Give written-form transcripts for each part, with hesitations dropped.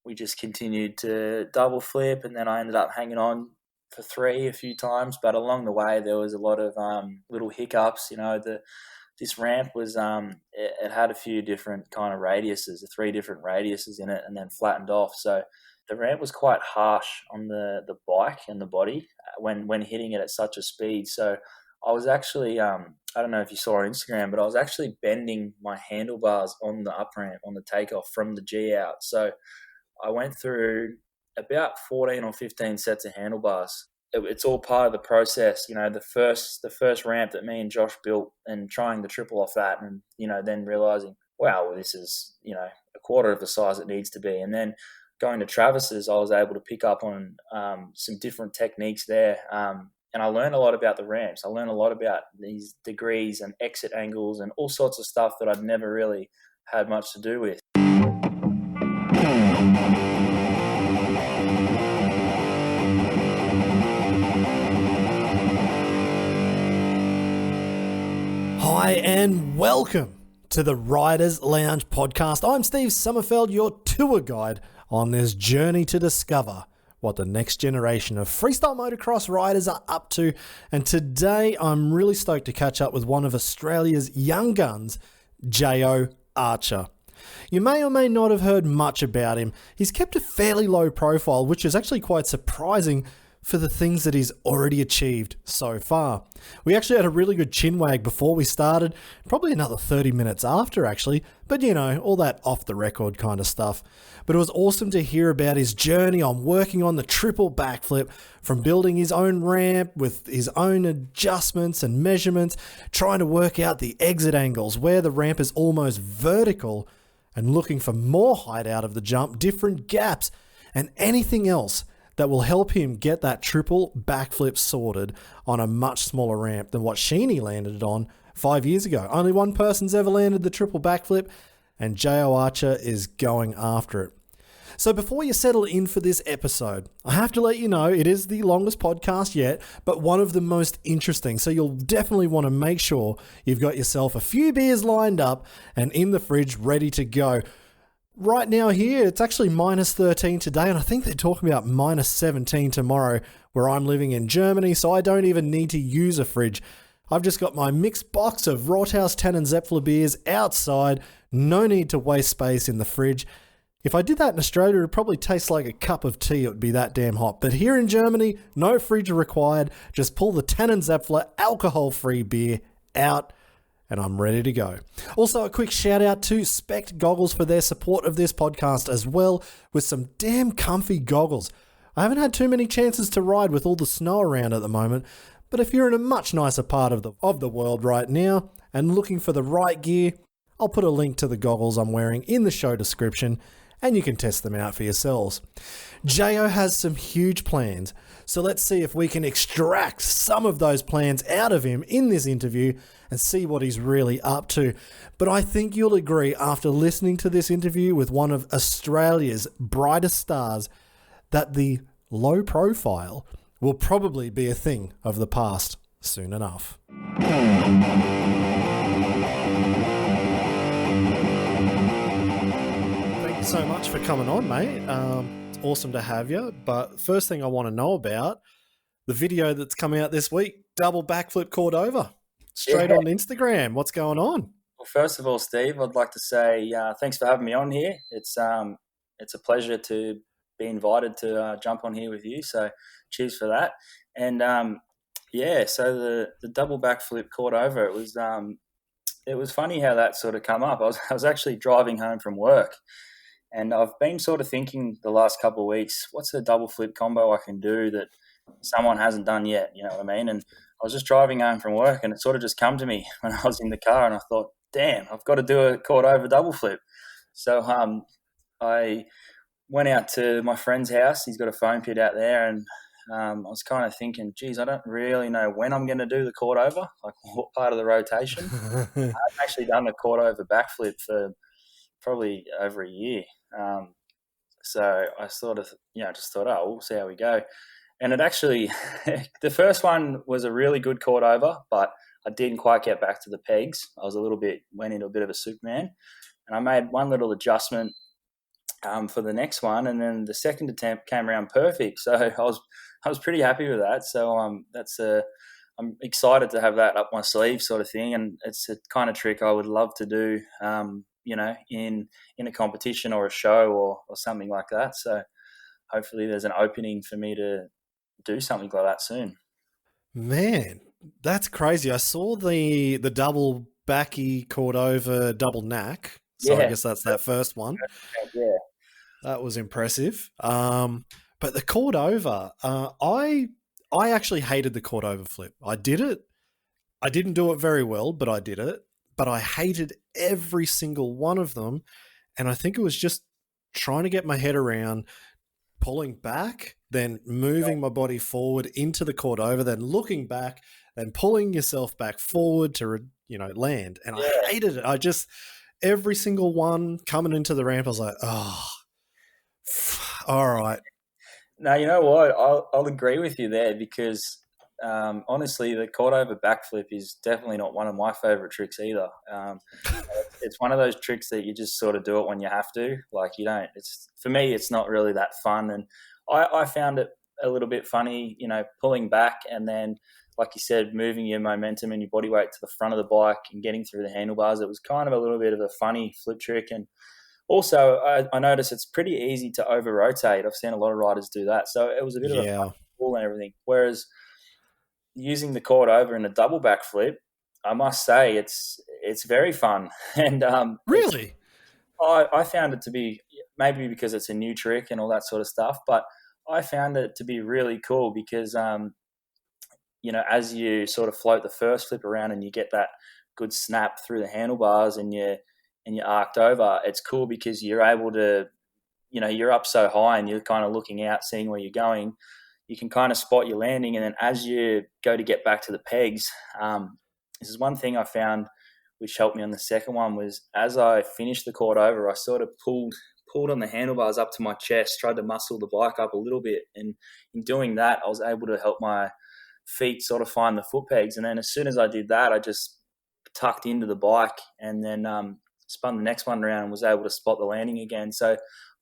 we just continued to double flip, and then I ended up hanging on for 3 a few times. But along the way, there was a lot of little hiccups. This ramp was it had a few different kind of radiuses, 3 different radiuses in it, and then flattened off. So the ramp was quite harsh on the bike and the body when hitting it at such a speed. So I was actually I don't know if you saw on Instagram, but I was actually bending my handlebars on the up ramp on the takeoff from the G out. So I went through about 14 or 15 sets of handlebars. It's all part of the process, the first ramp that me and Josh built, and trying the triple off that, and then realizing, wow, well, this is a quarter of the size it needs to be. And then going to Travis's, I was able to pick up on some different techniques there, and I learned a lot about the ramps. I learned a lot about these degrees and exit angles and all sorts of stuff that I'd never really had much to do with. Hi and welcome to the Riders Lounge podcast. I'm Steve Sommerfeld, your tour guide on this journey to discover what the next generation of freestyle motocross riders are up to. And today I'm really stoked to catch up with one of Australia's young guns, Jayo Archer. You may or may not have heard much about him. He's kept a fairly low profile, which is actually quite surprising for the things that he's already achieved so far. We actually had a really good chinwag before we started, probably another 30 minutes after actually, but all that off the record kind of stuff. But it was awesome to hear about his journey on working on the triple backflip, from building his own ramp with his own adjustments and measurements, trying to work out the exit angles where the ramp is almost vertical, and looking for more height out of the jump, different gaps, and anything else that will help him get that triple backflip sorted on a much smaller ramp than what Sheeny landed on 5 years ago. Only one person's ever landed the triple backflip, and Jayo Archer is going after it. So before you settle in for this episode, I have to let you know it is the longest podcast yet, but one of the most interesting. So you'll definitely want to make sure you've got yourself a few beers lined up and in the fridge ready to go. Right now here, it's actually minus 13 today, and I think they're talking about minus 17 tomorrow where I'm living in Germany, so I don't even need to use a fridge. I've just got my mixed box of Rothaus Tannen Zepfler beers outside, no need to waste space in the fridge. If I did that in Australia, it would probably taste like a cup of tea. It would be that damn hot. But here in Germany, no fridge required. Just pull the Tannen Zepfler alcohol-free beer out, and I'm ready to go. Also, a quick shout out to Spect Goggles for their support of this podcast as well, with some damn comfy goggles. I haven't had too many chances to ride with all the snow around at the moment, but if you're in a much nicer part of the world right now and looking for the right gear, I'll put a link to the goggles I'm wearing in the show description, and you can test them out for yourselves. Jayo has some huge plans, so let's see if we can extract some of those plans out of him in this interview and see what he's really up to. But I think you'll agree, after listening to this interview with one of Australia's brightest stars, that the low profile will probably be a thing of the past soon enough. So much for coming on, mate. It's awesome to have you. But first thing I want to know about, the video that's come out this week, double backflip Cordova, straight on Instagram. What's going on? Well, first of all, Steve, I'd like to say thanks for having me on here. It's a pleasure to be invited to jump on here with you. So cheers for that. And so the double backflip Cordova, it was funny how that sort of come up. I was actually driving home from work. And I've been sort of thinking the last couple of weeks, what's a double flip combo I can do that someone hasn't done yet, you know what I mean? And I was just driving home from work, and it sort of just come to me when I was in the car, and I thought, damn, I've got to do a Cordova double flip. So I went out to my friend's house. He's got a foam pit out there, and I was kind of thinking, geez, I don't really know when I'm going to do the Cordova, like what part of the rotation. I haven't actually done the Cordova backflip for probably over a year. So I sort of, just thought, we'll see how we go. And it actually, the first one was a really good Cordova, but I didn't quite get back to the pegs. I went into a bit of a Superman, and I made one little adjustment for the next one, and then the second attempt came around perfect. So I was pretty happy with that. So I'm excited to have that up my sleeve, sort of thing, and it's a kind of trick I would love to do, in a competition or a show or something like that. So hopefully there's an opening for me to do something like that soon. Man, that's crazy. I saw the double backy Cordova double knack. So I Yeah, guess that's that first one. yeah, That was impressive. But the Cordova, I actually hated the Cordova flip. I did it. I didn't do it very well, but I did it. But I hated every single one of them. And I think it was just trying to get my head around pulling back, then moving my body forward into the Cordova, then looking back, then pulling yourself back forward to, land. And I yeah. hated it. I just, every single one coming into the ramp, I was like, oh, all right. No, you know what? I'll agree with you there because honestly, the Cordova backflip is definitely not one of my favorite tricks either. It's one of those tricks that you just sort of do it when you have to. Like you don't. It's for me, it's not really that fun, and I found it a little bit funny, pulling back and then, like you said, moving your momentum and your body weight to the front of the bike and getting through the handlebars. It was kind of a little bit of a funny flip trick, and also I noticed it's pretty easy to over rotate. I've seen a lot of riders do that, so it was a bit of a fun Yeah. pull and everything. Whereas using the cord over in a double backflip, I must say it's very fun, and Really? I found it to be, maybe because it's a new trick and all that sort of stuff, but I found it to be really cool because as you sort of float the first flip around and you get that good snap through the handlebars and you're arced over, it's cool because you're able to, you're up so high and you're kind of looking out, seeing where you're going. You can kind of spot your landing, and then as you go to get back to the pegs, this is one thing I found which helped me on the second one was as I finished the cord over, I sort of pulled on the handlebars up to my chest, tried to muscle the bike up a little bit, and in doing that, I was able to help my feet sort of find the foot pegs. And then as soon as I did that, I just tucked into the bike and then spun the next one around and was able to spot the landing again. So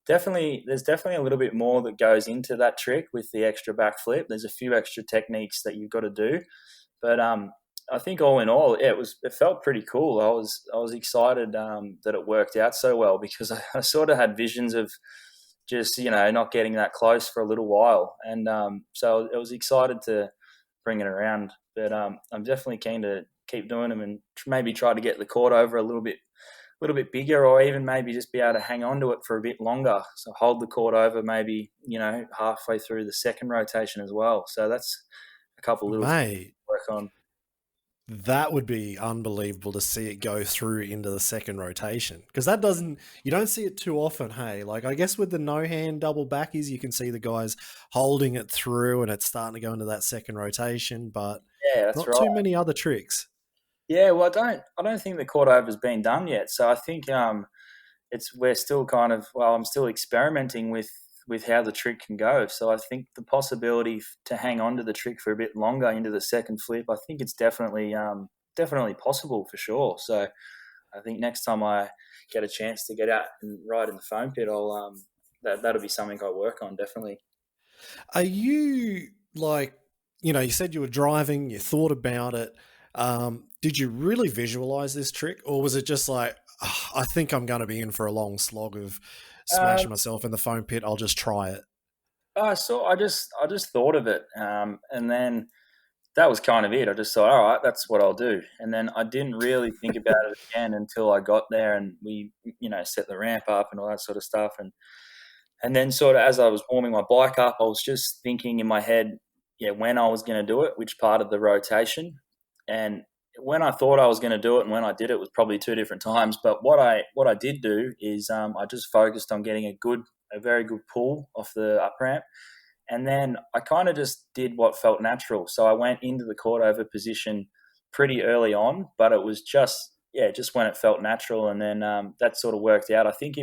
there's definitely a little bit more that goes into that trick with the extra backflip. There's a few extra techniques that you've got to do, but I think all in all, it felt pretty cool. I was excited that it worked out so well because I sort of had visions of just not getting that close for a little while, and so I was excited to bring it around. But I'm definitely keen to keep doing them and maybe try to get the cord over a little bit bigger, or even maybe just be able to hang on to it for a bit longer. So hold the cord over maybe halfway through the second rotation as well. So that's a couple little things to Mate, work on. that would be unbelievable to see it go through into the second rotation. Because you don't see it too often, hey? Like, I guess with the no-hand double backies, you can see the guys holding it through and it's starting to go into that second rotation, but Yeah, that's not right. too many other tricks. Yeah, well, I don't think the cord over's been done yet. So I think we're still kind of, well, I'm still experimenting with how the trick can go. So I think the possibility to hang on to the trick for a bit longer into the second flip, I think it's definitely possible for sure. So I think next time I get a chance to get out and ride in the foam pit, I'll that'll be something I work on definitely. Are you like, you said you were driving, you thought about it. Did you really visualize this trick, or was it just like, "Ah, I think I'm going to be in for a long slog of Um, smashing myself in the foam pit. I'll just try it." I just thought of it, and then that was kind of it. I just thought, all right, that's what I'll do. And then I didn't really think about it again until I got there and we, set the ramp up and all that sort of stuff. And then sort of as I was warming my bike up, I was just thinking in my head, yeah, when I was going to do it, which part of the rotation. And when I thought I was going to do it and when I did it was probably two different times. But what I did do is I just focused on getting a very good pull off the up ramp, and then I kind of just did what felt natural. So I went into the cord over position pretty early on, but it was just when it felt natural. And then that sort of worked out. I think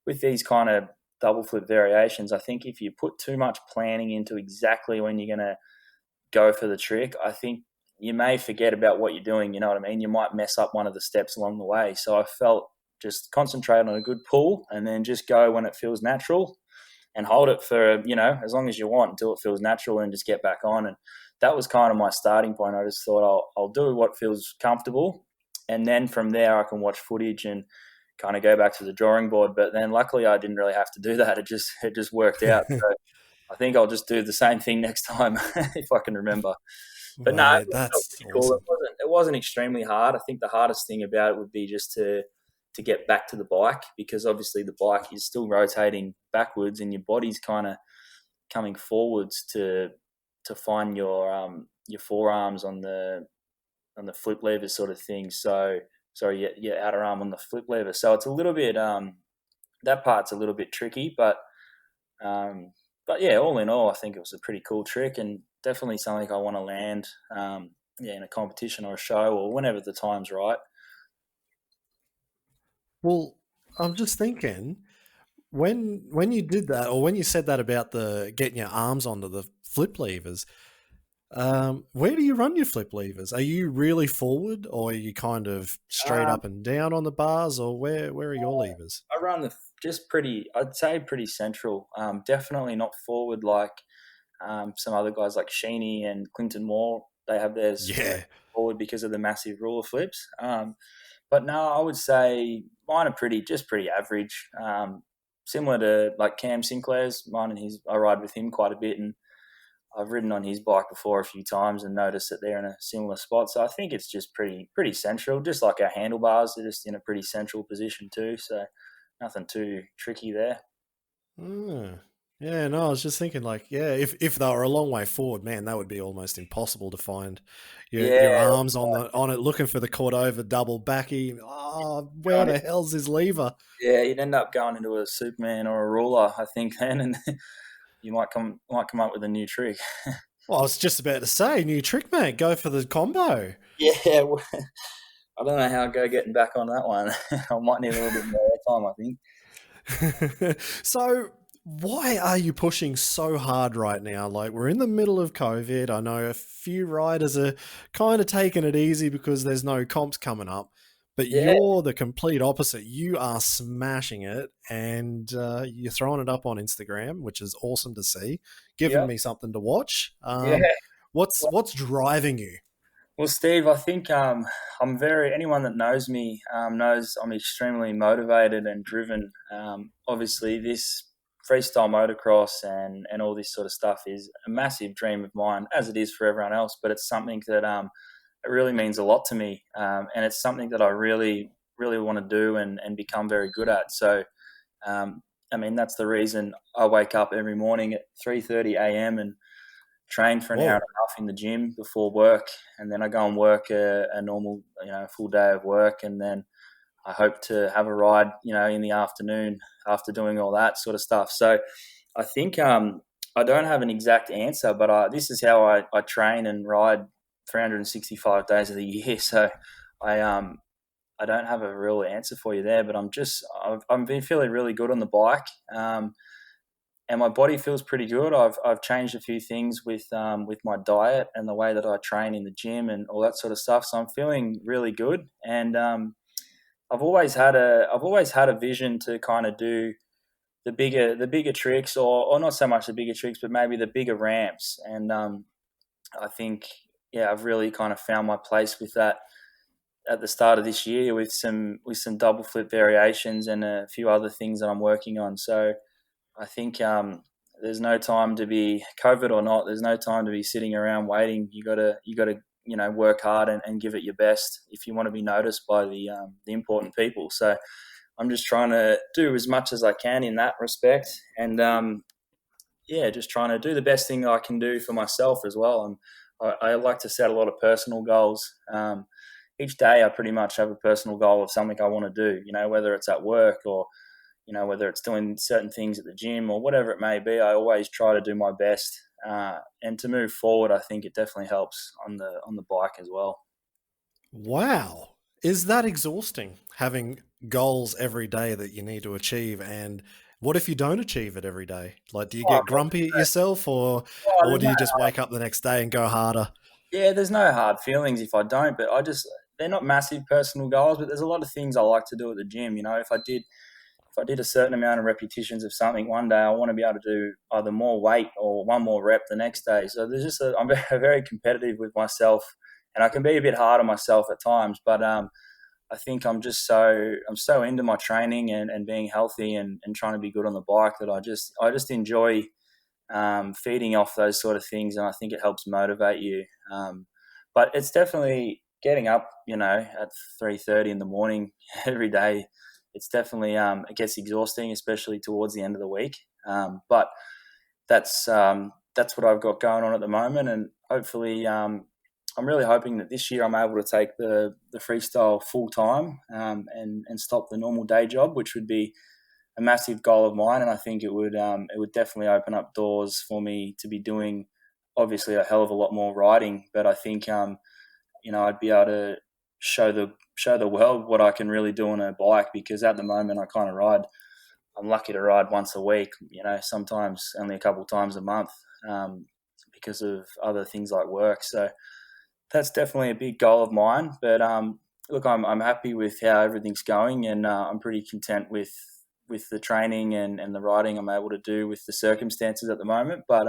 with these kind of double flip variations, I think if you put too much planning into exactly when you're going to go for the trick, I think you may forget about what you're doing. You know what I mean? You might mess up one of the steps along the way. So I felt Just concentrate on a good pull and then just go when it feels natural and hold it for, as long as you want until it feels natural and just get back on. And that was kind of my starting point. I just thought I'll do what feels comfortable. And then from there I can watch footage and kind of go back to the drawing board. But then luckily I didn't really have to do that. It just worked out. So I think I'll just do the same thing next time if I can remember. But no, it Mate, felt that's pretty cool. awesome. It wasn't extremely hard. I think the hardest thing about it would be just to get back to the bike, because obviously the bike is still rotating backwards and your body's kind of coming forwards to find your forearms on the flip lever sort of thing. So sorry, your outer arm on the flip lever. So it's a little bit that part's a little bit tricky, but yeah, all in all, I think it was a pretty cool trick and definitely something I want to land, in a competition or a show or whenever the time's right. Well, I'm just thinking, when you did that, or when you said that about the getting your arms onto the flip levers, where do you run your flip levers? Are you really forward, or are you kind of straight Um, up and down on the bars, or where are your levers? I run I'd say pretty central. Definitely not forward like some other guys like Sheeny and Clinton Moore. They have theirs Yeah. forward because of the massive ruler flips. But no, I would say mine are pretty average. Similar to like Cam Sinclair's. I ride with him quite a bit, and I've ridden on his bike before a few times and noticed that they're in a similar spot. So I think it's just pretty central, just like our handlebars. They're just in a pretty central position too. So nothing too tricky there. Mm. Yeah, no, I was just thinking like, yeah, if they were a long way forward, man, that would be almost impossible to find your Yeah, arms on it, looking for the Cordova double backy. Oh, where the hell's his lever? yeah, you'd end up going into a Superman or a ruler, I think, then, and you might come up with a new trick. Well, I was just about to say, new trick, mate. Go for the combo. Yeah, I don't know how I go getting back on that one. I might need a little bit more time, I think. So, why are you pushing so hard right now? Like, we're in the middle of COVID. I know a few riders are kind of taking it easy because there's no comps coming up, but Yeah, you're the complete opposite. You are smashing it, and you're throwing it up on Instagram, which is awesome to see, giving yeah, me something to watch. yeah. What's driving you? Well, Steve, I think anyone that knows me knows I'm extremely motivated and driven. Obviously, this freestyle motocross and all this sort of stuff is a massive dream of mine, as it is for everyone else. But it's something that it really means a lot to me, and it's something that I really, really want to do and become very good at. So, I mean, that's the reason I wake up every morning at 3:30 a.m. and train for an hour and Whoa. a half in the gym before work, and then I go and work a normal, full day of work, and then I hope to have a ride, in the afternoon after doing all that sort of stuff. So I think I don't have an exact answer, but this is how I train and ride 365 days of the year. So I don't have a real answer for you there, but I've been feeling really good on the bike. And my body feels pretty good. I've changed a few things with my diet and the way that I train in the gym and all that sort of stuff. So I'm feeling really good. And I've always had a vision to kind of do the bigger tricks, or not so much the bigger tricks, but maybe the bigger ramps. And I think I've really kind of found my place with that at the start of this year with some double flip variations and a few other things that I'm working on. So I think there's no time to be COVID or not. There's no time to be sitting around waiting. You gotta work hard and give it your best if you want to be noticed by the important people. So I'm just trying to do as much as I can in that respect, and just trying to do the best thing I can do for myself as well. And I like to set a lot of personal goals. Each day I pretty much have a personal goal of something I want to do. Whether it's at work or whether it's doing certain things at the gym or whatever it may be, I always try to do my best. And to move forward, I think it definitely helps on the bike as well. Wow. Is that exhausting, having goals every day that you need to achieve? And what if you don't achieve it every day? Like, do you Oh, get grumpy at yourself, or there's do no, you just wake up the next day and go harder? there's no hard feelings if I don't, but I just they're not massive personal goals, but there's a lot of things I like to do at the gym. If I did a certain amount of repetitions of something one day, I want to be able to do either more weight or one more rep the next day. So I'm very competitive with myself, and I can be a bit hard on myself at times. But I think I'm so into my training and being healthy and trying to be good on the bike that I just enjoy feeding off those sort of things, and I think it helps motivate you. But it's definitely getting up, at 3:30 in the morning every day. It's definitely it gets exhausting, especially towards the end of the week. But that's what I've got going on at the moment, and hopefully, I'm really hoping that this year I'm able to take the freestyle full time and stop the normal day job, which would be a massive goal of mine, and I think it would definitely open up doors for me to be doing obviously a hell of a lot more riding. But I think I'd be able to show the world what I can really do on a bike, because at the moment I kind of ride. I'm lucky to ride once a week, sometimes only a couple of times a month because of other things like work. So that's definitely a big goal of mine. But look, I'm happy with how everything's going, and I'm pretty content with the training and the riding I'm able to do with the circumstances at the moment. But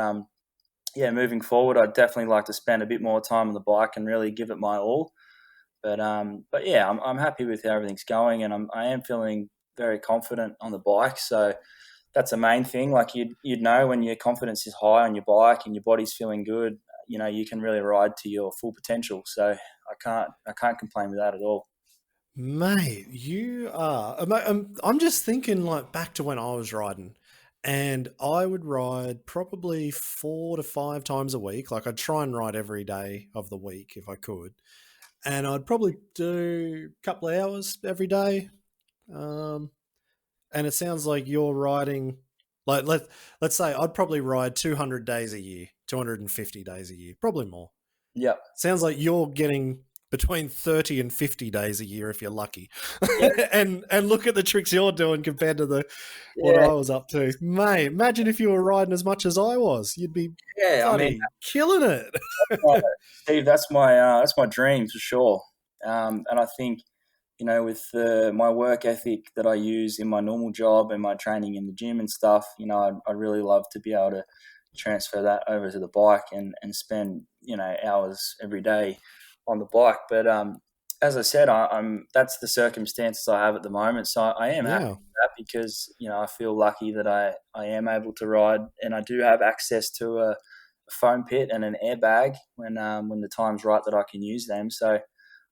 moving forward, I'd definitely like to spend a bit more time on the bike and really give it my all. But yeah, I'm happy with how everything's going, and I am feeling very confident on the bike. So that's the main thing. Like you'd know when your confidence is high on your bike and your body's feeling good, you can really ride to your full potential. So I can't complain with that at all. Mate, you are. I'm just thinking like back to when I was riding, and I would ride probably 4 to 5 times a week. Like I'd try and ride every day of the week if I could, and I'd probably do a couple of hours every day. Um, and it sounds like you're riding like let's say I'd probably ride 200 days a year, 250 days a year, probably more. Yep. Sounds like you're getting between 30 and 50 days a year if you're lucky. Yeah. and look at the tricks you're doing compared to what Yeah. I was up to. Mate, imagine if you were riding as much as I was. You'd be Yeah. I mean, bloody killing it. Steve, that's my dream for sure. And I think with my work ethic that I use in my normal job and my training in the gym and stuff, I'd really love to be able to transfer that over to the bike and spend hours every day on the bike. But as I said, I'm that's the circumstances I have at the moment. So I am happy Yeah. with that, because I feel lucky that I am able to ride, and I do have access to a foam pit and an airbag when the time's right that I can use them. So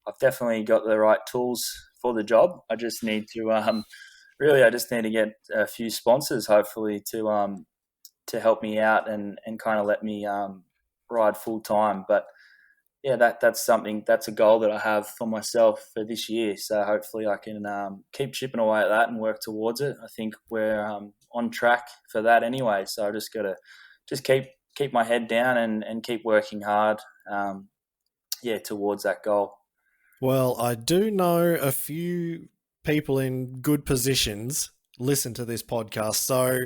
I've definitely got the right tools for the job. I just need to I just need to get a few sponsors, hopefully, to help me out and kind of let me ride full time. But yeah, that's a goal that I have for myself for this year. So hopefully I can keep chipping away at that and work towards it. I think we're on track for that anyway. So I just got to keep my head down and keep working hard. Towards that goal. Well, I do know a few people in good positions listen to this podcast. So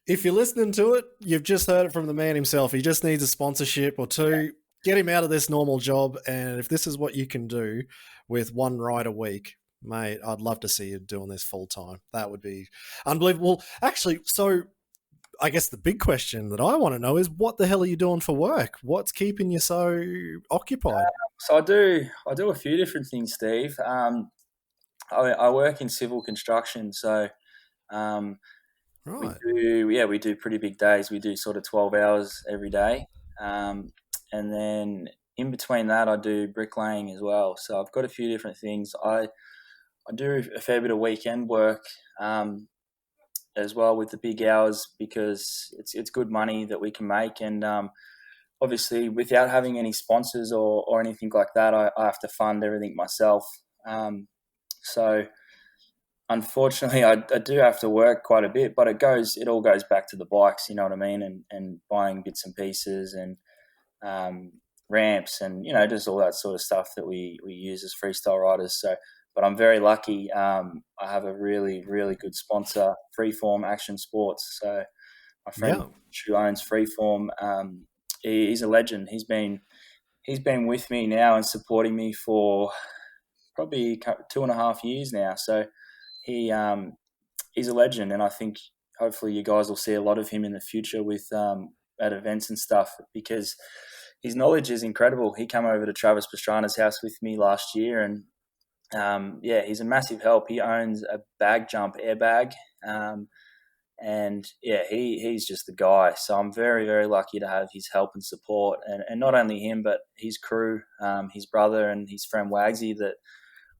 if you're listening to it, you've just heard it from the man himself. He just needs a sponsorship or two. Get him out of this normal job. And if this is what you can do with one ride a week, mate, I'd love to see you doing this full time. That would be unbelievable. Actually, so I guess the big question that I want to know is what the hell are you doing for work? What's keeping you so occupied? So I do a few different things, Steve. I work in civil construction, so um, Right. we do pretty big days. We do sort of 12 hours every day, and then in between that, I do bricklaying as well. So I've got a few different things. I do a fair bit of weekend work as well with the big hours, because it's good money that we can make, and obviously, without having any sponsors or anything like that, I have to fund everything myself. So unfortunately, I do have to work quite a bit, but it all goes back to the bikes, you know what I mean, and buying bits and pieces and ramps and just all that sort of stuff that we use as freestyle riders. So, but I'm very lucky. I have a really really good sponsor, Freeform Action Sports. So my friend Yeah. who owns Freeform, he's a legend. He's been with me now and supporting me for probably 2.5 years now. So he's a legend, and I think hopefully you guys will see a lot of him in the future with at events and stuff, because his knowledge is incredible. He came over to Travis Pastrana's house with me last year, and he's a massive help. He owns a bag jump airbag, and he's just the guy. So I'm very, very lucky to have his help and support, and not only him, but his crew, his brother and his friend Wagsy that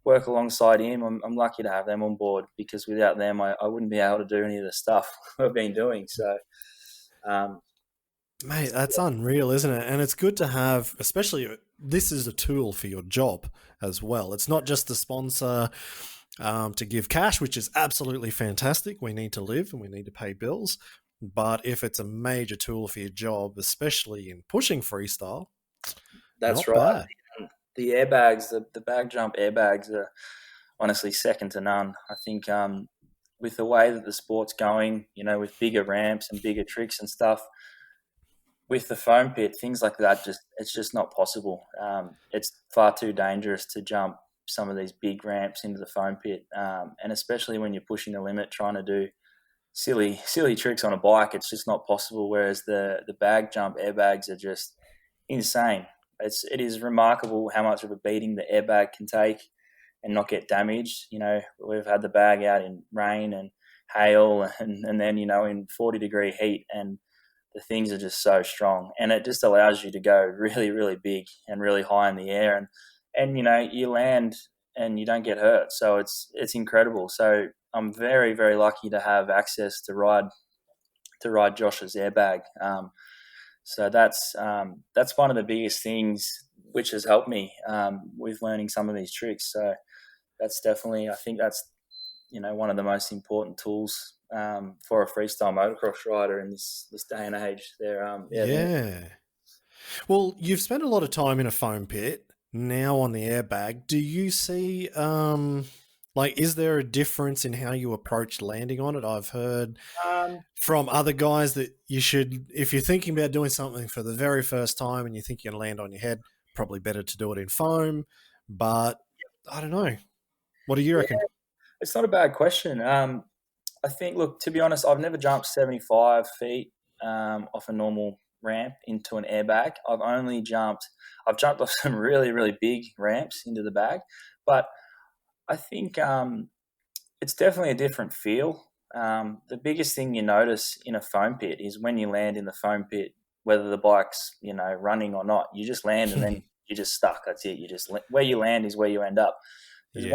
work alongside him. I'm lucky to have them on board, because without them, I wouldn't be able to do any of the stuff we've been doing. So, Mate, that's unreal, isn't it? And it's good to have, especially this is a tool for your job as well. It's not just the sponsor to give cash, which is absolutely fantastic. We need to live and we need to pay bills. But if it's a major tool for your job, especially in pushing freestyle, that's not right. bad. The airbags, the bag jump airbags are honestly second to none. I think with the way that the sport's going, with bigger ramps and bigger tricks and stuff, with the foam pit, things like that, it's just not possible. It's far too dangerous to jump some of these big ramps into the foam pit, and especially when you're pushing the limit, trying to do silly tricks on a bike, it's just not possible. Whereas the bag jump airbags are just insane. It is remarkable how much of a beating the airbag can take and not get damaged. We've had the bag out in rain and hail, and then in 40-degree heat, and the things are just so strong, and it just allows you to go really, really big and really high in the air, and you land and you don't get hurt. So it's incredible. So I'm very, very lucky to have access to ride Josh's airbag. So that's one of the biggest things which has helped me with learning some of these tricks. So that's definitely, I think that's one of the most important tools for a freestyle motocross rider in this day and age. Well, you've spent a lot of time in a foam pit, now on the airbag. Do you see, is there a difference in how you approach landing on it? I've heard from other guys that you should, if you're thinking about doing something for the very first time and you think you're going to land on your head, probably better to do it in foam. But I don't know. What do you reckon? It's not a bad question. I think, look, to be honest, I've never jumped 75 feet off a normal ramp into an airbag. I've jumped off some really, really big ramps into the bag. But I think it's definitely a different feel. The biggest thing you notice in a foam pit is when you land in the foam pit, whether the bike's, running or not, you just land and then you're just stuck. That's it. Where you land is where you end up. There's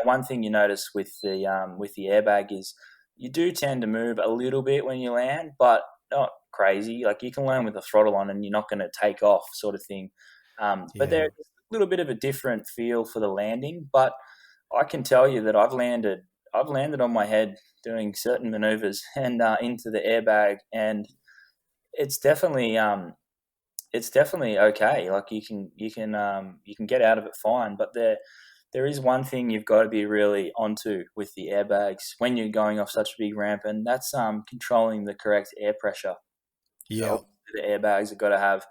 one thing you notice with the airbag is you do tend to move a little bit when you land, but not crazy. Like you can land with the throttle on and you're not going to take off, sort of thing. But there's a little bit of a different feel for the landing. But I can tell you that I've landed on my head doing certain maneuvers and into the airbag, and it's definitely okay. Like you can get out of it fine, but there is one thing you've got to be really onto with the airbags when you're going off such a big ramp, and that's controlling the correct air pressure. Yeah. So the airbags have got to have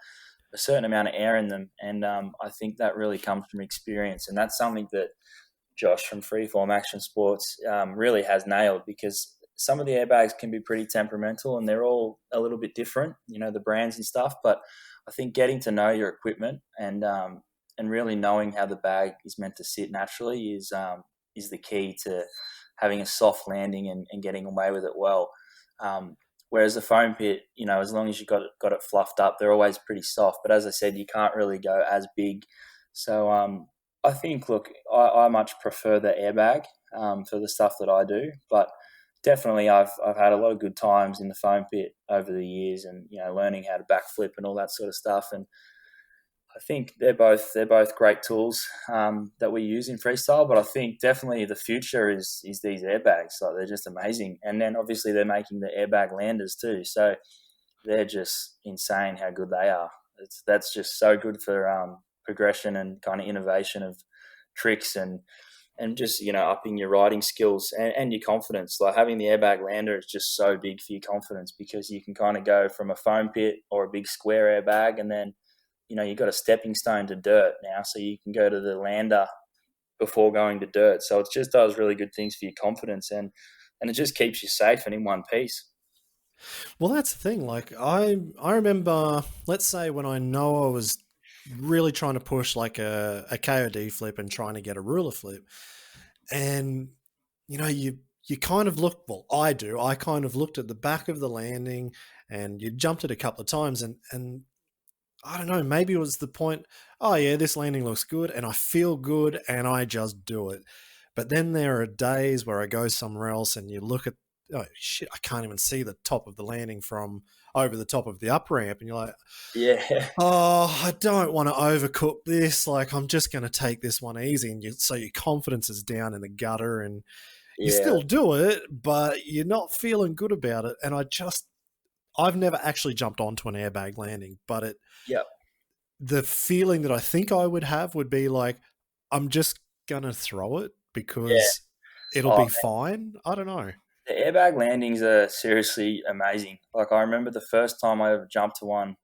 a certain amount of air in them, and I think that really comes from experience, and that's something that Josh from Freeform Action Sports really has nailed, because some of the airbags can be pretty temperamental and they're all a little bit different, the brands and stuff. But I think getting to know your equipment and really knowing how the bag is meant to sit naturally is the key to having a soft landing and getting away with it well. Whereas the foam pit, as long as you got it fluffed up, they're always pretty soft. But as I said, you can't really go as big. So I think, look, I much prefer the airbag for the stuff that I do. But definitely I've had a lot of good times in the foam pit over the years, and learning how to backflip and all that sort of stuff. And I think they're both great tools that we use in freestyle. But I think definitely the future is these airbags. Like they're just amazing. And then obviously they're making the airbag landers too. So they're just insane how good they are. That's just so good for progression and kind of innovation of tricks and just upping your riding skills and your confidence. Like having the airbag lander is just so big for your confidence, because you can kind of go from a foam pit or a big square airbag, and then you've got a stepping stone to dirt now, so you can go to the lander before going to dirt. So it just does really good things for your confidence, and it just keeps you safe and in one piece. Well, that's the thing. Like I remember, let's say when I know I was really trying to push like a KOD flip and trying to get a ruler flip, and you kind of look. Well, I do. I kind of looked at the back of the landing, and you jumped it a couple of times, and I don't know. Maybe it was the point. Oh yeah, this landing looks good, and I feel good, and I just do it. But then there are days where I go somewhere else and you look at, oh shit, I can't even see the top of the landing from over the top of the up ramp. And you're like, Yeah, oh, I don't want to overcook this. Like, I'm just going to take this one easy. And so your confidence is down in the gutter and you yeah, still do it, but you're not feeling good about it. And I've never actually jumped onto an airbag landing, but yeah, the feeling that I think I would have would be like, I'm just going to throw it yeah. because it'll Oh, be fine. I don't know. the airbag landings are seriously amazing. Like I remember the first time I ever jumped to one,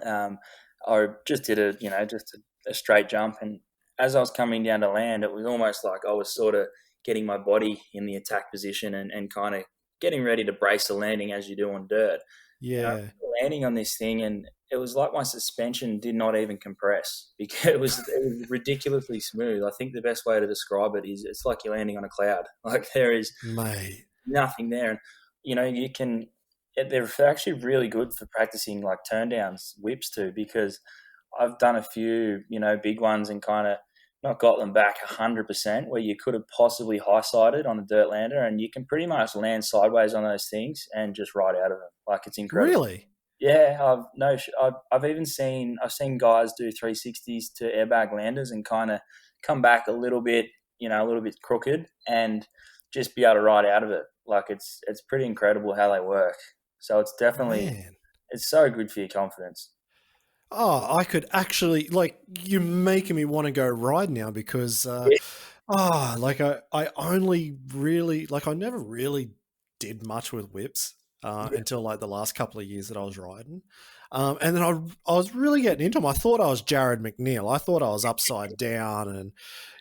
um, I just did a straight jump, and as I was coming down to land, it was almost like I was sort of getting my body in the attack position and kind of getting ready to brace the landing as you do on dirt. And I Yeah. remember landing on this thing, and it was like my suspension did not even compress because it was ridiculously smooth. I think the best way to describe it is it's like you're landing on a cloud. Like there is Mate. nothing there. And you can. They're actually really good for practicing like turn downs, whips too, because I've done a few, big ones and kind of not got them back 100% where you could have possibly high sided on a dirt lander, and you can pretty much land sideways on those things and just ride out of them. Like it's incredible. Really? Yeah, I've even seen guys do 360s to airbag landers and kind of come back a little bit, a little bit crooked, and just be able to ride out of it. Like it's pretty incredible how they work. So it's definitely Man. it's so good for your confidence. Oh, I could actually, like, you're making me want to go ride now because, Yeah, like, I only really, like, I never really did much with whips yeah, until, like, the last couple of years that I was riding. And then I was really getting into them. I thought I was Jared McNeil. I thought I was upside down and,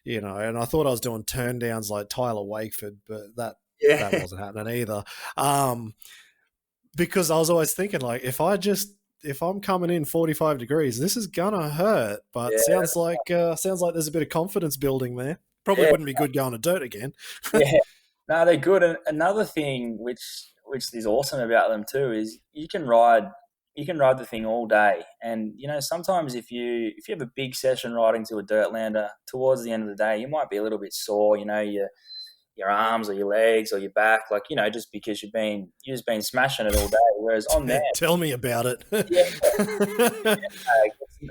and I thought I was doing turn downs like Tyler Wakeford, but that yeah, wasn't happening either. Um, because I was always thinking like if I'm coming in 45 degrees, this is gonna hurt. But yeah, sounds like there's a bit of confidence building there. Probably yeah, wouldn't be good going to dirt again. yeah. No, they're good. And another thing which is awesome about them too is you can ride the thing all day. And sometimes if you have a big session riding to a dirt lander, towards the end of the day, you might be a little bit sore. Your arms or your legs or your back, like just because you've just been smashing it all day. Whereas on there, Tell me about it. yeah,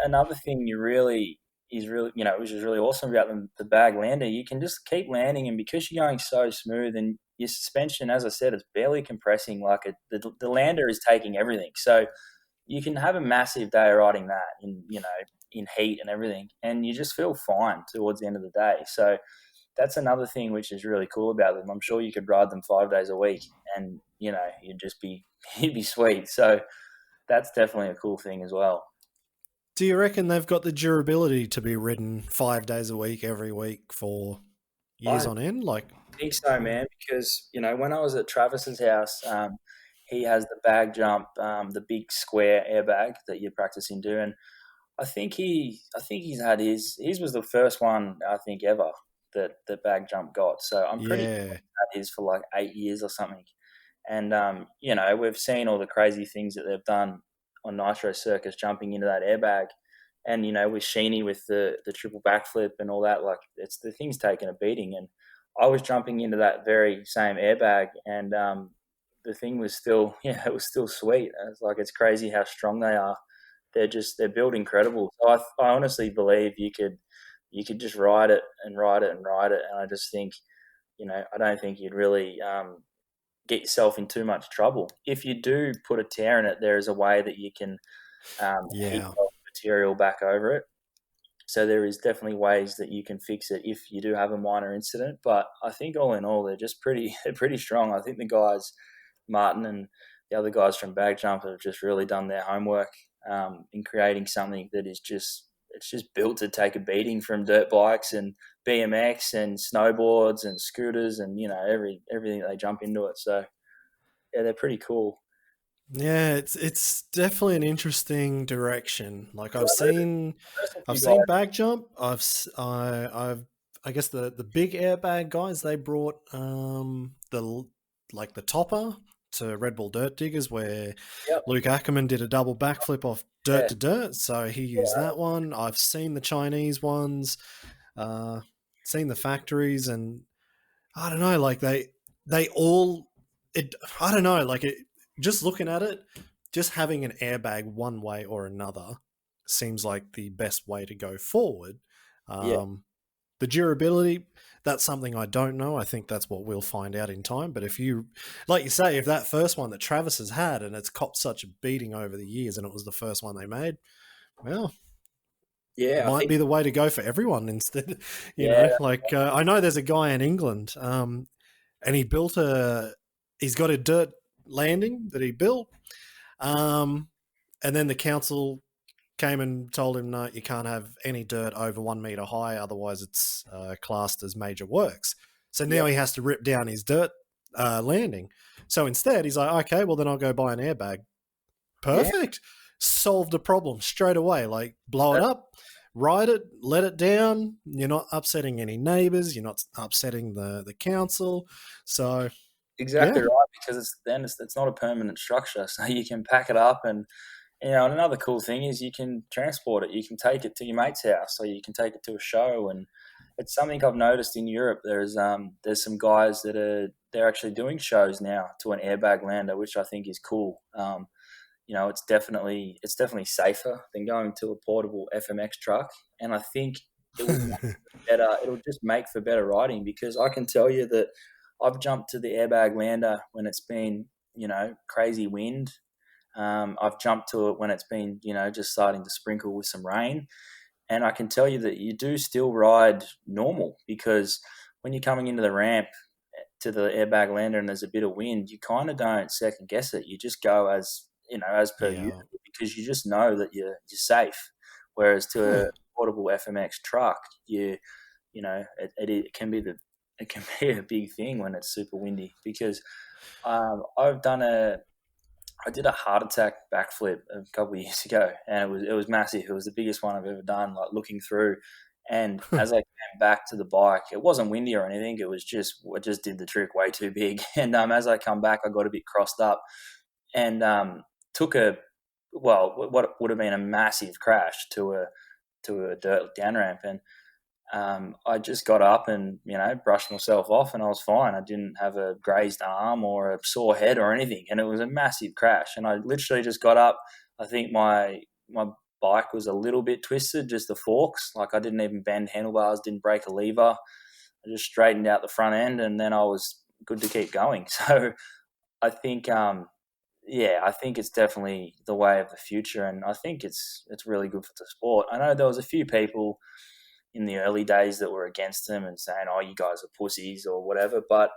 another thing which is really awesome about the bag lander, you can just keep landing, and because you're going so smooth and your suspension, as I said, it's barely compressing. Like the lander is taking everything, so you can have a massive day riding that in heat and everything, and you just feel fine towards the end of the day. So that's another thing which is really cool about them. I'm sure you could ride them 5 days a week, and you'd just be you'd be sweet. So that's definitely a cool thing as well. Do you reckon they've got the durability to be ridden 5 days a week, every week for years I on end? Like, think so, man, because when I was at Travis's house, he has the bag jump, the big square airbag that you're practicing doing. I think he's had his was the first one I think ever that the bag jump got. So I'm pretty sure yeah, he's had his for like 8 years or something. And we've seen all the crazy things that they've done on Nitro Circus, jumping into that airbag, and with Sheeny with the triple backflip and all that. Like it's the thing's taken a beating, and I was jumping into that very same airbag, and the thing was still, it was still sweet. It's like it's crazy how strong they are. They're built incredible. So I honestly believe you could just ride it and ride it and ride it, and I just think I don't think you'd really get yourself in too much trouble. If you do put a tear in it, there is a way that you can heat yeah. material back over it. So there is definitely ways that you can fix it if you do have a minor incident. But I think all in all, they're just they're pretty strong. I think the guys, Martin and the other guys from Bag Jump, have just really done their homework in creating something that is just it's just built to take a beating from dirt bikes and BMX and snowboards and scooters and everything they jump into it. So yeah, they're pretty cool. Yeah, it's definitely an interesting direction. Like So I noticed a I've few seen guys. bag jump. I guess the big airbag guys, they brought the topper to Red Bull Dirt Diggers, where Yep. Luke Ackerman did a double backflip off dirt Yeah. to dirt. So he used that one. I've seen the Chinese ones, uh, seen the factories, and I don't know, like they all it. I don't know, like it. Just looking at it, just having an airbag one way or another seems like the best way to go forward. Yeah. The durability, that's something I don't know. I think that's what we'll find out in time. But if you, like you say, if that first one that Travis has had and it's copped such a beating over the years and it was the first one they made, well, Yeah. I might think. be the way to go for everyone instead. Yeah. Like I know there's a guy in England, and he's got a dirt landing that he built, um, and then the council came and told him, no, you can't have any dirt over 1 meter high, otherwise it's classed as major works. So Yeah. now he has to rip down his dirt landing. So instead, he's like, okay, well then I'll go buy an airbag. Yeah. Perfect. Solved the problem straight away. Like blow it up, ride it, let it down. You're not upsetting any neighbors. You're not upsetting the council. So Exactly yeah, right, because it's not a permanent structure, so you can pack it up, and and another cool thing is you can transport it. You can take it to your mate's house, or you can take it to a show, and it's something I've noticed in Europe. There's some guys they're actually doing shows now to an airbag lander, which I think is cool. It's definitely safer than going to a portable FMX truck, and I think it will make better. It'll just make for better riding, because I can tell you that I've jumped to the airbag lander when it's been crazy wind. I've jumped to it when it's been just starting to sprinkle with some rain, and I can tell you that you do still ride normal, because when you're coming into the ramp to the airbag lander and there's a bit of wind, you kind of don't second guess it. You just go as per usual, yeah. because you just know that you're safe. Whereas to Huh. a portable FMX truck, it can be it can be a big thing when it's super windy, because I've done I did a heart attack backflip a couple of years ago, and it was massive. It was the biggest one I've ever done, like looking through. And as I came back to the bike, it wasn't windy or anything. I just did the trick way too big. And as I come back, I got a bit crossed up, and took what would have been a massive crash to a dirt down ramp. And I just got up and brushed myself off, and I was fine. I didn't have a grazed arm or a sore head or anything, and it was a massive crash. And I literally just got up. I think my bike was a little bit twisted, just the forks. Like, I didn't even bend handlebars, didn't break a lever. I just straightened out the front end, and then I was good to keep going. So I think, I think it's definitely the way of the future, and I think it's really good for the sport. I know there was a few people in the early days that were against them and saying, "Oh, you guys are pussies" or whatever. But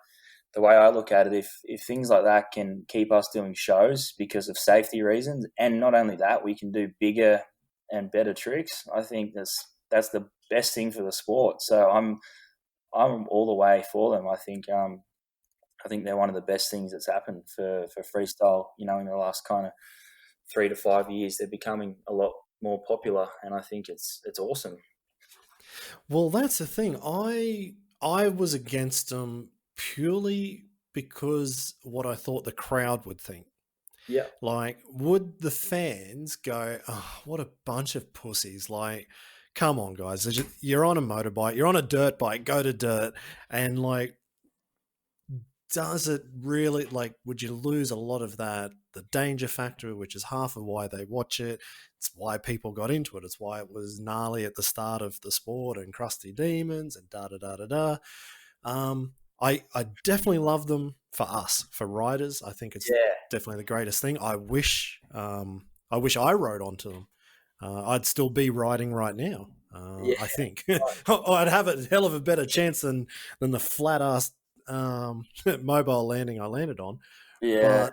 the way I look at it, if things like that can keep us doing shows because of safety reasons, and not only that, we can do bigger and better tricks, I think that's the best thing for the sport. So I'm all the way for them. I think they're one of the best things that's happened for freestyle. In the last kind of 3 to 5 years, they're becoming a lot more popular, and I think it's awesome. Well, that's the thing. I was against them purely because what I thought the crowd would think. Yeah, Like, would the fans go, "Oh, what a bunch of pussies!" Like, come on, guys. You're on a motorbike. You're on a dirt bike. Go to dirt, and like, does it really, like, would you lose a lot of that, the danger factor, which is half of why they watch it? It's why people got into it. It's why it was gnarly at the start of the sport and crusty demons and da da da da da. I definitely love them for us, for riders. I think it's yeah, definitely the greatest thing. I wish I rode onto them. I'd still be riding right now. yeah, I think I'd have a hell of a better chance than the flat ass mobile landing I landed on. yeah,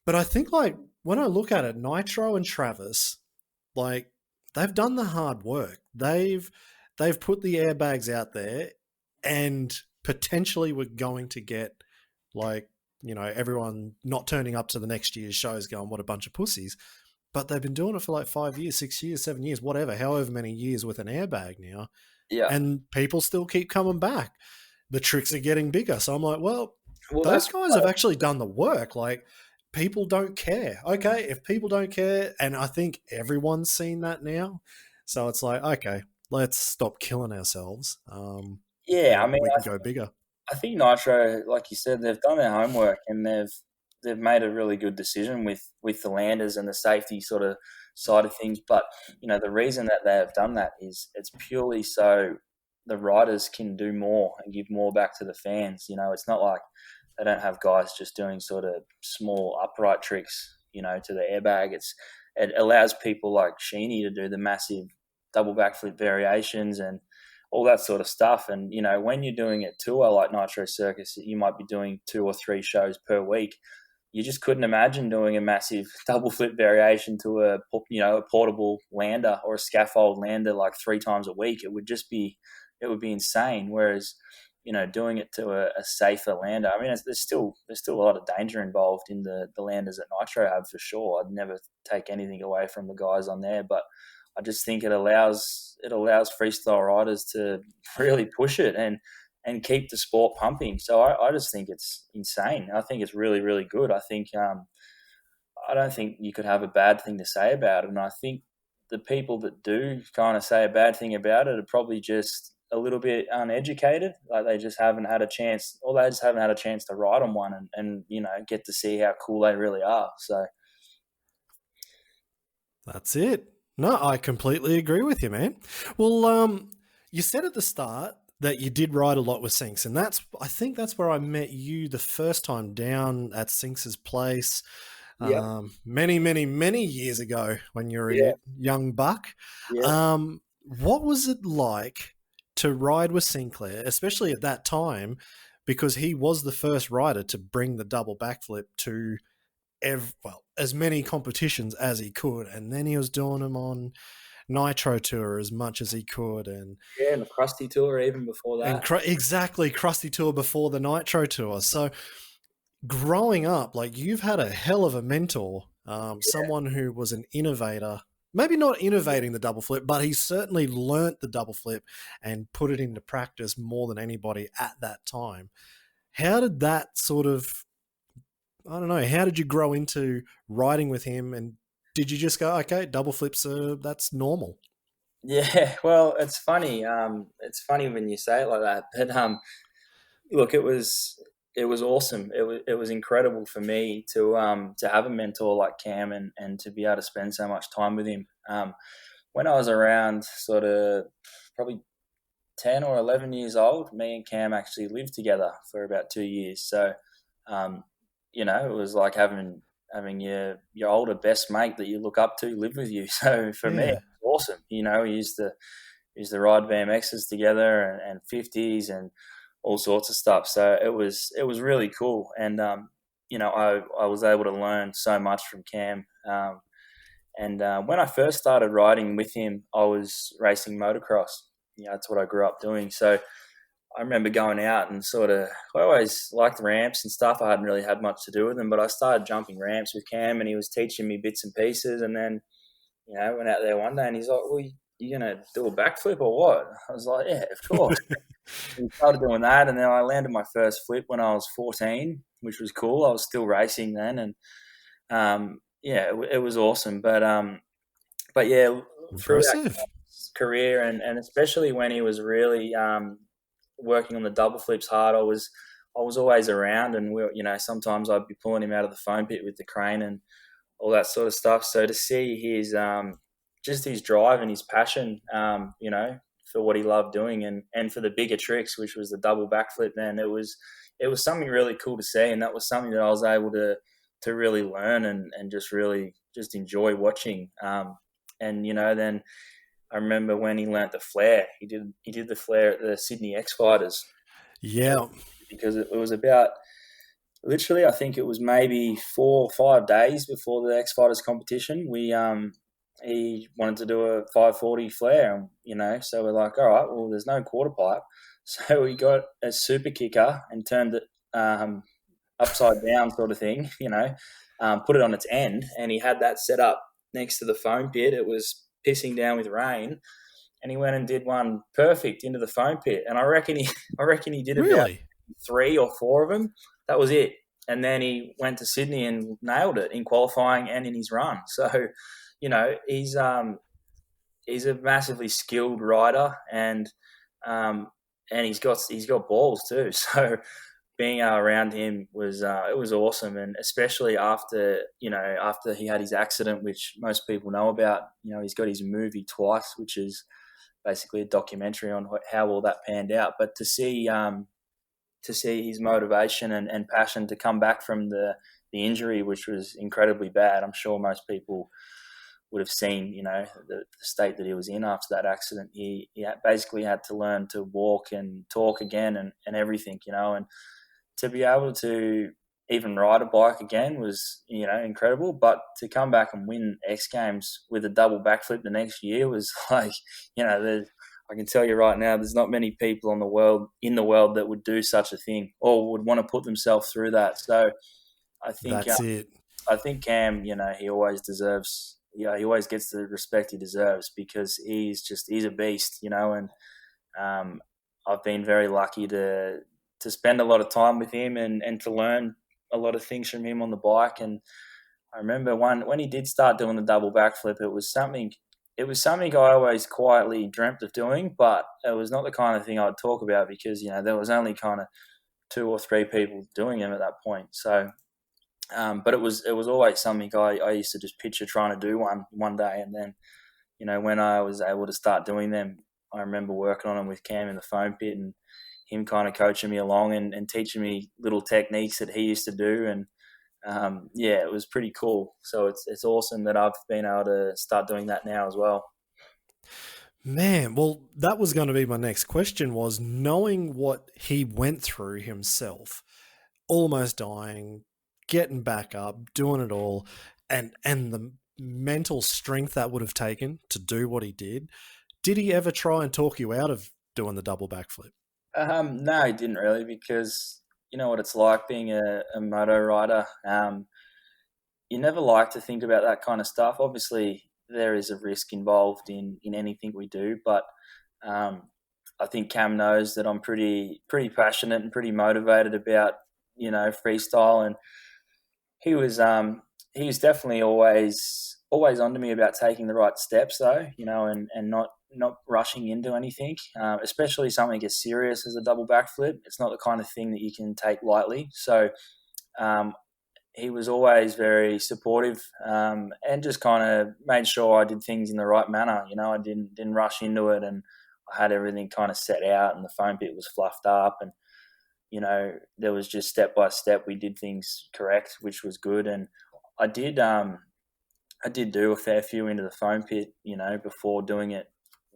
But I think, like, when I look at it, Nitro and Travis, like, they've done the hard work. They've they've put the airbags out there, and potentially we're going to get like, everyone not turning up to the next year's shows going, what a bunch of pussies. But they've been doing it for like 5 years, 6 years, 7 years, whatever, however many years with an airbag now. Yeah. And people still keep coming back. The tricks are getting bigger. So I'm like, well, Well, those that's guys have actually done the work. Like, people don't care. Okay, if people don't care, and I think everyone's seen that now. So it's like, okay, let's stop killing ourselves. yeah. I mean, We can go bigger. I think Nitro, like you said, they've done their homework and they've made a really good decision with the landers and the safety sort of side of things. But the reason that they have done that is it's purely so the riders can do more and give more back to the fans. It's not like they don't have guys just doing sort of small upright tricks, to the airbag. It allows people like Sheeny to do the massive double backflip variations and all that sort of stuff. And, when you're doing a tour like Nitro Circus, you might be doing 2 or 3 shows per week. You just couldn't imagine doing a massive double flip variation to a portable lander or a scaffold lander like 3 times a week. It would be insane. Whereas, doing it to a safer lander, I mean, there's still a lot of danger involved in the landers that Nitro have for sure. I'd never take anything away from the guys on there, but I just think it allows freestyle riders to really push it and keep the sport pumping. So I just think it's insane. I think it's really, really good. I think I don't think you could have a bad thing to say about it. And I think the people that do kind of say a bad thing about it are probably just a little bit uneducated. Like they just haven't had a chance, or they just haven't had a chance to ride on one and get to see how cool they really are. So That's it. No, I completely agree with you, man. Well, you said at the start that you did ride a lot with Sinks, and I think that's where I met you the first time down at Sinks's place. yeah, Many, many, many years ago when you were yeah, a young buck. yeah. What was it like to ride with Sinclair, especially at that time, because he was the first rider to bring the double backflip to as many competitions as he could, and then he was doing them on Nitro Tour as much as he could, and Yeah, and the Krusty Tour even before that. exactly Krusty Tour before the Nitro Tour. So growing up, like you've had a hell of a mentor, someone who was an innovator. Maybe not innovating the double flip, but he certainly learnt the double flip and put it into practice more than anybody at that time. How did that sort of, I don't know, how did you grow into riding with him, and did you just go, okay, double flips, that's normal? Yeah, well, it's funny. It's funny when you say it like that. But look, it was awesome. It was incredible for me to have a mentor like Cam and to be able to spend so much time with him. When I was around sort of probably 10 or 11 years old, me and Cam actually lived together for about 2 years. So, um, it was like having your older best mate that you look up to live with you. So for me, it Yeah. was awesome. We used to ride BMXs together and 50s and all sorts of stuff. So it was really cool. And I was able to learn so much from Cam. And when I first started riding with him, I was racing motocross. That's what I grew up doing. So I remember going out and I always liked ramps and stuff. I hadn't really had much to do with them, but I started jumping ramps with Cam and he was teaching me bits and pieces. And then, went out there one day and he's like, well, you going to do a backflip or what? I was like, yeah, of course. We started doing that. And then I landed my first flip when I was 14, which was cool. I was still racing then. And, yeah, it was awesome. But yeah, through that Impressive. career and especially when he was really working on the double flips hard, I was always around, and sometimes I'd be pulling him out of the foam pit with the crane and all that sort of stuff. So to see his just his drive and his passion, for what he loved doing and for the bigger tricks, which was the double backflip, man, it was something really cool to see, and that was something that I was able to really learn and just really just enjoy watching. And then I remember when he learnt the flare. He did the flare at the Sydney X Fighters Yeah. because it was about literally, I think it was maybe 4 or 5 days before the X Fighters competition. he wanted to do a 540 flare, so we're like, all right, well, there's no quarter pipe. So we got a super kicker and turned it upside down sort of thing, put it on its end, and he had that set up next to the foam pit. It was pissing down with rain, and he went and did one perfect into the foam pit. And I reckon he did about Really? 3 or 4 of them. That was it. And then he went to Sydney and nailed it in qualifying and in his run. So, he's a massively skilled rider, and he's got balls too. So being around him was it was awesome, and especially after he had his accident, which most people know about. He's got his movie twice, which is basically a documentary on how all that panned out. But to see his motivation and passion to come back from the injury, which was incredibly bad. I'm sure most people would have seen, the state that he was in after that accident. He basically had to learn to walk and talk again and everything, and to be able to even ride a bike again was, incredible. But to come back and win X Games with a double backflip the next year was like, I can tell you right now, there's not many people in the world that would do such a thing or would want to put themselves through that. So I think That's it. I think Cam, he always deserves. He always gets the respect he deserves because he's a beast, and I've been very lucky to spend a lot of time with him and to learn a lot of things from him on the bike. And I remember when he did start doing the double backflip, it was something I always quietly dreamt of doing, but it was not the kind of thing I'd talk about because, there was only kind of 2 or 3 people doing them at that point. So, but it was always something I used to just picture trying to do one day. And then, when I was able to start doing them, I remember working on them with Cam in the foam pit and him kind of coaching me along and teaching me little techniques that he used to do. And, it was pretty cool. So it's awesome that I've been able to start doing that now as well. Man, well, that was going to be my next question, was knowing what he went through himself, almost dying, getting back up, doing it all, and the mental strength that would have taken to do what he did. Did he ever try and talk you out of doing the double backflip? No, he didn't really, because you know what it's like being a moto rider. You never like to think about that kind of stuff. Obviously, there is a risk involved in anything we do, but I think Cam knows that I'm pretty passionate and pretty motivated about freestyle, and he was definitely always onto me about taking the right steps though, and not rushing into anything, especially something as serious as a double backflip. It's not the kind of thing that you can take lightly. So he was always very supportive, and just kind of made sure I did things in the right manner. I didn't rush into it, and I had everything kind of set out, and the foam pit was fluffed up, and there was just step by step we did things correct, which was good. And I did do a fair few into the foam pit, before doing it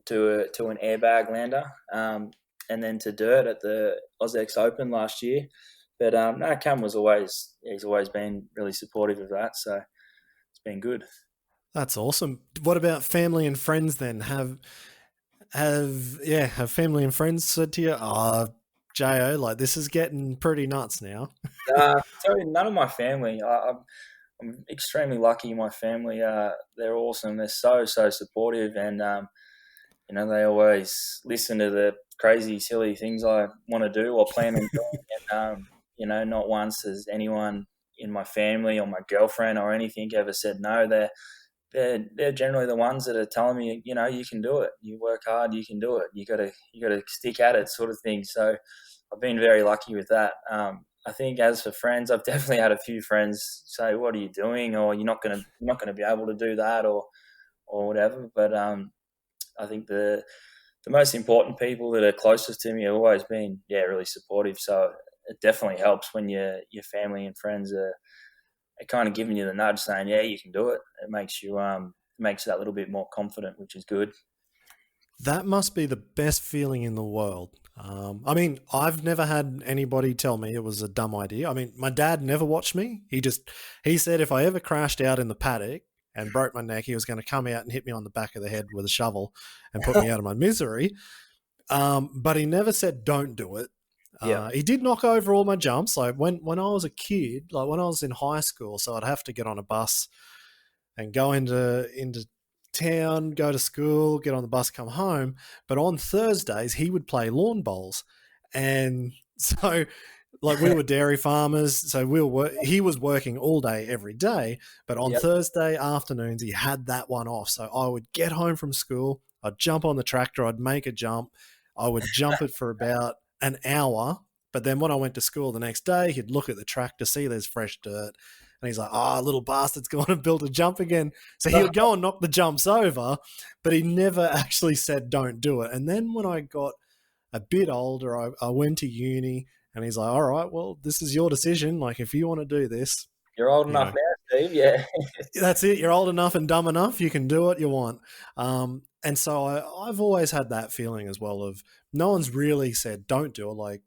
to an airbag lander, and then to dirt at the AusX Open last year. But no, Cam he's always been really supportive of that, so it's been good. That's awesome. What about family and friends then? Have family and friends said to you, Jayo, like, this is getting pretty nuts now? Tell you, none of my family. I'm extremely lucky. My family, they're awesome. They're so supportive, and they always listen to the crazy, silly things I want to do or plan on doing. And not once has anyone in my family or my girlfriend or anything ever said no. They're generally the ones that are telling me, you can do it. You work hard, you can do it. You gotta stick at it, sort of thing. So I've been very lucky with that. I think as for friends, I've definitely had a few friends say, "What are you doing?" or "You're not gonna be able to do that," or whatever. But I think the most important people that are closest to me have always been really supportive. So it definitely helps when your family and friends are kind of giving you the nudge, saying, "Yeah, you can do it." It makes you makes that little bit more confident, which is good. That must be the best feeling in the world. I mean, I've never had anybody tell me it was a dumb idea. I mean, my dad never watched me. He said if I ever crashed out in the paddock and broke my neck. He was going to come out and hit me on the back of the head with a shovel and put me out of my misery. But he never said don't do it. Yeah. He did knock over all my jumps. Like when I was a kid, like when I was in high school, so I'd have to get on a bus and go into town, go to school, get on the bus, come home. But on Thursdays, he would play lawn bowls. And so, like, we were dairy farmers, so he was working all day, every day. But on Thursday afternoons, he had that one off. So I would get home from school, I'd jump on the tractor, I'd make a jump. I would jump it for about an hour. But then when I went to school the next day, he'd look at the tractor, see there's fresh dirt. And he's like, little bastard's gone and built a jump again. So he would go and knock the jumps over, but he never actually said don't do it. And then when I got a bit older, I went to uni, and he's like, all right, well, this is your decision. Like, if you want to do this. You're old enough now, Steve, yeah. That's it. You're old enough and dumb enough. You can do what you want. And so I've always had that feeling as well of no one's really said don't do it. Like,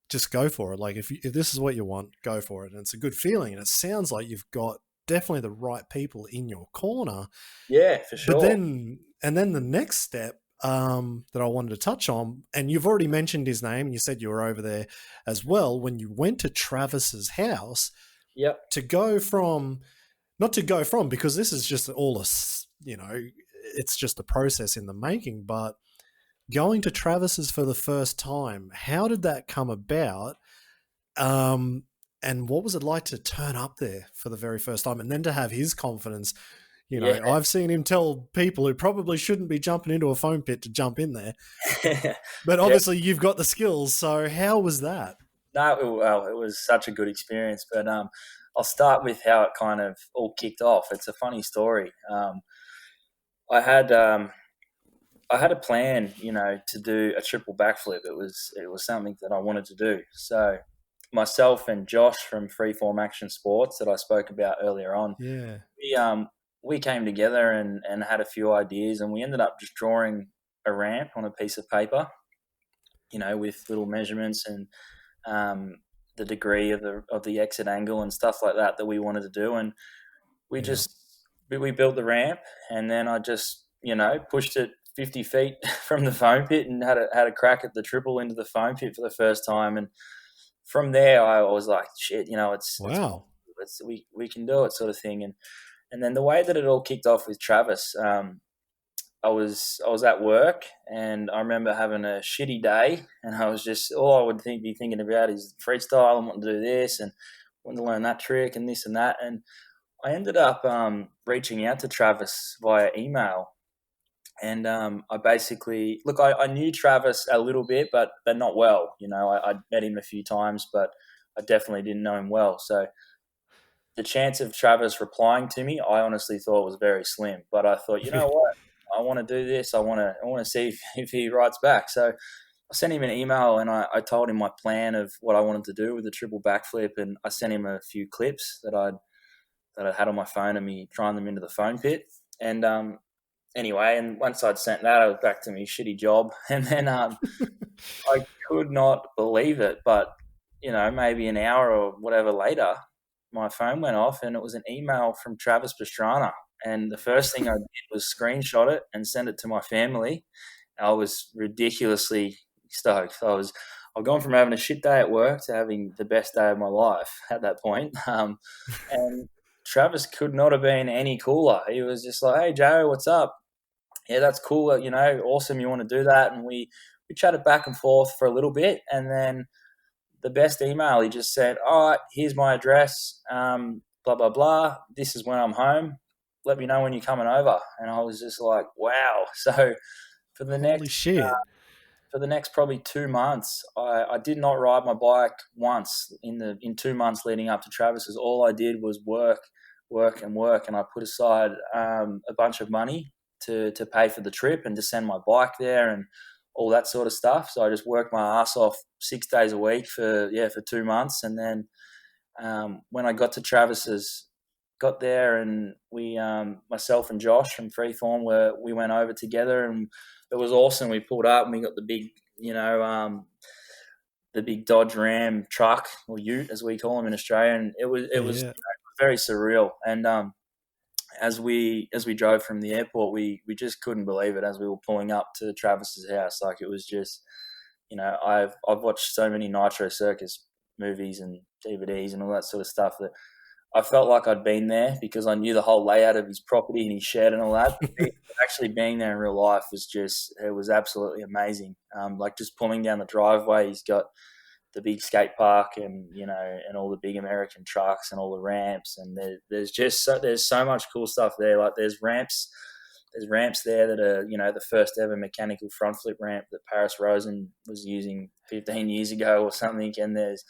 just go for it. Like if this is what you want, go for it. And it's a good feeling. And it sounds like you've got definitely the right people in your corner. Yeah, for sure. But then the next step that I wanted to touch on, and you've already mentioned his name, and you said you were over there as well, when you went to Travis's house. Yep. Not to go from, because this is just all it's just a process in the making, but going to Travis's for the first time, how did that come about? And what was it like to turn up there for the very first time and then to have his confidence? I've seen him tell people who probably shouldn't be jumping into a foam pit to jump in there. But obviously you've got the skills. So how was that? No, well, it was such a good experience. But I'll start with how it kind of all kicked off. It's a funny story. I had a plan, to do a triple backflip. It was something that I wanted to do. So myself and Josh from Freeform Action Sports that I spoke about earlier on, we came together and had a few ideas, and we ended up just drawing a ramp on a piece of paper, with little measurements and the degree of the exit angle and stuff like that we wanted to do. And we built the ramp, and then I just, pushed it 50 feet from the foam pit and had a crack at the triple into the foam pit for the first time. And from there, I was like, shit, we can do it, sort of thing. And then the way that it all kicked off with Travis, I was at work, and I remember having a shitty day, and I was just, all I would be thinking about is freestyle. I want to do this and want to learn that trick and this and that. And I ended up reaching out to Travis via email. And I basically, I knew Travis a little bit, but not well. I'd met him a few times, but I definitely didn't know him well. So the chance of Travis replying to me, I honestly thought was very slim. But I thought, you know what, I want to do this. I want to see if he writes back. So I sent him an email, and I told him my plan of what I wanted to do with the triple backflip, and I sent him a few clips that I had on my phone of me trying them into the foam pit. And anyway, and once I'd sent that, I was back to my shitty job. And then I could not believe it. But, maybe an hour or whatever later, my phone went off, and it was an email from Travis Pastrana. And the first thing I did was screenshot it and send it to my family. I was ridiculously stoked. I've gone from having a shit day at work to having the best day of my life at that point. And Travis could not have been any cooler. He was just like, hey, Jayo, what's up? Yeah, that's cool. Awesome. You want to do that? And we chatted back and forth for a little bit. And then the best email, he just said, all right, here's my address, blah, blah, blah. This is when I'm home. Let me know when you're coming over. And I was just like, wow. So for the next probably 2 months, I did not ride my bike once in 2 months leading up to Travis's. All I did was work, and I put aside a bunch of money to pay for the trip and to send my bike there and all that sort of stuff. So I just worked my ass off 6 days a week for 2 months. And then when I got to Travis's, got there, and we, myself and Josh from Freeform, we went over together, and it was awesome. We pulled up and we got the big, the big Dodge Ram truck, or Ute as we call them in Australia, and it was very surreal. And as we drove from the airport, we just couldn't believe it as we were pulling up to Travis's house. Like, it was just, I've watched so many Nitro Circus movies and DVDs and all that sort of stuff that I felt like I'd been there because I knew the whole layout of his property and his shed and all that. But actually being there in real life it was absolutely amazing. Like, just pulling down the driveway, he's got the big skate park and, and all the big American trucks and all the ramps. And there's so much cool stuff there. Like, there's ramps there that are, the first ever mechanical front flip ramp that Paris Rosen was using 15 years ago or something. And there's,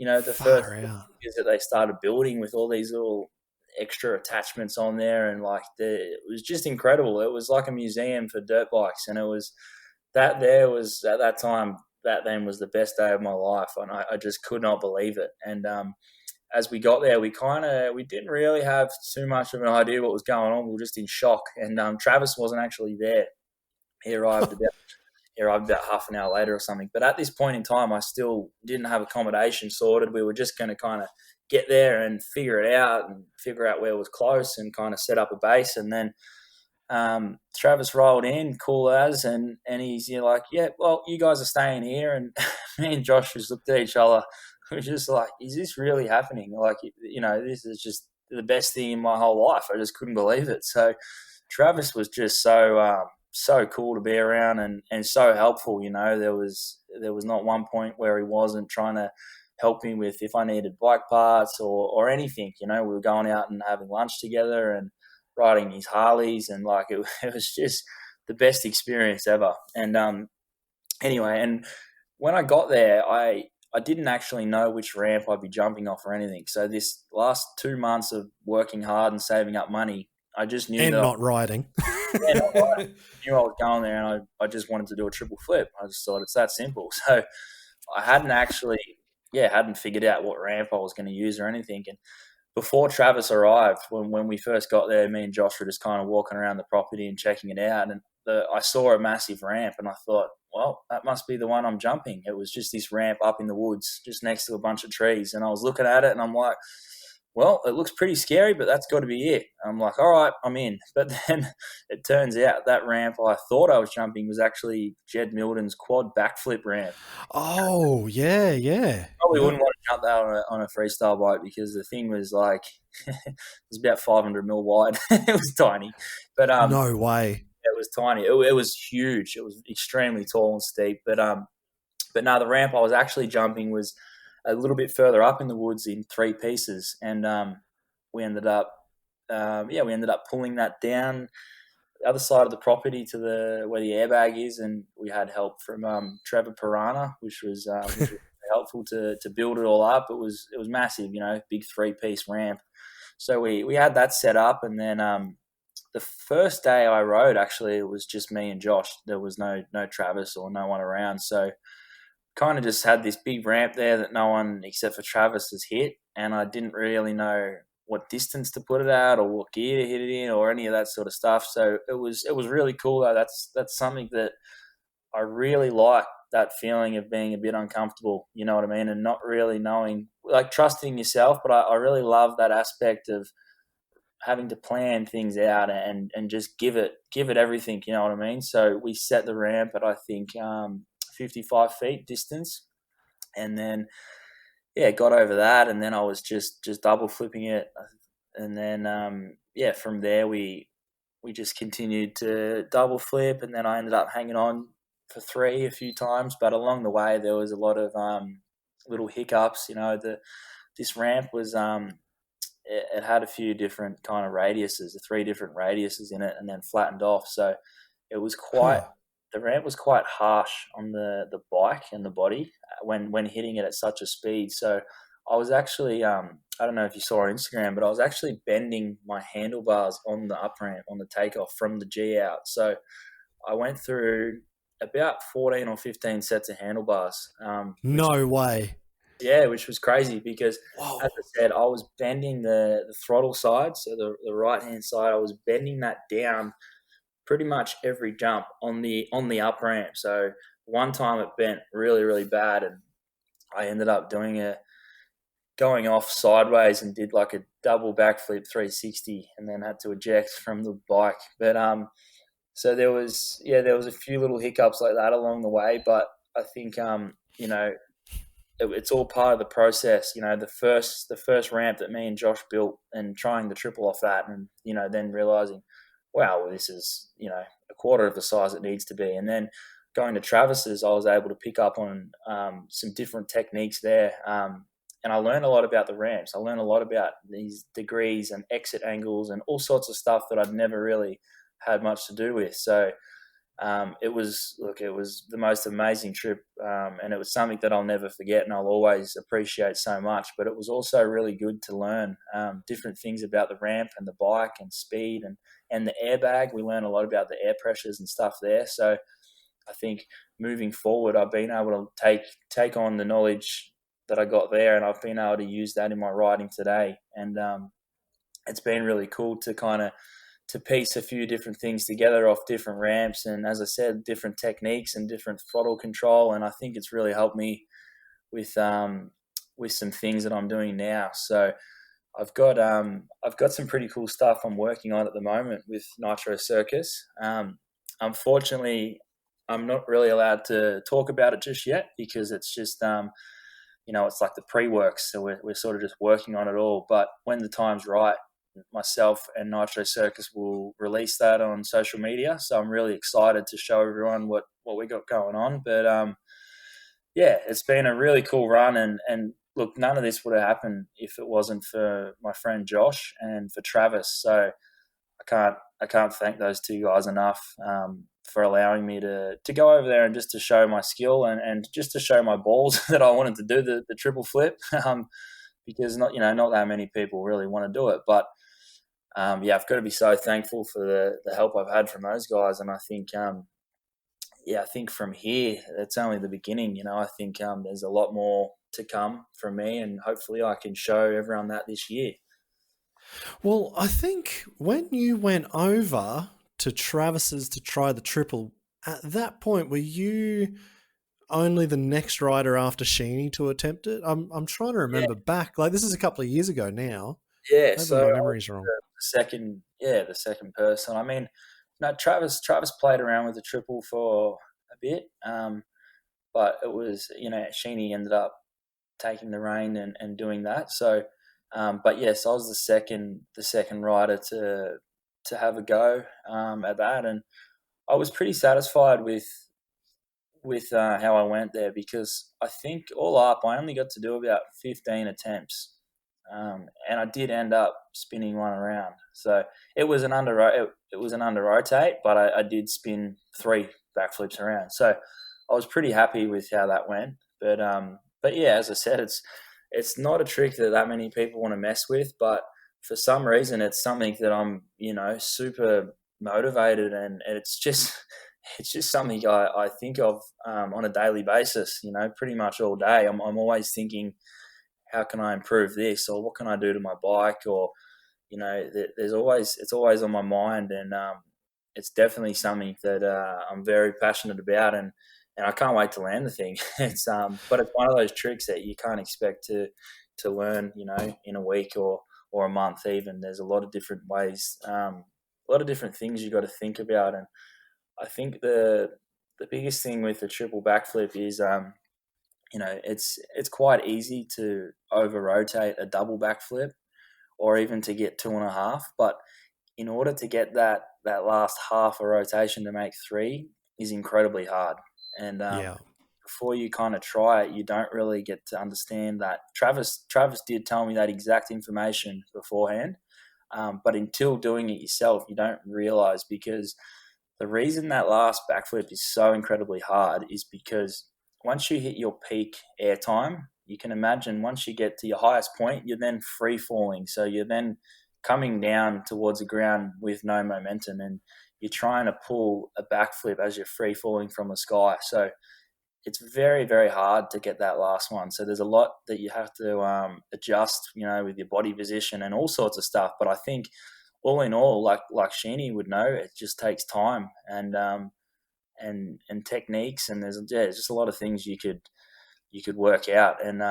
the Far first out. is that they started building with all these little extra attachments on there, and like it was just incredible. It was like a museum for dirt bikes, and it was was at that time. That then was the best day of my life, and I just could not believe it. And as we got there, we didn't really have too much of an idea what was going on. We were just in shock. And Travis wasn't actually there. He arrived about half an hour later or something. But at this point in time, I still didn't have accommodation sorted. We were just going to kind of get there and figure it out and figure out where was close and kind of set up a base. And then Travis rolled in, cool as, and he's like, yeah, well, you guys are staying here. And me and Josh just looked at each other. We were just like, is this really happening? Like, this is just the best thing in my whole life. I just couldn't believe it. So Travis was just so cool to be around and so helpful. There was not one point where he wasn't trying to help me with if I needed bike parts or anything. We were going out and having lunch together and riding his Harleys, and like it was just the best experience ever. And anyway, and when I got there, I didn't actually know which ramp I'd be jumping off or anything. So this last 2 months of working hard and saving up money, I just knew and not riding. I knew I was going there, and I just wanted to do a triple flip. I just thought it's that simple. So I hadn't figured out what ramp I was going to use or anything. And before Travis arrived, when we first got there, me and Josh were just kind of walking around the property and checking it out. And I saw a massive ramp, and I thought, well, that must be the one I'm jumping. It was just this ramp up in the woods, just next to a bunch of trees. And I was looking at it, and I'm like, well, it looks pretty scary, but that's got to be it. I'm like, all right, I'm in. But then it turns out that ramp I thought I was jumping was actually Jed Milden's quad backflip ramp. Oh, yeah. Probably wouldn't want to jump that on a freestyle bike because the thing was like, it was about 500 mil wide. It was tiny. But no way. It was tiny. It was huge. It was extremely tall and steep. But no, the ramp I was actually jumping was a little bit further up in the woods in 3 pieces, and we ended up pulling that down the other side of the property to where the airbag is, and we had help from Trevor Pirana, which was helpful to build it all up. It was massive, big 3-piece ramp. So we had that set up, and then the first day I rode, actually, it was just me and Josh. There was no Travis or no one around, so kind of just had this big ramp there that no one except for Travis has hit, and I didn't really know what distance to put it at or what gear to hit it in or any of that sort of stuff. So it was really cool though. That's something that I really like, that feeling of being a bit uncomfortable, you know what I mean, and not really knowing, like trusting yourself. But I really love that aspect of having to plan things out and just give it everything, you know what I mean. So we set the ramp at I think 55 feet distance, and then got over that, and then I was just double flipping it, and then from there we just continued to double flip, and then I ended up hanging on for 3 a few times, but along the way there was a lot of little hiccups. This ramp was it had a few different kind of radiuses, 3 different radiuses in it, and then flattened off, so it was quite the ramp was quite harsh on the bike and the body when hitting it at such a speed. So I was actually, I don't know if you saw on Instagram, but I was actually bending my handlebars on the up ramp, on the takeoff from the G out. So I went through about 14 or 15 sets of handlebars. No way. Yeah, which was crazy because, Whoa. as I said, I was bending the throttle side, so the right-hand side, I was bending that down pretty much every jump on the up ramp. So one time it bent really, really bad, and I ended up going off sideways and did like a double backflip 360 and then had to eject from the bike. But so there was a few little hiccups like that along the way, but I think it's all part of the process. The first ramp that me and Josh built and trying the triple off that, and then realizing, wow, well, this is a quarter of the size it needs to be, and then going to Travis's, I was able to pick up on some different techniques there. And I learned a lot about the ramps. I learned a lot about these degrees and exit angles and all sorts of stuff that I'd never really had much to do with. So it was the most amazing trip, and it was something that I'll never forget and I'll always appreciate so much. But it was also really good to learn different things about the ramp and the bike and speed and the airbag. We learned a lot about the air pressures and stuff there. So I think moving forward, I've been able to take on the knowledge that I got there, and I've been able to use that in my riding today. And it's been really cool to kind of to piece a few different things together off different ramps, and as I said, different techniques and different throttle control. And I think it's really helped me with some things that I'm doing now. So I've got some pretty cool stuff I'm working on at the moment with Nitro Circus. Unfortunately, I'm not really allowed to talk about it just yet because it's just it's like the pre-works, so we're sort of just working on it all. But when the time's right, myself and Nitro Circus will release that on social media. So I'm really excited to show everyone what we got going on. But it's been a really cool run, and look, none of this would have happened if it wasn't for my friend Josh and for Travis. So I can't thank those two guys enough for allowing me to go over there and just to show my skill and just to show my balls that I wanted to do the triple flip, because not that many people really want to do it. But I've got to be so thankful for the help I've had from those guys. And I think I think from here it's only the beginning. I think there's a lot more to come from me, and hopefully I can show everyone that this year. Well, I think when you went over to Travis's to try the triple, at that point, were you only the next rider after Sheeny to attempt it? I'm trying to remember back. Like, this is a couple of years ago now. Yeah, Maybe so my memory's wrong. the second person. I mean, no, Travis played around with the triple for a bit, but it was Sheeny ended up taking the reign and doing that. So, but yes, I was the second rider to have a go at that, and I was pretty satisfied with how I went there, because I think all up I only got to do about 15 attempts, and I did end up spinning one around. So it was an under rotate, but I did spin 3 backflips around. So I was pretty happy with how that went. But yeah, as I said, it's not a trick that many people want to mess with, but for some reason it's something that I'm super motivated, and it's just something I think of on a daily basis. Pretty much all day. I'm always thinking, how can I improve this, or what can I do to my bike, or it's always on my mind, and it's definitely something that I'm very passionate about, and I can't wait to land the thing. But it's one of those tricks that you can't expect to learn, in a week or a month even. There's a lot of different ways, a lot of different things you got to think about, and I think the biggest thing with the triple backflip is it's quite easy to over rotate a double backflip, or even to get 2.5. But in order to get that last half a rotation to make 3 is incredibly hard. And before you kind of try it, you don't really get to understand that. Travis did tell me that exact information beforehand, but until doing it yourself, you don't realize, because the reason that last backflip is so incredibly hard is because once you hit your peak airtime, you can imagine once you get to your highest point, you're then free falling. So you're then coming down towards the ground with no momentum, and you're trying to pull a backflip as you're free falling from the sky. So it's very, very hard to get that last one. So there's a lot that you have to adjust, with your body position and all sorts of stuff. But I think all in all, like Sheeny would know, it just takes time and techniques, and there's just a lot of things you could work out. And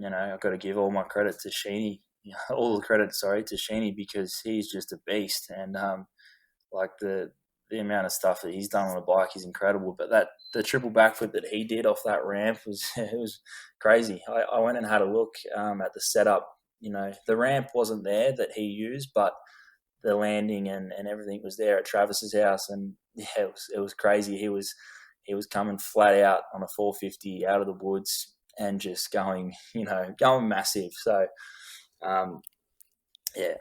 I've got to give all my credit to Sheeny, all the credit, sorry, to Sheeny, because he's just a beast. And like the amount of stuff that he's done on a bike is incredible. But the triple backflip that he did off that ramp was it was crazy. I went and had a look at the setup. The ramp wasn't there that he used, but the landing and everything was there at Travis's house, and yeah, it was crazy. He was coming flat out on a 450 out of the woods and just going going massive. So yeah,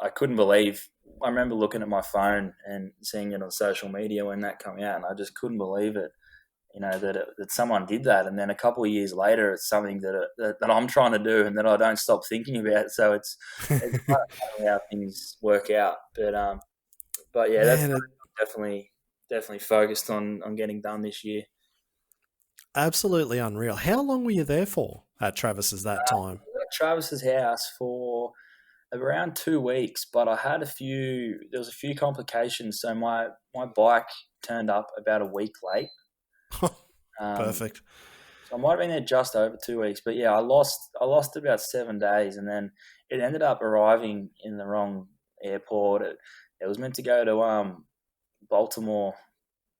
I couldn't believe. I remember looking at my phone and seeing it on social media when that came out, and I just couldn't believe it. That someone did that, and then a couple of years later, it's something that I'm trying to do, and that I don't stop thinking about. So it's kind of funny how things work out. But yeah, that's Man, definitely focused on getting done this year. absolutely unreal. How long were you there for at Travis's that time? I was at Travis's house for around 2 weeks, but there was a few complications. So my bike turned up about a week late. Um, Perfect. so I might have been there just over 2 weeks, but yeah, I lost about 7 days, and then it ended up arriving in the wrong airport. It was meant to go to Baltimore,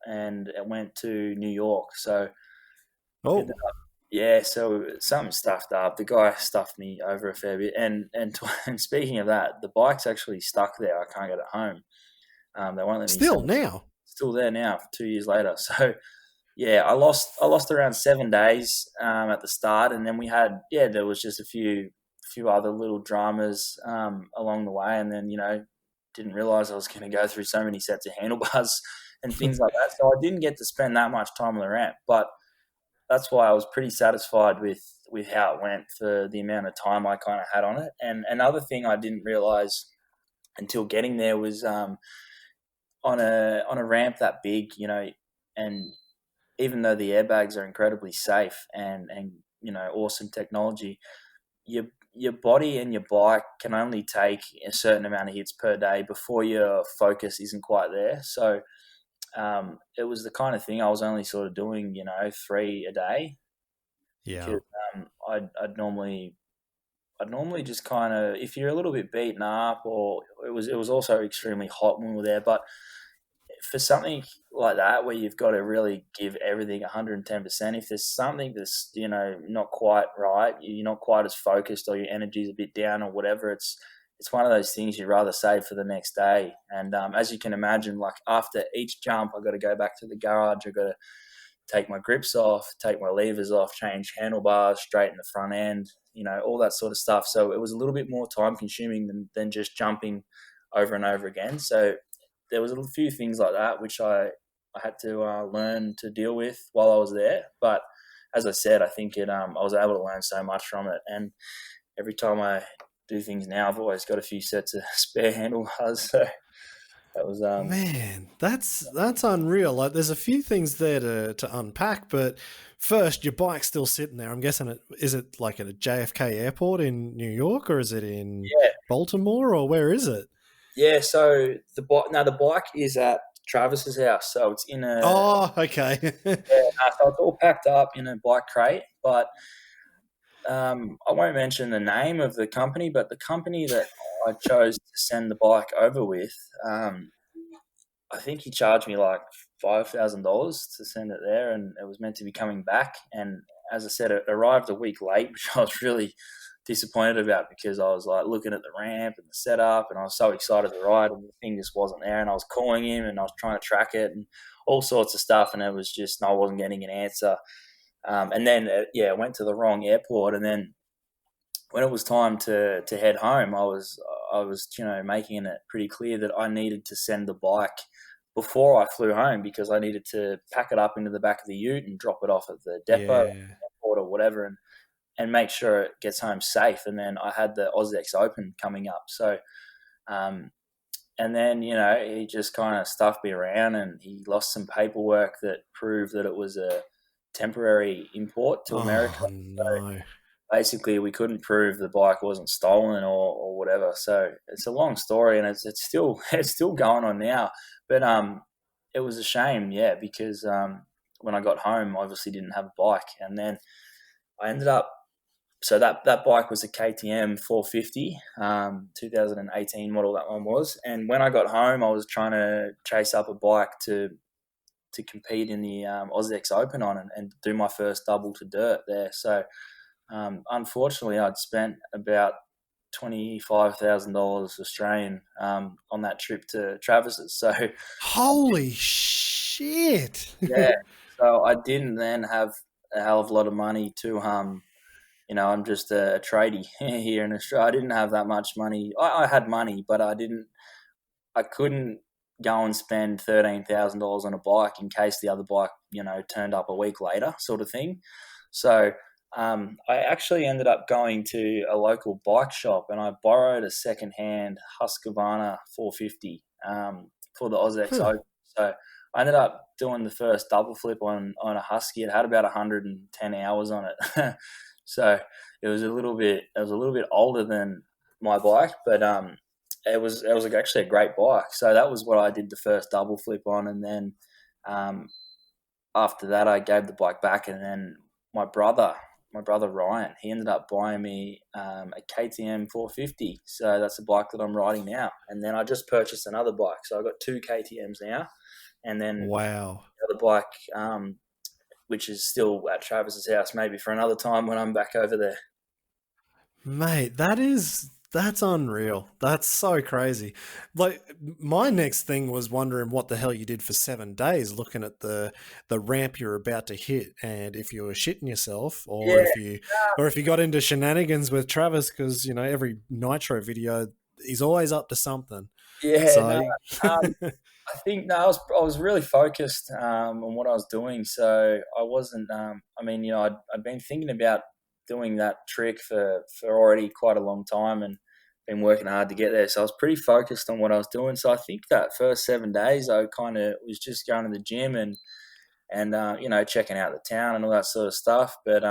and it went to New York. So Oh, yeah, so something stuffed up. The guy stuffed me over a fair bit, and speaking of that, the bike's actually stuck there. I can't get it home. They won't let me still send it. now. Still there now, 2 years later. So yeah, I lost around 7 days at the start, and then there was just a few other little dramas along the way, and then didn't realize I was going to go through so many sets of handlebars and things like that. So I didn't get to spend that much time on the ramp, but that's why I was pretty satisfied with how it went for the amount of time I kind of had on it. And another thing I didn't realize until getting there was on a ramp that big, and even though the airbags are incredibly safe and awesome technology, your body and your bike can only take a certain amount of hits per day before your focus isn't quite there. So it was the kind of thing I was only sort of doing, 3 a day, Yeah. because I'd normally just kind of, if you're a little bit beaten up, or it was also extremely hot when we were there, but for something like that where you've got to really give everything 110%, if there's something that's not quite right, you're not quite as focused, or your energy's a bit down or whatever, it's one of those things you'd rather save for the next day. And as you can imagine, like after each jump, I've got to go back to the garage. I've got to take my grips off, take my levers off, change handlebars, straighten the front end, all that sort of stuff. So it was a little bit more time consuming than just jumping over and over again. So there was a few things like that which I had to learn to deal with while I was there. But as I said, I think I was able to learn so much from it. And every time I do things now, I've always got a few sets of spare handlebars. So that was Man, that's unreal. Like, there's a few things there to unpack, but first, your bike's still sitting there. I'm guessing is it like at a JFK airport in New York, or is it in yeah. Baltimore, or where is it? Yeah, so the bike is at Travis's house, so it's in a Oh, okay. so it's all packed up in a bike crate. But I won't mention the name of the company, but the company that I chose to send the bike over with, I think he charged me like $5,000 to send it there, and it was meant to be coming back. And as I said, it arrived a week late, which I was really disappointed about, because I was like looking at the ramp and the setup, and I was so excited to ride, and the thing just wasn't there. And I was calling him, and I was trying to track it, and all sorts of stuff, and it was just I wasn't getting an answer. And then I went to the wrong airport, and then when it was time to head home, I was making it pretty clear that I needed to send the bike before I flew home, because I needed to pack it up into the back of the ute and drop it off at the depot, Yeah. airport, or whatever, and make sure it gets home safe. And then I had the AusX Open coming up, so and then he just kind of stuffed me around, and he lost some paperwork that proved that it was a temporary import to America. Oh no. Basically, we couldn't prove the bike wasn't stolen or whatever. So it's a long story, and it's still it's still going on now. But it was a shame, yeah, because when I got home, I obviously didn't have a bike, and then I ended up so that bike was a KTM 450, 2018 model. That one was. And when I got home, I was trying to chase up a bike to compete in the AusX Open on and do my first double to dirt there. So unfortunately, I'd spent about $25,000 Australian on that trip to Travis's. So Holy shit. yeah, so I didn't then have a hell of a lot of money to I'm just a tradie here in Australia. I didn't have that much money. I had money, but I couldn't go and spend $13,000 on a bike in case the other bike, turned up a week later, sort of thing. So I actually ended up going to a local bike shop and I borrowed a second-hand Husqvarna 450 for the AusX Open. So I ended up doing the first double flip on a Husky. It had about 110 hours on it. So it was a little bit older than my bike, but it was actually a great bike. So that was what I did the first double flip on, and then after that I gave the bike back, and then my brother Ryan, he ended up buying me a KTM 450. So that's the bike that I'm riding now. And then I just purchased another bike, so I've got two KTMs now, and then wow, the other bike, which is still at Travis's house, maybe for another time when I'm back over there. mate, that's unreal. That's so crazy. Like, my next thing was wondering what the hell you did for 7 days, looking at the ramp you're about to hit, and if you were shitting yourself, or if you got into shenanigans with Travis, because every Nitro video he's always up to something. Yeah, So I think no, I was really focused on what I was doing, so I wasn't. I'd been thinking about doing that trick for already quite a long time, and been working hard to get there. So I was pretty focused on what I was doing. So I think that first 7 days, I kind of was just going to the gym and checking out the town and all that sort of stuff. But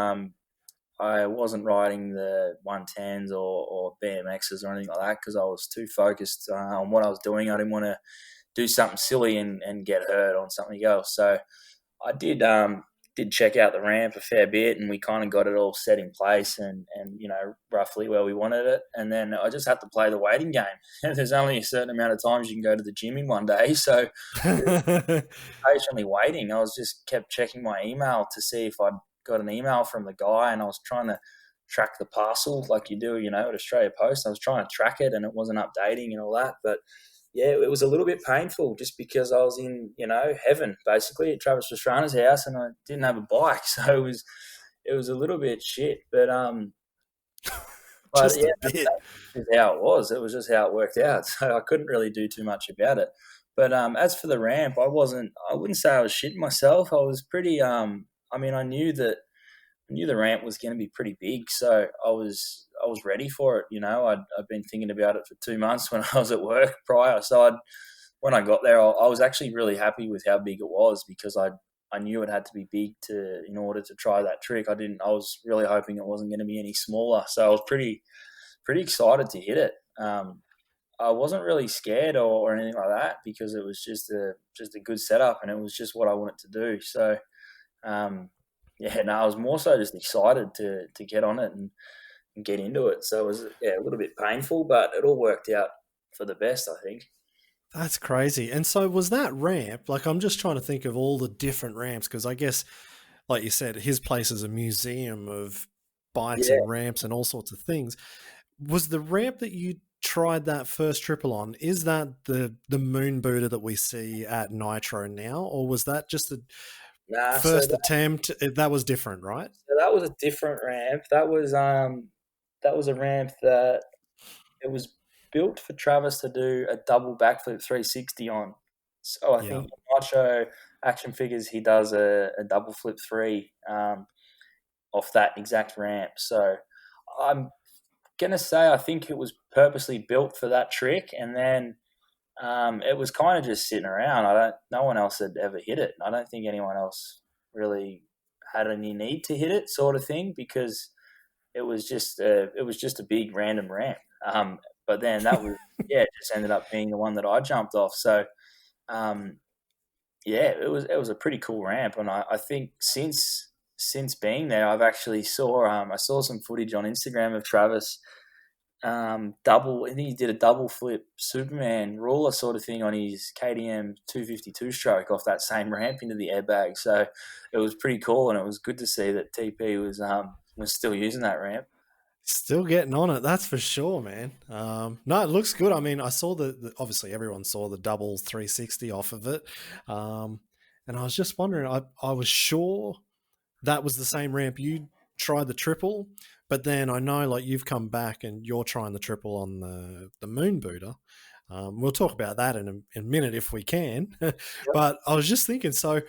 I wasn't riding the 110s or BMXs or anything like that because I was too focused on what I was doing. I didn't want to do something silly and get hurt on something else. So I did check out the ramp a fair bit, and we kind of got it all set in place and roughly where we wanted it. And then I just had to play the waiting game. There's only a certain amount of times you can go to the gym in one day, so patiently waiting. I was just kept checking my email to see if I'd got an email from the guy, and I was trying to track the parcel like you do, at Australia Post. I was trying to track it, and it wasn't updating and all that, but yeah, it was a little bit painful just because I was in, heaven basically at Travis Pastrana's house, and I didn't have a bike, so it was a little bit shit. But just yeah, a bit. that's how it was. It was just how it worked out. So I couldn't really do too much about it. But as for the ramp, I wouldn't say I was shitting myself. I was pretty. I knew the ramp was going to be pretty big, so I was ready for it. I'd been thinking about it for 2 months when I was at work prior. So when I got there, I was actually really happy with how big it was because I knew it had to be big in order to try that trick. I was really hoping it wasn't going to be any smaller. So I was pretty excited to hit it. I wasn't really scared or anything like that because it was just a good setup and it was just what I wanted to do. So I was more so just excited to get on it and get into it. So it was a little bit painful, but it all worked out for the best, I think. That's crazy. And so was that ramp, like I'm just trying to think of all the different ramps because I guess, like you said, his place is a museum of bikes Yeah, and ramps and all sorts of things. Was the ramp that you tried that first triple on, is that the moon booter that we see at Nitro now, or was that just the nah. first attempt? That was different, right? So that was a different ramp. That was a ramp that it was built for Travis to do a double backflip 360 on. So I Yeah. think in Macho action figures he does a double flip three off that exact ramp. So I'm gonna say I think it was purposely built for that trick, and then it was kind of just sitting around. No one else had ever hit it. I don't think anyone else really had any need to hit it, sort of thing, because it was just a big random ramp. But then that was it just ended up being the one that I jumped off. So it was a pretty cool ramp, and I think since since being there, I've actually I saw some footage on Instagram of Travis double. I think he did a double flip Superman ruler sort of thing on his KTM 252 stroke off that same ramp into the airbag. So it was pretty cool, and it was good to see that TP was still using that ramp. Still getting on it, that's for sure, man. No, it looks good. I mean, I saw obviously everyone saw the double 360 off of it. And I was just wondering, I was sure that was the same ramp you tried the triple, but then I know like you've come back and you're trying the triple on the Moon Booter. We'll talk about that in a minute if we can. But I was just thinking, so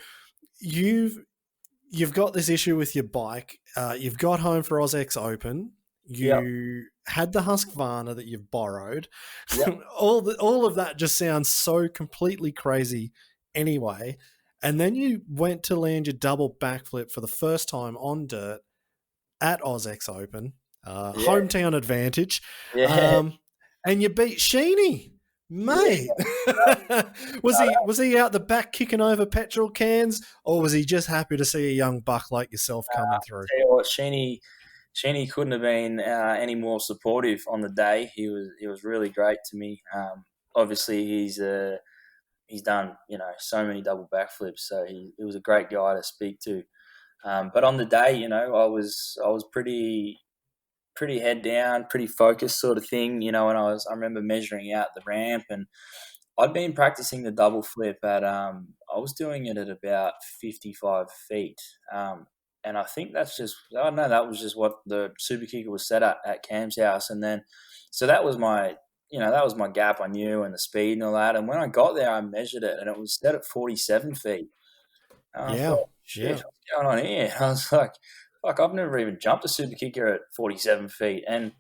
you've got this issue with your bike. You've got home for AusX Open. You had the Husqvarna that you've borrowed. Yep. all of that just sounds so completely crazy anyway. And then you went to land your double backflip for the first time on dirt at AusX Open, hometown advantage. Yeah. And you beat Sheeny, mate. Yeah. Was he out the back kicking over petrol cans, or was he just happy to see a young buck like yourself coming through? Tell you what, Sheeny couldn't have been any more supportive on the day. He was really great to me. Obviously, he's done so many double backflips, so he was a great guy to speak to. But on the day, I was pretty head down, pretty focused sort of thing, and I remember measuring out the ramp, and I'd been practicing the double flip I was doing it at about 55 feet. And I think that was just what the super kicker was set at Cam's house. And then, so that was my gap I knew, and the speed and all that. And when I got there, I measured it, and it was set at 47 feet. And I thought, shit, what's going on here? I was like, fuck, I've never even jumped a super kicker at 47 feet. And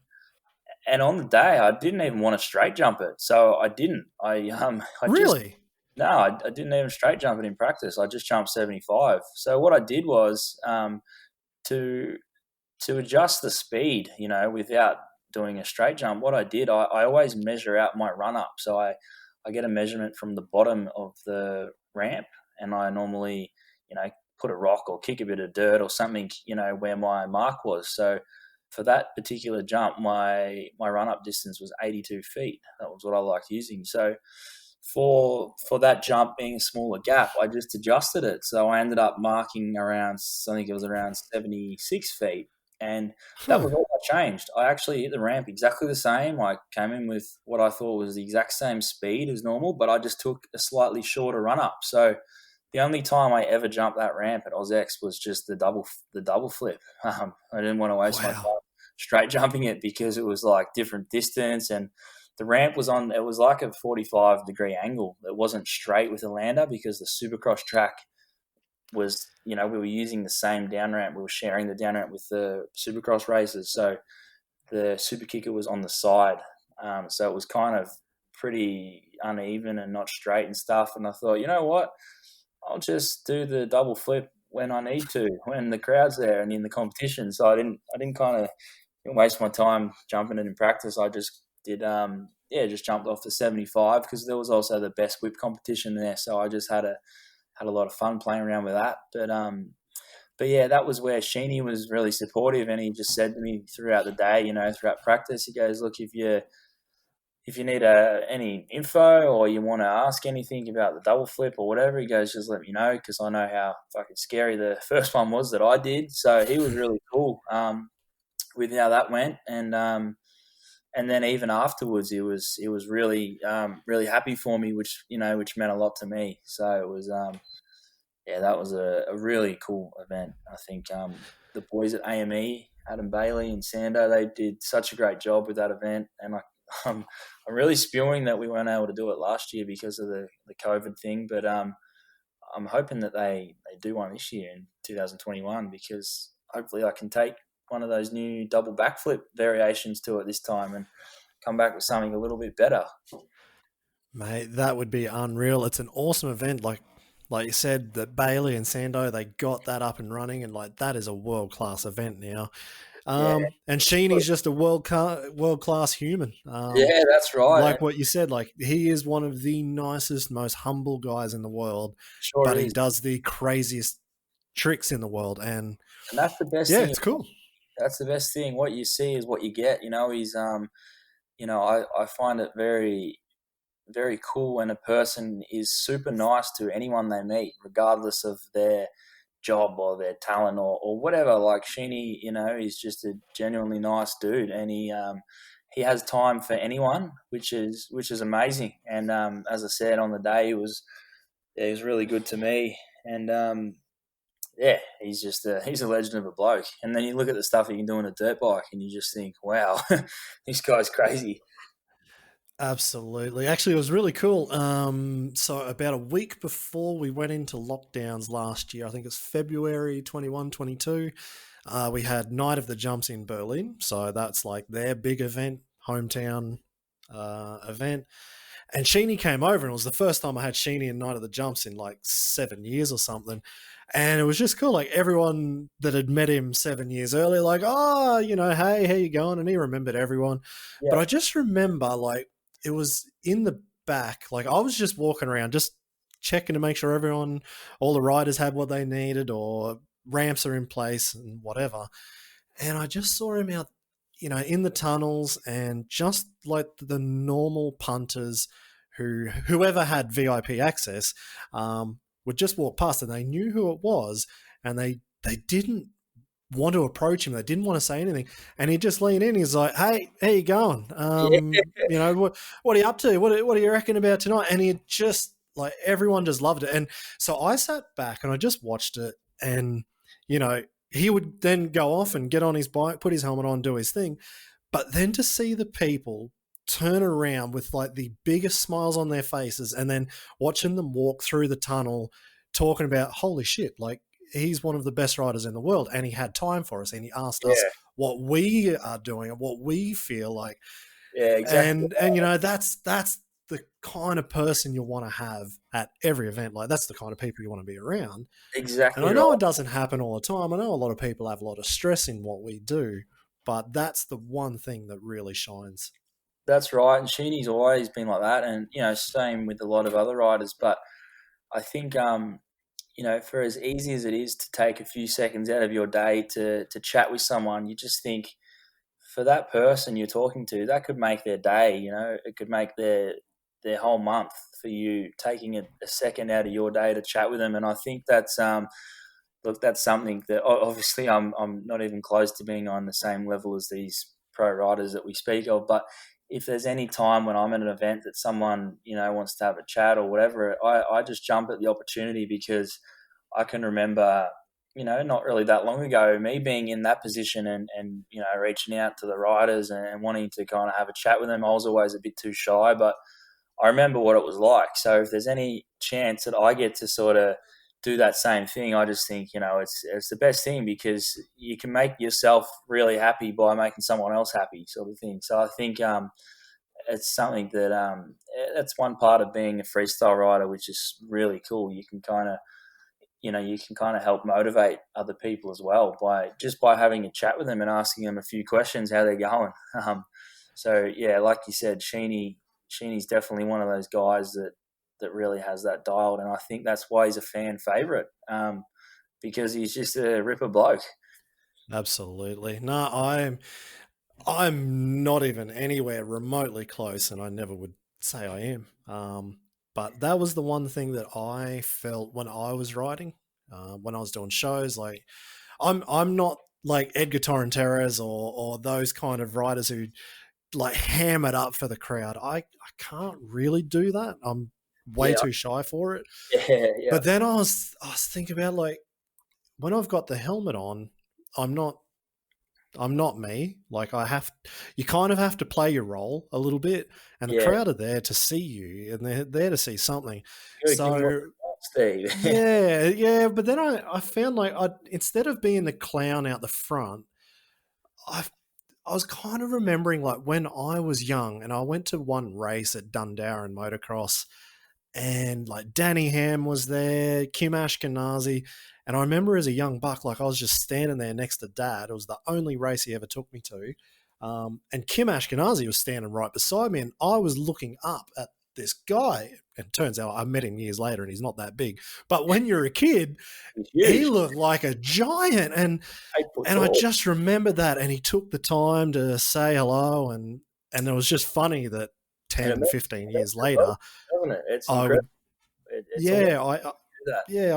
on the day, I didn't even want to straight jump it. So I didn't. Really? I didn't even straight jump it in practice. I just jumped 75. So what I did was to adjust the speed, without doing a straight jump, what I did, I always measure out my run up. So I get a measurement from the bottom of the ramp, and I normally, put a rock or kick a bit of dirt or something, where my mark was. So for that particular jump, my run up distance was 82 feet. That was what I liked using. So for that jump being a smaller gap, I just adjusted it. So I ended up marking around, I think it was around 76 feet. And that was all I changed. I actually hit the ramp exactly the same. I came in with what I thought was the exact same speed as normal, but I just took a slightly shorter run up. So the only time I ever jumped that ramp at AusX was just the double flip. I didn't want to waste my time straight jumping it, because it was like different distance, and the ramp was it was like a 45-degree angle. It wasn't straight with a lander, because the Supercross track was, we were using the same down ramp. We were sharing the down ramp with the Supercross races. So the super kicker was on the side. So it was kind of pretty uneven and not straight and stuff. And I thought, you know what? I'll just do the double flip when I need to, when the crowd's there and in the competition. So I didn't waste my time jumping it in practice. I just did, just jumped off the 75, because there was also the best whip competition there. So I just had a lot of fun playing around with that. But yeah, that was where Sheeny was really supportive, and he just said to me throughout the day, throughout practice, he goes, look, if you need any info or you want to ask anything about the double flip or whatever, he goes, just let me know, because I know how fucking scary the first one was that I did. So he was really cool with how that went, and then even afterwards, he was really really happy for me, which meant a lot to me. So it was that was a really cool event. I think the boys at AME, Adam Bailey and Sando, they did such a great job with that event, and I'm really spewing that we weren't able to do it last year because of the COVID thing, but I'm hoping that they do one this year in 2021, because hopefully I can take one of those new double backflip variations to it this time and come back with something a little bit better. Mate, that would be unreal. It's an awesome event. Like you said, that Bailey and Sando, they got that up and running, and that is a world-class event now. And Sheeny's just a world-class human. Yeah, that's right. Like what you said, he is one of the nicest, most humble guys in the world, Sure but is. he does the craziest tricks in the world. And that's the best yeah, thing. it's cool. That's the best thing. What you see is what you get. He's I find it very, very cool when a person is super nice to anyone they meet, regardless of their job or their talent or whatever. Like Sheeny, he's just a genuinely nice dude, and he has time for anyone, which is amazing. And as I said on the day, he was really good to me, and yeah, he's a legend of a bloke. And then you look at the stuff he can do on a dirt bike, and you just think, wow, this guy's crazy. Absolutely. Actually, it was really cool. So about a week before we went into lockdowns last year, I think it's February 21, 22, we had Night of the Jumps in Berlin. So that's like their big event, hometown event. And Sheeny came over, and it was the first time I had Sheeny and Night of the Jumps in like 7 years or something. And it was just cool. Like everyone that had met him 7 years earlier, like, oh, hey, how you going? And he remembered everyone. But Yeah, I just remember, like, it was in the back. Like I was just walking around, just checking to make sure all the riders had what they needed or ramps are in place and whatever. And I just saw him out, in the tunnels, and just like the normal punters whoever had VIP access, would just walk past, and they knew who it was, and they didn't want to approach him. They didn't want to say anything, and he'd just lean in. He's like, "Hey, how you going? yeah, What are you up to? What do you reckon about tonight?" And he just like everyone just loved it. And so I sat back and I just watched it, and you know he would then go off and get on his bike, put his helmet on, do his thing. But then to see the people turn around with like the biggest smiles on their faces, and then watching them walk through the tunnel talking about, holy shit, like he's one of the best riders in the world, and he had time for us, and he asked us yeah, what we are doing and what we feel like. yeah, exactly, And that's the kind of person you want to have at every event. Like that's the kind of people you want to be around. And exactly I know it right. doesn't happen all the time. I know a lot of people have a lot of stress in what we do, but that's the one thing that really shines. That's right. And Sheeny's always been like that, and same with a lot of other riders. But I think for as easy as it is to take a few seconds out of your day to chat with someone, you just think for that person you're talking to, that could make their day. It could make their whole month for you taking a second out of your day to chat with them. And I think that's something that obviously I'm not even close to being on the same level as these pro riders that we speak of. But if there's any time when I'm at an event that someone wants to have a chat or whatever, I just jump at the opportunity, because I can remember not really that long ago me being in that position, and reaching out to the riders and wanting to kind of have a chat with them. I was always a bit too shy, but I remember what it was like. So if there's any chance that I get to sort of do that same thing, I just think it's the best thing, because you can make yourself really happy by making someone else happy, sort of thing. So I think it's something that that's one part of being a freestyle rider, which is really cool. You can kind of help motivate other people as well by having a chat with them and asking them a few questions how they're going. So yeah, like you said, Sheeny's definitely one of those guys that really has that dialed, and I think that's why he's a fan favorite, because he's just a ripper bloke. Absolutely. No, I'm not even anywhere remotely close, and I never would say I am. But that was the one thing that I felt when I was riding, when I was doing shows. Like I'm not like Edgar Torrenteras or those kind of riders who like ham it up for the crowd. I can't really do that. I'm way Yeah, too shy for it. yeah, yeah, But then I was thinking about like when I've got the helmet on, I'm not I'm not me. Like you kind of have to play your role a little bit, and the yeah. crowd are there to see you, and they're there to see something. You got to give him what So he wants, Steve. yeah, yeah. But then I found like instead of being the clown out the front, I I was kind of remembering like when I was young, and I went to one race at Dundarren Motocross, and like Danny Ham was there, Kim Ashkenazi. And I remember as a young buck, like I was just standing there next to Dad. It was the only race he ever took me to. And Kim Ashkenazi was standing right beside me, and I was looking up at this guy. And it turns out I met him years later and he's not that big. But when you're a kid, he looked like a giant. And I just remember that. And he took the time to say hello. And it was just funny that 10, 15 years later, doesn't it? It's incredible.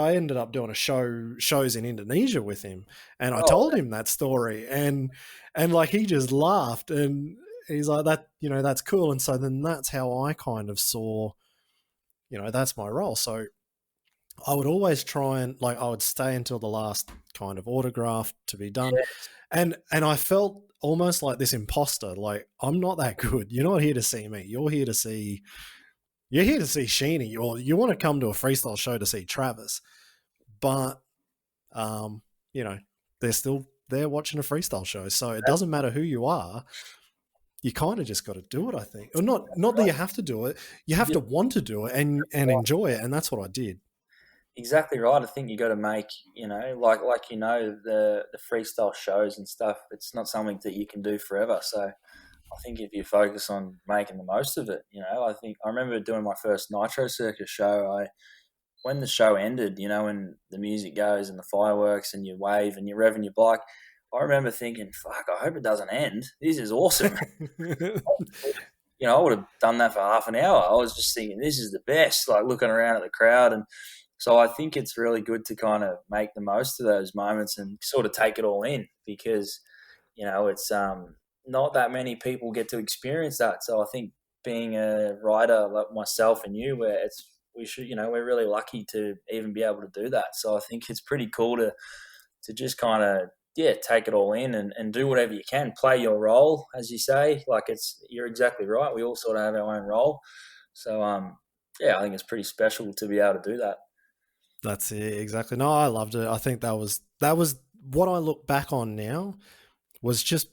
I ended up doing shows in Indonesia with him, and I told him that story, and like he just laughed, and he's like, that, that's cool. And so then that's how I kind of saw, that's my role. So I would always try and I would stay until the last kind of autograph to be done. Yes. And I felt almost like this imposter, like I'm not that good. You're not here to see me. You're here to see Sheeny, or you want to come to a freestyle show to see Travis. But, they're still there watching a freestyle show. So it doesn't matter who you are. You kind of just got to do it, I think. Or not that you have to do it. You have to want to do it and enjoy it. And that's what I did. Exactly right. I think you got to make, the freestyle shows and stuff, it's not something that you can do forever. So I think if you focus on making the most of it, I remember doing my first Nitro Circus show. When the show ended, when the music goes and the fireworks and you wave and you rev and you bike, I remember thinking, fuck, I hope it doesn't end. This is awesome. I would have done that for half an hour. I was just thinking, this is the best, like looking around at the crowd. And so I think it's really good to kind of make the most of those moments and sort of take it all in, because, it's not that many people get to experience that. So I think being a rider like myself and you, we're really lucky to even be able to do that. So I think it's pretty cool to just kind of, take it all in and do whatever you can, play your role, as you say. You're exactly right. We all sort of have our own role. So, I think it's pretty special to be able to do that. That's it. Exactly. No, I loved it. I think that was what I look back on now was just,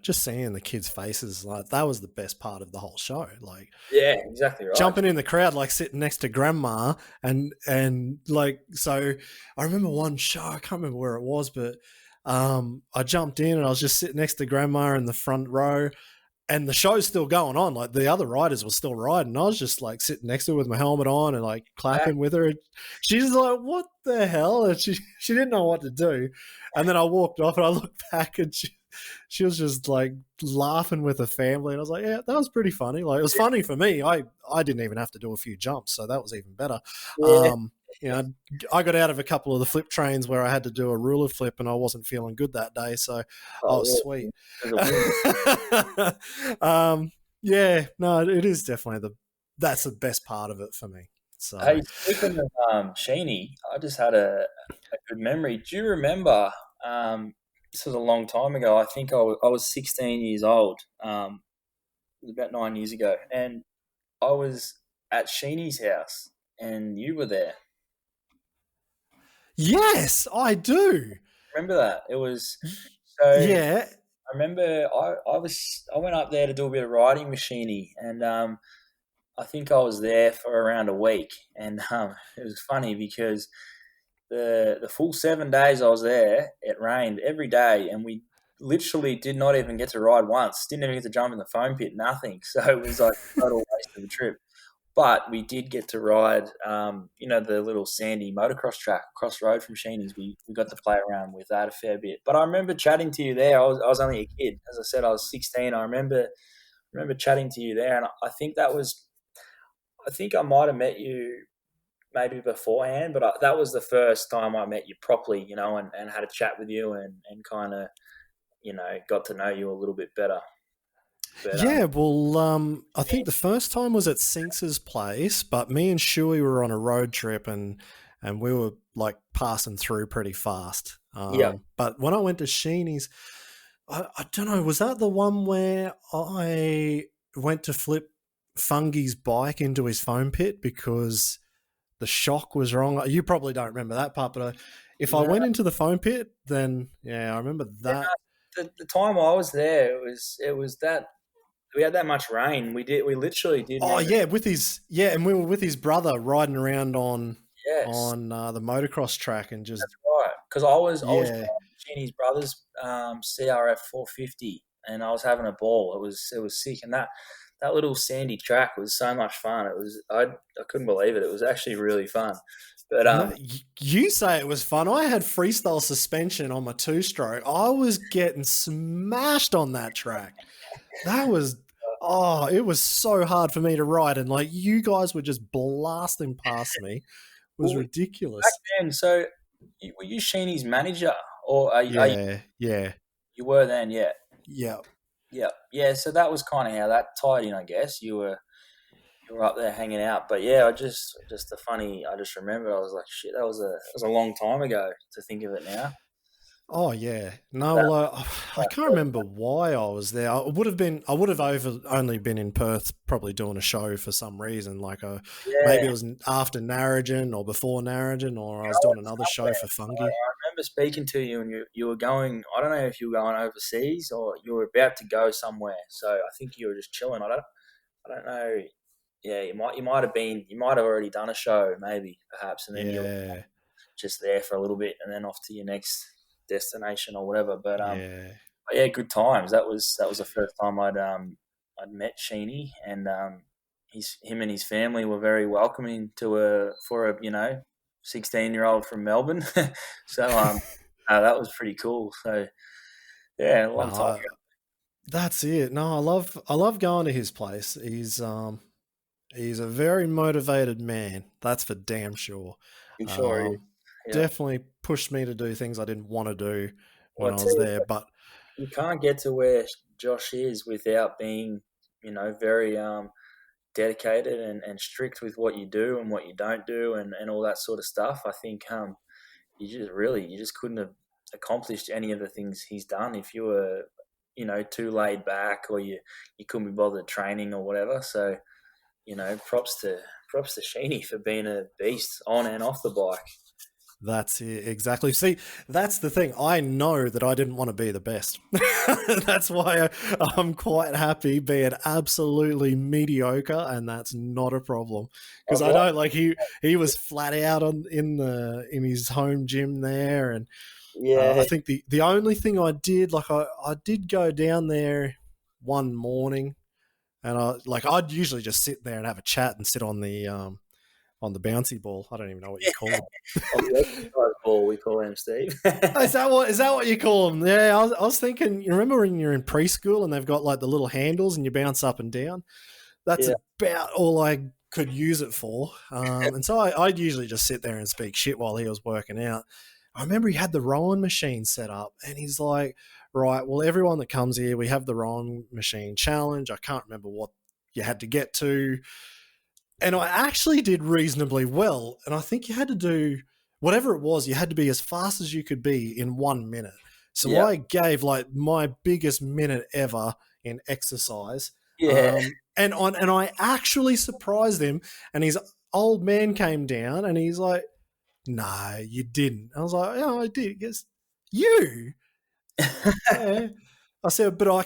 just seeing the kids' faces. Like, that was the best part of the whole show. Like, yeah, exactly right. Jumping in the crowd, like sitting next to grandma and so I remember one show, I can't remember where it was, but I jumped in and I was just sitting next to grandma in the front row, and the show's still going on. Like, the other riders were still riding. I was just like sitting next to her with my helmet on and like clapping with her. She's like, what the hell? And she didn't know what to do. And then I walked off and I looked back and she was just like laughing with her family. And I was like, yeah, that was pretty funny. Like, it was funny for me. I didn't even have to do a few jumps, so that was even better. Yeah. I got out of a couple of the flip trains where I had to do a ruler flip and I wasn't feeling good that day. So sweet. It is definitely that's the best part of it for me. So, hey, speaking of Sheeny, I just had a good memory. Do you remember, this was a long time ago, I think I was 16 years old, it was about 9 years ago, and I was at Sheeny's house and you were there. Yes, I do. Remember that? It was so. Yeah. I remember I went up there to do a bit of riding with Sheeny, and I think I was there for around a week, and it was funny because the full 7 days I was there, it rained every day, and we literally did not even get to ride once. Didn't even get to jump in the foam pit, nothing. So it was like a total waste of the trip. But we did get to ride, the little sandy motocross track across the road from Sheeny's. We got to play around with that a fair bit. But I remember chatting to you there. I was only a kid. As I said, I was 16. I remember chatting to you there, and I think I might have met you maybe beforehand, but that was the first time I met you properly, and had a chat with you and kind of, got to know you a little bit better. But, I think the first time was at Sinks's place, but me and Shuey were on a road trip and we were like passing through pretty fast. But when I went to Sheeny's, I don't know, was that the one where I went to flip Fungi's bike into his foam pit because the shock was wrong? You probably don't remember that part, but I went into the foam pit, then I remember that. The time I was there, it was that we had that much rain. We literally did. Oh yeah, and we were with his brother riding around on the motocross track and just. That's right, because I was Jeannie's brother's CRF 450, and I was having a ball. It was sick, and that that little sandy track was so much fun. It was I couldn't believe it. It was actually really fun. But No, you say it was fun. I had freestyle suspension on my two-stroke. I was getting smashed on that track. That was, oh, it was so hard for me to ride. And like you guys were just blasting past me. It was well, back ridiculous. then, so were you Sheeny's manager, or are you, Yeah, yeah, you were then? Yeah, yeah. yeah, yeah. So that was kind of how that tied in, I guess. You were up there hanging out, but yeah, just the funny. I just remember I was like, shit, that was a long time ago to think of it now. Oh yeah. No, That, well, I can't remember why I was there. I would have only been in Perth, probably doing a show for some reason. Like, maybe it yeah, was after Narrogin or before Narrogin, or I was doing another show for I Fungi. remember speaking to you, and you were going. I don't know if you were going overseas or you were about to go somewhere. So I think you were just chilling. I don't know. Yeah, you might have already done a show, maybe perhaps, and then you were Yeah, just there for a little bit, and then off to your next destination or whatever. yeah. But yeah, good times. That was the first time I'd met Sheeny, and him and his family were very welcoming to for a 16-year-old from Melbourne. So that was pretty cool. So yeah, a long time No, that's it. No, I love going to his place. He's a very motivated man. That's for damn sure. ago. Sure is. Um, Yeah. Definitely pushed me to do things I didn't want to do when Well, I I tell was you, there. But you can't get to where Josh is without being, very dedicated and strict with what you do and what you don't do and all that sort of stuff. I think you just couldn't have accomplished any of the things he's done if you were, too laid back or you couldn't be bothered training or whatever. So, props to Sheeny for being a beast on and off the bike. that's it, exactly. See, that's the thing. I know that I didn't want to be the best. That's why I'm quite happy being absolutely mediocre, and that's not a problem. Because I've I watched, know, like he was flat out in his home gym there, and I yeah, think the only thing I did, like I did go down there one morning, and I'd usually just sit there and have a chat and sit on the bouncy ball. I don't even know what you call them. on the exercise ball, we call him Steve. Oh, is that what you call them? Yeah, I was thinking. You remember when you're in preschool and they've got like the little handles and you bounce up and down? That's Yeah, about all I could use it for. And so I'd usually just sit there and speak shit while he was working out. I remember he had the rowing machine set up, and he's like, "Right, well, everyone that comes here, we have the rowing machine challenge. I can't remember what you had to get to." And I actually did reasonably well. And I think you had to do whatever it was, you had to be as fast as you could be in 1 minute. So yeah, I gave like my biggest minute ever in exercise. yeah. And I actually surprised him. And his old man came down and he's like, "No, you didn't." I was like, "Yeah, I did." He goes, "You?" Yeah. I said, "But I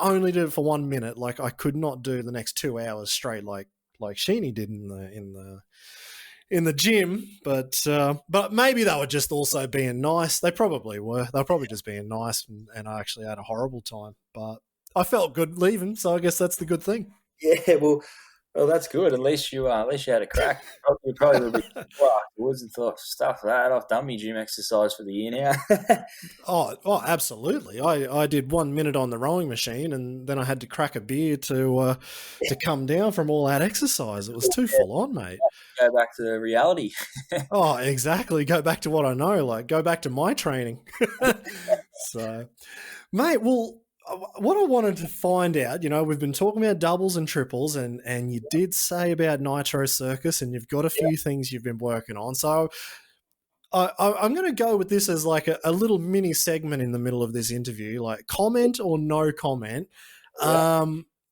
only did it for 1 minute. Like I could not do the next 2 hours straight like Sheeny did in the gym, but maybe they were just also being nice. They probably were. They were probably just being nice, and I actually had a horrible time. But I felt good leaving, so I guess that's the good thing. Yeah, well, that's good. At least you had a crack. You probably would be afterwards and thought, stuff that. I've done my gym exercise for the year now. Oh, absolutely. I did 1 minute on the rowing machine, and then I had to crack a beer to come down from all that exercise. It was too Yeah, full on, mate. go back to reality. Oh, exactly. Go back to what I know. Like go back to my training. So, mate, well, what I wanted to find out, we've been talking about doubles and triples, and you did say about Nitro Circus, and you've got a few things you've been working on. So I'm going to go with this as like a little mini segment in the middle of this interview, like comment or no comment. Yeah,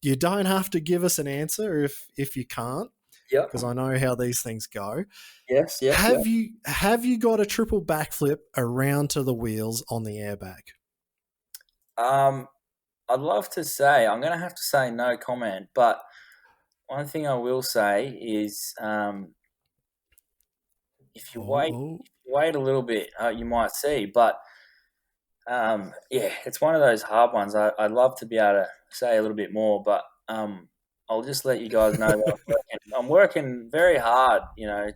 You don't have to give us an answer if you can't, yeah, because I know how these things go. yes, yeah, yeah. Have you got a triple backflip around to the wheels on the airbag? Um, I'd love to say I'm going to have to say no comment, but one thing I will say is if you Oh, wait, oh. wait a little bit, you might see. But yeah, it's one of those hard ones. I'd love to be able to say a little bit more, but I'll just let you guys know that I'm working very hard,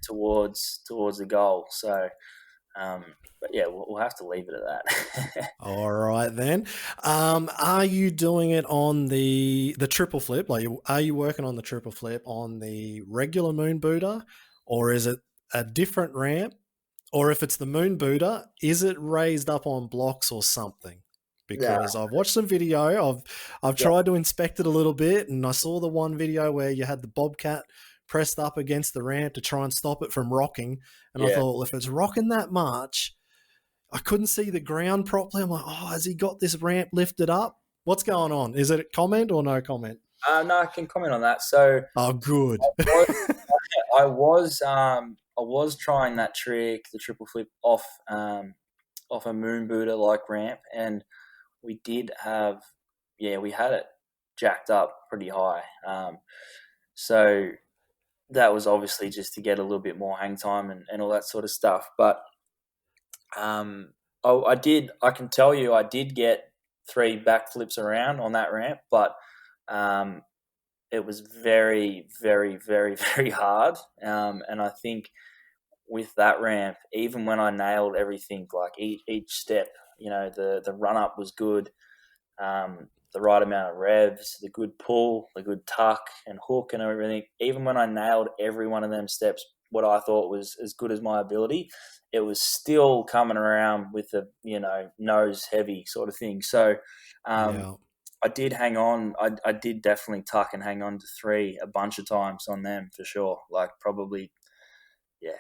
towards the goal. So, but yeah, we'll have to leave it at that. All right then. Are you doing it on the triple flip? Like, are you working on the triple flip on the regular moon booter, or is it a different ramp? Or if it's the moon booter, is it raised up on blocks or something? Yeah, Because I've watched some video. I've yeah, tried to inspect it a little bit, and I saw the one video where you had the bobcat pressed up against the ramp to try and stop it from rocking. And I yeah. thought, well, if it's rocking that much, I couldn't see the ground properly. I'm like, oh, has he got this ramp lifted up? What's going on? Is it a comment or no comment? No, I can comment on that. So Oh, good. was, I was trying that trick, the triple flip off a moon booter like ramp, and we did have, we had it jacked up pretty high. So that was obviously just to get a little bit more hang time and all that sort of stuff. But I can tell you, I did get 3 backflips around on that ramp, but um, it was very, very, very, very hard. And I think with that ramp, even when I nailed everything, like each step, the run up was good, the right amount of revs, the good pull, the good tuck and hook and everything. Even when I nailed every one of them steps, what I thought was as good as my ability, it was still coming around with the nose heavy sort of thing. So Yeah. I did hang on. I did definitely tuck and hang on to 3 a bunch of times on them for sure. Like probably,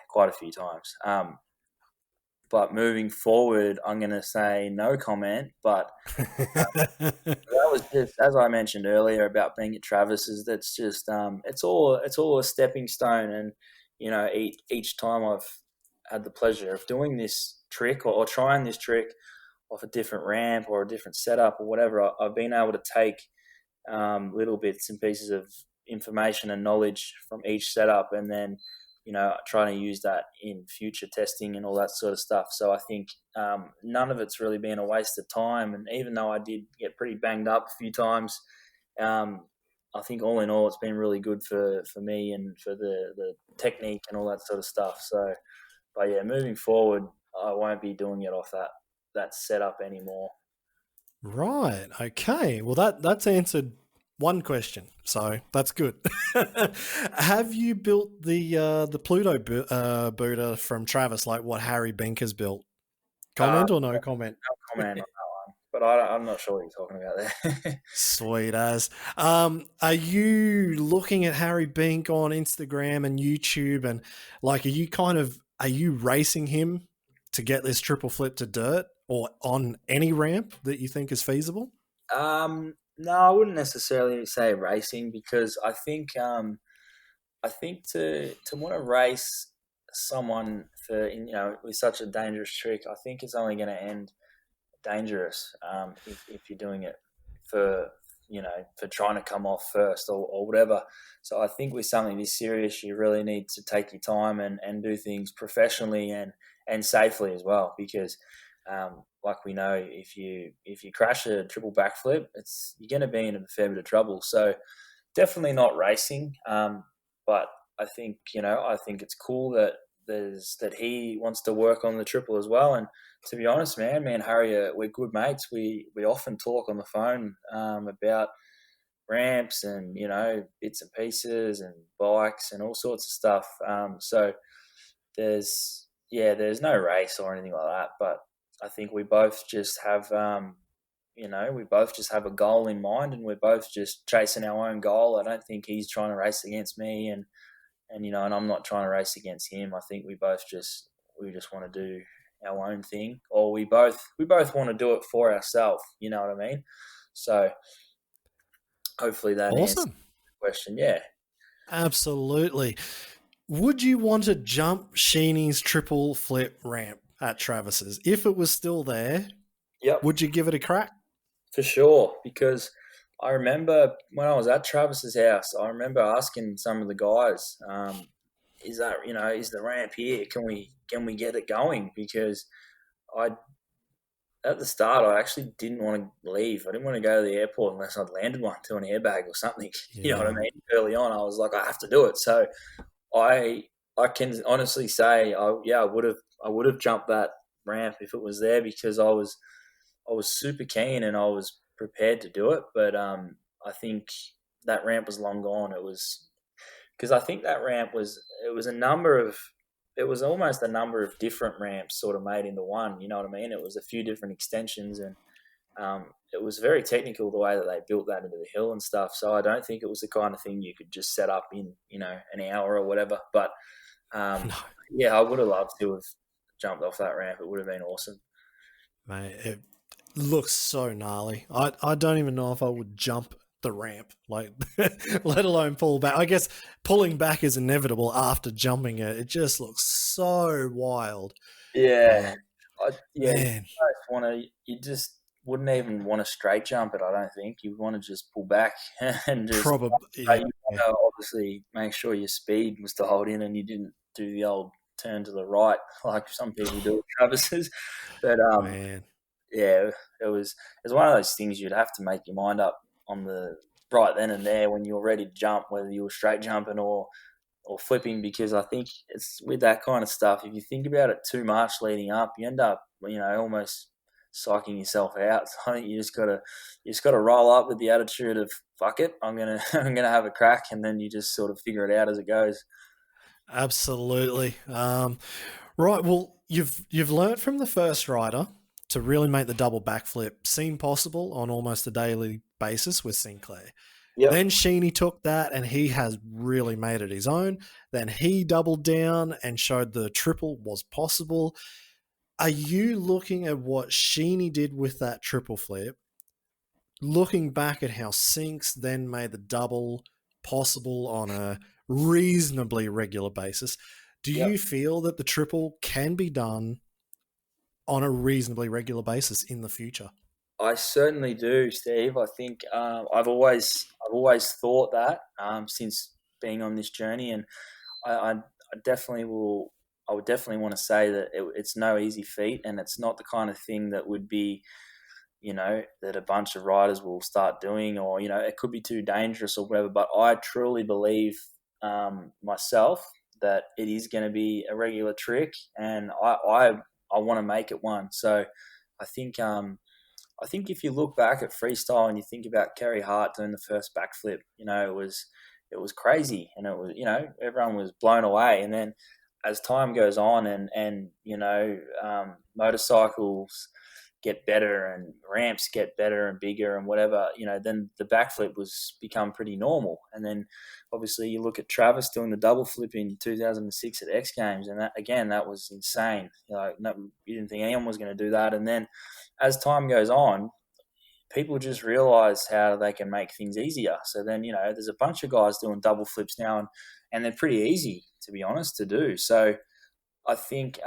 quite a few times. But moving forward, I'm going to say no comment. But that was just, as I mentioned earlier about being at Travis's. That's just it's all a stepping stone, and each time I've had the pleasure of doing this trick or trying this trick off a different ramp or a different setup or whatever, I've been able to take little bits and pieces of information and knowledge from each setup, and then trying to use that in future testing and all that sort of stuff. So I think none of it's really been a waste of time. And even though I did get pretty banged up a few times, I think all in all, it's been really good for me and for the technique and all that sort of stuff. So, but yeah, moving forward, I won't be doing it off that setup anymore. Right. Okay. Well, that's answered one question, so that's good. Have you built the Pluto booter from Travis, like what Harry Bink has built? Uh, Comment or no comment? no comment on that one, but I'm not sure what you're talking about there. Sweet as. Are you looking at Harry Bink on Instagram and YouTube, and like, are you racing him to get this triple flip to dirt or on any ramp that you think is feasible? No, I wouldn't necessarily say racing, because I think to want to race someone for with such a dangerous trick, I think it's only going to end dangerous if you're doing it for for trying to come off first or whatever. So I think with something this serious, you really need to take your time and do things professionally and safely as well, because like we know, if you crash a triple backflip, you're going to be in a fair bit of trouble. So definitely not racing. But I think it's cool that he wants to work on the triple as well. And to be honest, man, me and Harry we're good mates. We often talk on the phone about ramps and bits and pieces and bikes and all sorts of stuff. So there's no race or anything like that. But I think we both just have we both just have a goal in mind, and we're both just chasing our own goal. I don't think he's trying to race against me, and I'm not trying to race against him. I think we just want to do our own thing, or we both want to do it for ourselves. You know what I mean? So hopefully that answers Awesome. the question. Yeah. Absolutely. Would you want to jump Sheeny's triple flip ramp at Travis's? If it was still there, Yep. would you give it a crack? For sure, because I remember when I was at Travis's house, I remember asking some of the guys, is the ramp here? Can we get it going? Because I at the start, I actually didn't want to leave. I didn't want to go to the airport unless I'd landed one to an airbag or something. You know what I Yeah. mean? Early on, I was like, I have to do it. So I I can honestly say, I would have jumped that ramp if it was there because I was super keen and I was prepared to do it. But I think that ramp was long gone. It was because I think that ramp was it was a number of it was almost a number of different ramps sort of made into one. You know what I mean? It was a few different extensions and it was very technical the way that they built that into the hill and stuff. So I don't think it was the kind of thing you could just set up in an hour or whatever. But um, No, yeah, I would have loved to have jumped off that ramp. It would have been awesome. mate, it looks so gnarly. I don't even know if I would jump the ramp, like, let alone pull back. I guess pulling back is inevitable after jumping it. It just looks so wild. Yeah, Um, yeah. Man, You just wouldn't even want to straight jump it. I don't think you want to just pull back and just. probably, yeah, You want to obviously make sure your speed was dialed in and you didn't do the old turn to the right like some people do with Travis's. But man. yeah, it was one of those things you'd have to make your mind up on the right then and there when you were ready to jump, whether you were straight jumping or flipping, because I think it's with that kind of stuff. If you think about it too much leading up, you end up almost psyching yourself out. So I think you just gotta roll up with the attitude of fuck it, I'm gonna I'm gonna have a crack, and then you just sort of figure it out as it goes. Absolutely. Right. Well, you've learnt from the first rider to really make the double backflip seem possible on almost a daily basis with Sinclair. Yep. Then Sheeny took that and he has really made it his own. Then he doubled down and showed the triple was possible. Are you looking at what Sheeny did with that triple flip, looking back at how Sinks then made the double possible on a reasonably regular basis? Do Yep. you feel that the triple can be done on a reasonably regular basis in the future? I certainly do, Steve. I think I've always thought that since being on this journey, and I definitely will. I would definitely want to say that it's no easy feat, and it's not the kind of thing that would be, that a bunch of riders will start doing, or it could be too dangerous or whatever. But I truly believe myself that it is going to be a regular trick, and I want to make it one. So I think I think if you look back at freestyle and you think about Kerry Hart doing the first backflip, it was crazy, and it was everyone was blown away. And then as time goes on and motorcycles get better and ramps get better and bigger and whatever, then the backflip was become pretty normal. And then obviously you look at Travis doing the double flip in 2006 at X Games, and that was insane. No, you didn't think anyone was going to do that. And then as time goes on, people just realize how they can make things easier. So then, there's a bunch of guys doing double flips now, and they're pretty easy, to be honest, to do. So I think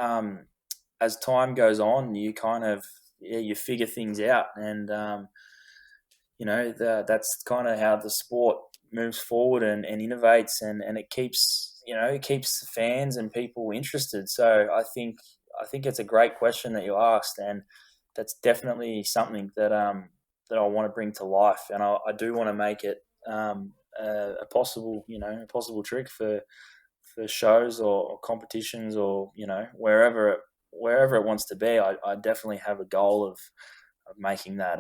as time goes on, you kind of, you figure things out. And, that's kind of how the sport moves forward and innovates, and it keeps, it keeps fans and people interested. So I think it's a great question that you asked, and that's definitely something that that I want to bring to life, and I do want to make it a possible a possible trick for shows or competitions, or wherever it wants to be. I definitely have a goal of making that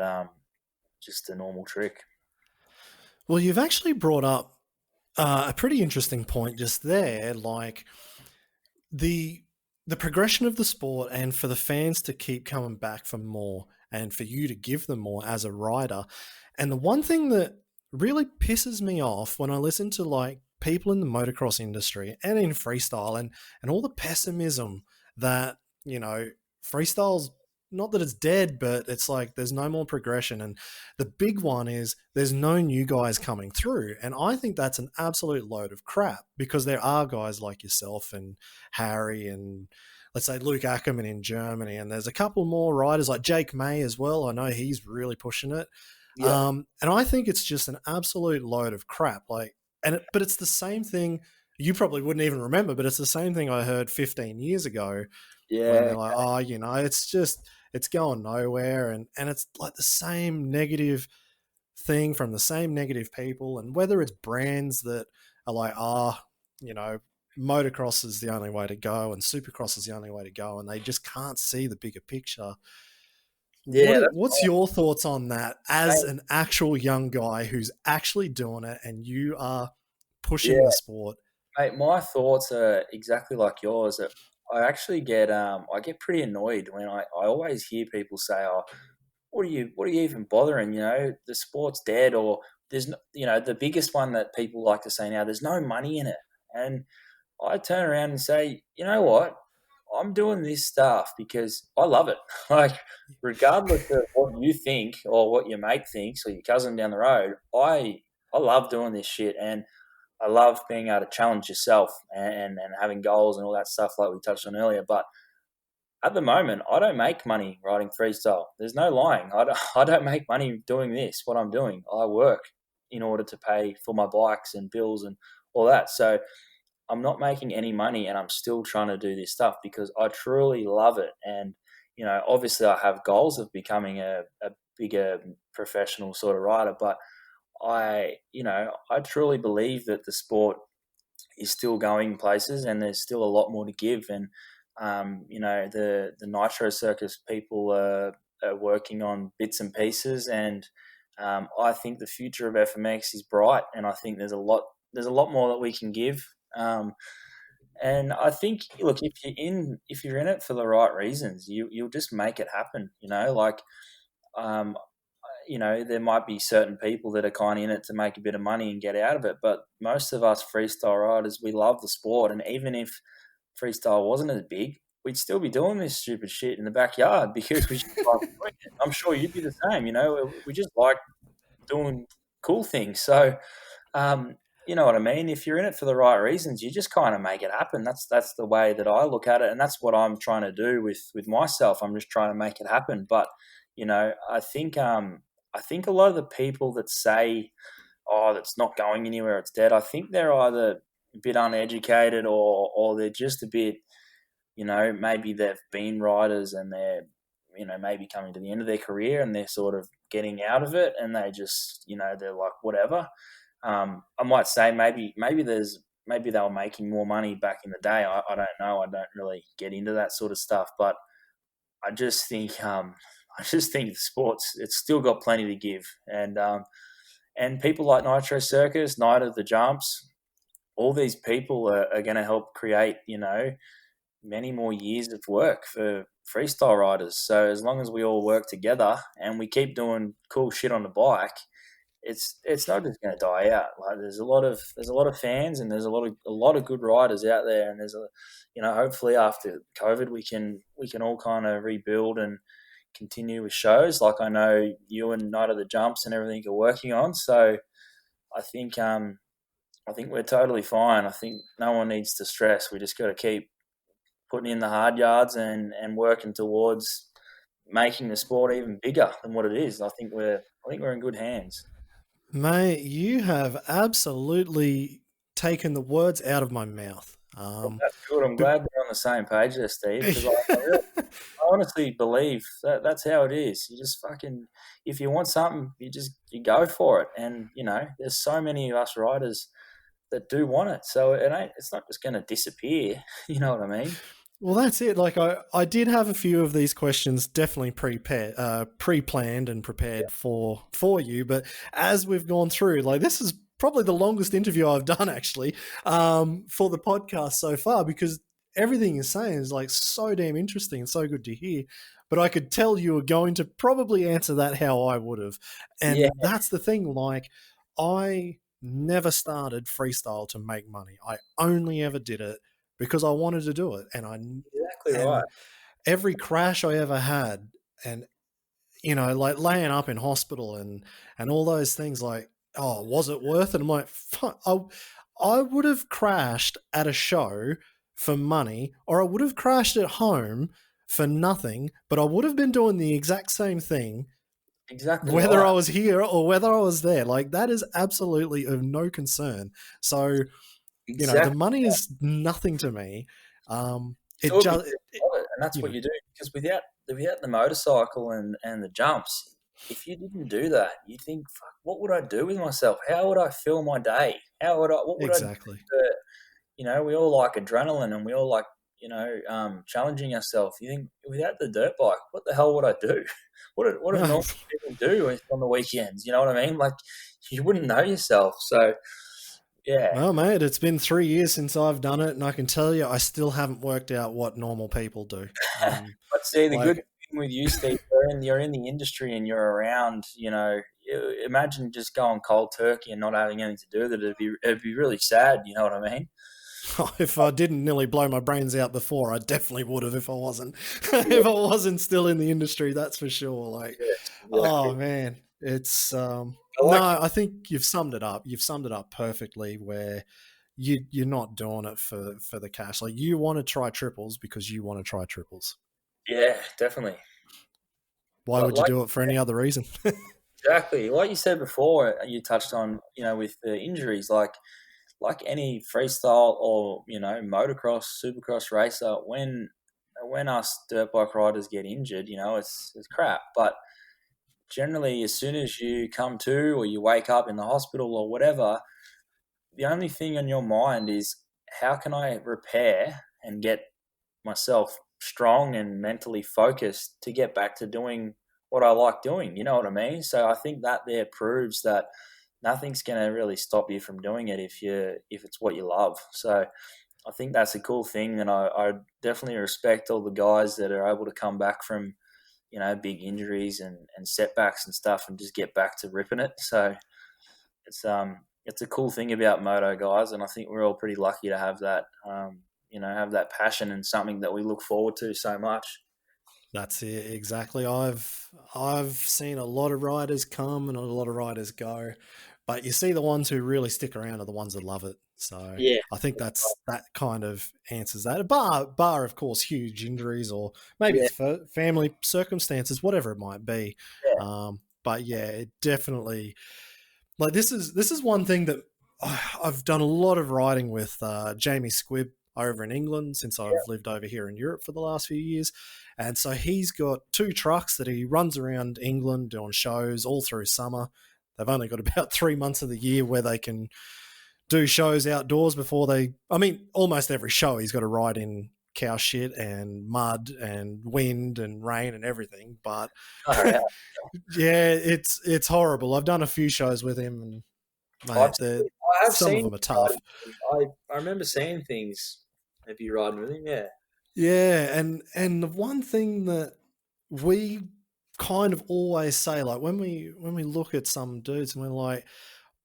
just a normal trick. Well, you've actually brought up a pretty interesting point just there, like the progression of the sport, and for the fans to keep coming back for more, and for you to give them more as a rider. And the one thing that really pisses me off when I listen to like people in the motocross industry and in freestyle, and all the pessimism that, freestyle's not that it's dead, but it's like there's no more progression. And the big one is there's no new guys coming through. And I think that's an absolute load of crap, because there are guys like yourself and Harry and, let's say, Luke Ackerman in Germany. And there's a couple more riders like Jake May as well. I know he's really pushing it. Yeah, And I think it's just an absolute load of crap. But it's the same thing. You probably wouldn't even remember, but it's the same thing I heard 15 years ago when yeah, they're like, oh, it's just, it's going nowhere, and it's like the same negative thing from the same negative people. And whether it's brands that are like, you know, motocross is the only way to go and supercross is the only way to go, and they just can't see the bigger picture. Yeah, What's your thoughts on that as mate, an actual young guy who's actually doing it and you are pushing yeah, the sport? mate. My thoughts are exactly like yours. That I actually get I get pretty annoyed when I always hear people say, "Oh, what are you even bothering? You know, the sport's dead," or there's no, you know, the biggest one that people like to say now, there's no money in it. And I turn around and say, you know what? I'm doing this stuff because I love it. Like, regardless of what you think or what your mate thinks or your cousin down the road, I love doing this shit, and I love being able to challenge yourself and having goals and all that stuff like we touched on earlier. But at the moment, I don't make money riding freestyle. There's no lying. I don't make money doing this, what I'm doing. I work in order to pay for my bikes and bills and all that. So I'm not making any money, and I'm still trying to do this stuff because I truly love it. And, you know, obviously I have goals of becoming a bigger professional sort of rider, but I truly believe that the sport is still going places, and there's still a lot more to give. And the Nitro Circus people are working on bits and pieces, and I think the future of FMX is bright, and I think there's a lot more that we can give. And I think, look, if you're in it for the right reasons, you'll just make it happen. You know, like um, there might be certain people that are kind of in it to make a bit of money and get out of it, but most of us freestyle riders, we love the sport, and even if freestyle wasn't as big, we'd still be doing this stupid shit in the backyard because we just like doing it. I'm sure you'd be the same. You know, we just like doing cool things. So, you know what I mean? If you're in it for the right reasons, you just kind of make it happen. That's the way that I look at it, and that's what I'm trying to do with myself. I'm just trying to make it happen. But I think a lot of the people that say, "Oh, that's not going anywhere, it's dead," I think they're either a bit uneducated, or they're just a bit, maybe they've been riders and they're, maybe coming to the end of their career and they're sort of getting out of it, and they just, they're like, whatever. I might say maybe they were making more money back in the day. I don't know. I don't really get into that sort of stuff, but I just think the sports, it's still got plenty to give, and people like Nitro Circus, Night of the Jumps, all these people are going to help create, many more years of work for freestyle riders. So as long as we all work together and we keep doing cool shit on the bike, it's not just going to die out. Like there's a lot of fans, and there's a lot of good riders out there, and hopefully after COVID we can all kind of rebuild and continue with shows like I know you and Night of the Jumps and everything are working on. So I think I think we're totally fine. I think no one needs to stress. We just got to keep putting in the hard yards and working towards making the sport even bigger than what it is. I think we're in good hands. Mate, you have absolutely taken the words out of my mouth. Well, that's good. I'm But glad we're on the same page there, Steve, because I honestly believe that that's how it is. You just fucking, if you want something, you go for it. And there's so many of us riders that do want it, so it's not just going to disappear. You know what I mean? Well, that's it. Like I did have a few of these questions definitely pre-planned and prepared for you, but as we've gone through, like this is probably the longest interview I've done actually for the podcast so far, because everything you're saying is like so damn interesting and so good to hear. But I could tell you were going to probably answer that how I would have, Yeah, and that's the thing. Like I never started freestyle to make money. I only ever did it because I wanted to do it, exactly right. and every crash I ever had, and like laying up in hospital and all those things, like, oh, was it worth it? I'm like, fuck, I would have crashed at a show for money, or I would have crashed at home for nothing, but I would have been doing the exact same thing Exactly whether right. I was here or whether I was there. Like that is absolutely of no concern. So the Exactly. money is nothing to me. it do it because just, you love it, and that's you what know, you do. Because without the motorcycle and the jumps, if you didn't do that, you think, "Fuck, what would I do with myself? How would I fill my day? What would I do?" exactly. We all like adrenaline, and we all like challenging ourselves. You think without the dirt bike, what the hell would I do? What do No, normal people do on the weekends? You know what I mean? Like you wouldn't know yourself. So yeah, well, mate, it's been 3 years since I've done it, and I can tell you, I still haven't worked out what normal people do. but see the good Like, thing with you, Steve, you're in the industry and you're around. Imagine just going cold turkey and not having anything to do with it. It'd be really sad. You know what I mean? if I didn't nearly blow my brains out before, I definitely would have if I wasn't. If I wasn't still in the industry, that's for sure. Like, Yeah, oh exactly. man, it's I no, like. I think you've summed it up. You've summed it up perfectly. Where you're not doing it for the cash. Like you want to try triples because you want to try triples. Yeah, definitely. Why But would you like do it for any other reason? exactly, like you said before, you touched on with the injuries, like any freestyle or motocross, supercross racer, when us dirt bike riders get injured, it's crap. But generally, as soon as you come to or you wake up in the hospital or whatever, the only thing on your mind is how can I repair and get myself strong and mentally focused to get back to doing what I like doing. You know what I mean? So I think that there proves that nothing's going to really stop you from doing it if it's what you love. So I think that's a cool thing, and I definitely respect all the guys that are able to come back from big injuries and setbacks and stuff and just get back to ripping it. So it's a cool thing about moto, guys, and I think we're all pretty lucky to have that. Have that passion and something that we look forward to so much. That's it exactly. I've seen a lot of riders come and a lot of riders go, but you see the ones who really stick around are the ones that love it. So Yeah, I think that kind of answers that. Bar of course huge injuries or maybe yeah, it's for family circumstances, whatever it might be. yeah, But yeah, it definitely like this is one thing that I've done a lot of riding with Jamie Squibb over in England since I've lived over here in Europe for the last few years. And so he's got two trucks that he runs around England doing shows all through summer. They've only got about 3 months of the year where they can do shows outdoors before almost every show he's got to ride in cow shit and mud and wind and rain and everything. But yeah. yeah, it's horrible. I've done a few shows with him and I've mate, seen, I have some of seen them are tough. I remember seeing things of you riding with him. Yeah, Yeah, and the one thing that we kind of always say, like when we look at some dudes and we're like,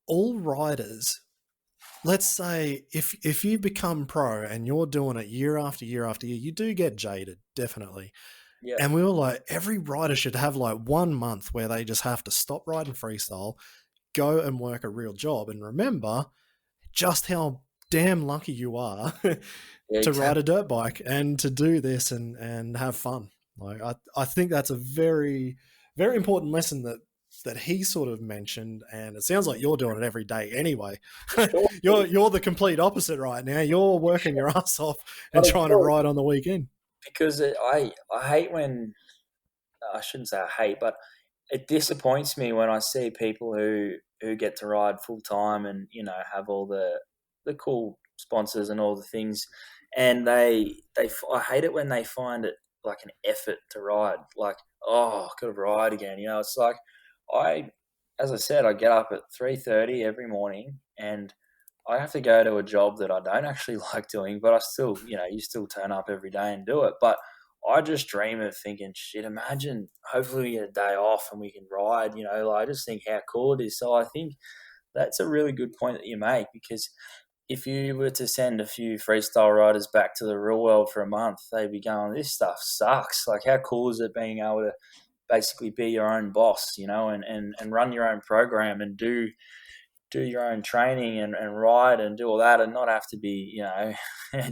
all riders, let's say if you become pro and you're doing it year after year after year, you do get jaded, definitely. yeah, And we were like, every rider should have like 1 month where they just have to stop riding freestyle, go and work a real job, and remember just how damn lucky you are yeah, to ride exactly. a dirt bike and to do this and have fun. Like I think that's a very, very important lesson that he sort of mentioned, and it sounds like you're doing it every day anyway. For sure. you're the complete opposite right now. You're working your ass off and But it's trying to good ride on the weekend. because I hate when I shouldn't say I hate, but it disappoints me when I see people who get to ride full time and have all the cool sponsors and all the things, and I hate it when they find it like an effort to ride. Like, oh, I could have ride again. It's like I, as I said, I get up at 3:30 every morning and I have to go to a job that I don't actually like doing, but I still, you still turn up every day and do it. But I just dream of thinking, shit, imagine, hopefully we get a day off and we can ride, like, I just think how cool it is. So I think that's a really good point that you make because if you were to send a few freestyle riders back to the real world for a month, they'd be going, this stuff sucks. Like, how cool is it being able to basically be your own boss, and run your own program and do your own training and ride and do all that, and not have to be,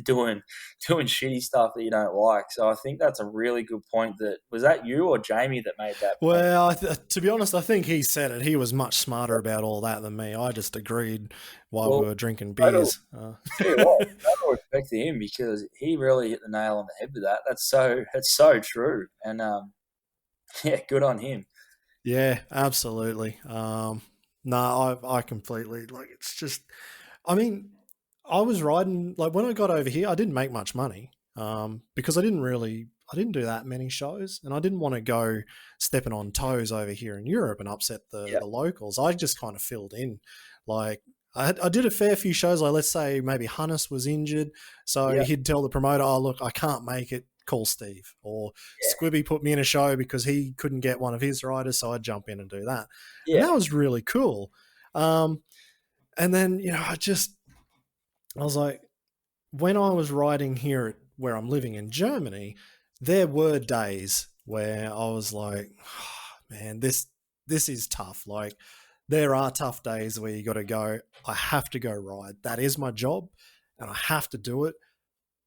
doing shitty stuff that you don't like. So I think that's a really good point. Was that you or Jamie that made that point? Well, to be honest, I think he said it. He was much smarter about all that than me. I just agreed while we Well, were drinking total, beers. tell you what, total respect to him because he really hit the nail on the head with that. That's so true, and yeah, good on him. Yeah, absolutely. No, I completely like. It's just, I mean, I was riding like when I got over here, I didn't make much money because I didn't do that many shows, and I didn't want to go stepping on toes over here in Europe and upset Yeah, the locals. I just kind of filled in, like. I did a fair few shows. Like, let's say maybe Hunnis was injured, so yeah, he'd tell the promoter, "Oh, look, I can't make it. Call Steve." Or Squibby put me in a show because he couldn't get one of his riders, so I'd jump in and do that, and yeah, that was really cool. And then I was like, when I was riding here where I'm living in Germany, there were days where I was like, oh, man, this is tough. Like, there are tough days where you got to go. I have to go ride. That is my job, and I have to do it.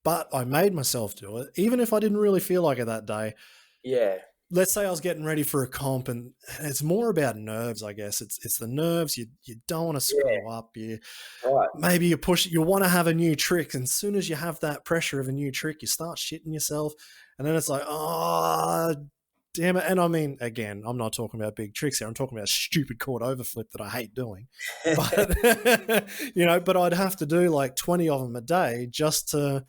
But I made myself do it, even if I didn't really feel like it that day. yeah, Let's say I was getting ready for a comp, and it's more about nerves, I guess. It's the nerves. You don't want to yeah. screw up. Right. Maybe you want to have a new trick, and as soon as you have that pressure of a new trick, you start shitting yourself, and then it's like, oh, damn it. And I mean, again, I'm not talking about big tricks here. I'm talking about stupid chord overflip that I hate doing. But but I'd have to do like 20 of them a day just to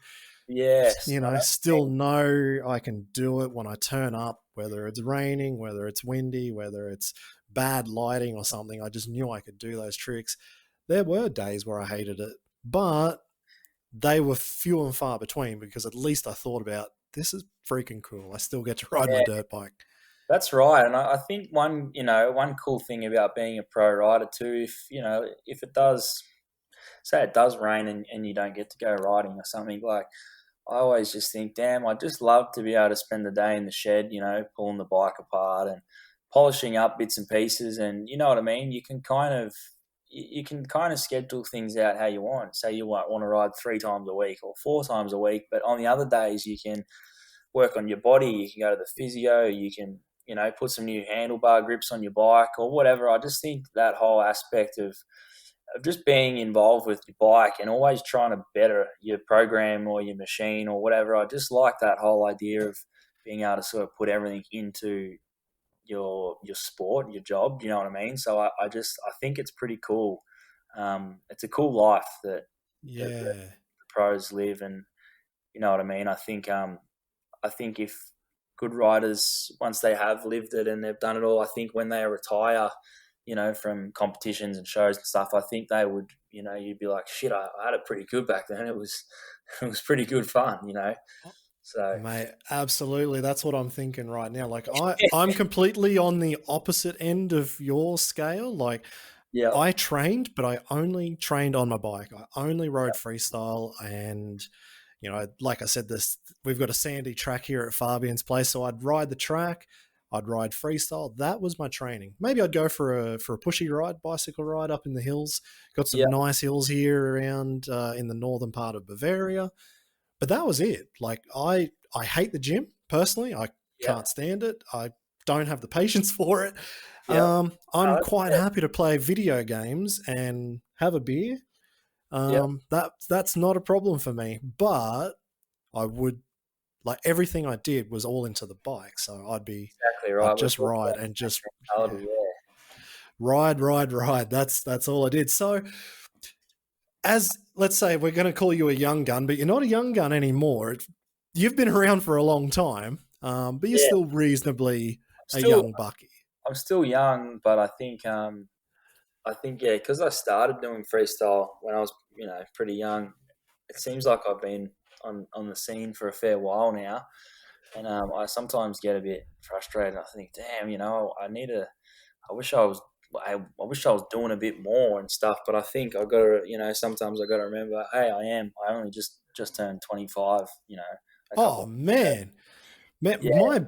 Yes. No, that's the still thing. know I can do it when I turn up, whether it's raining, whether it's windy, whether it's bad lighting or something. I just knew I could do those tricks. There were days where I hated it, but they were few and far between because at least I thought about this is freaking cool. I still get to ride my Yeah, dirt bike. that's right. And I think one cool thing about being a pro rider too, if it does, say it does rain and you don't get to go riding or something, like I always just think, damn, I'd just love to be able to spend the day in the shed, pulling the bike apart and polishing up bits and pieces. And you know what I mean? You can kind of schedule things out how you want. Say you want to ride 3 times a week or 4 times a week, but on the other days you can work on your body. You can go to the physio. You can, put some new handlebar grips on your bike or whatever. I just think that whole aspect of just being involved with your bike and always trying to better your program or your machine or whatever. I just like that whole idea of being able to sort of put everything into your sport, your job. You know what I mean? So I think it's pretty cool. It's a cool life that Yeah. the pros live, and you know what I mean. I think if good riders, once they have lived it and they've done it all, I think when they retire, from competitions and shows and stuff, I think they would, you'd be like, shit, I had it pretty good back then. It was, it was pretty good fun. So Mate, absolutely. That's what I'm thinking right now. Like I'm completely on the opposite end of your scale. Like yeah, I trained, but I only trained on my bike. I only rode freestyle, and like I said, this we've got a sandy track here at Fabian's place, so I'd ride the track, I'd ride freestyle. That was my training. Maybe I'd go for a pushy ride, bicycle ride up in the hills. Got some yeah, nice hills here around in the northern part of Bavaria, but that was it. Like I hate the gym personally. I yeah, can't stand it. I don't have the patience for it. yeah. I'm No, quite happy to play video games and have a beer. yeah, That's not a problem for me. But I would like everything I did was all into the bike. So exactly right. I'd We're just talking ride about and the just same yeah, mentality. Yeah, ride. That's all I did. So as let's say we're going to call you a young gun, but you're not a young gun anymore. You've been around for a long time, but you're yeah. still reasonably I'm a still, young bucky. I'm still young, but I think yeah, because I started doing freestyle when I was, pretty young. It seems like I've been on the scene for a fair while now, and I sometimes get a bit frustrated. I think, damn, I need to. I wish I was. I wish I was doing a bit more and stuff. But I think I got to. Sometimes I got to remember, hey, I only just turned 25. A couple Oh of months ago. man, man, Yeah,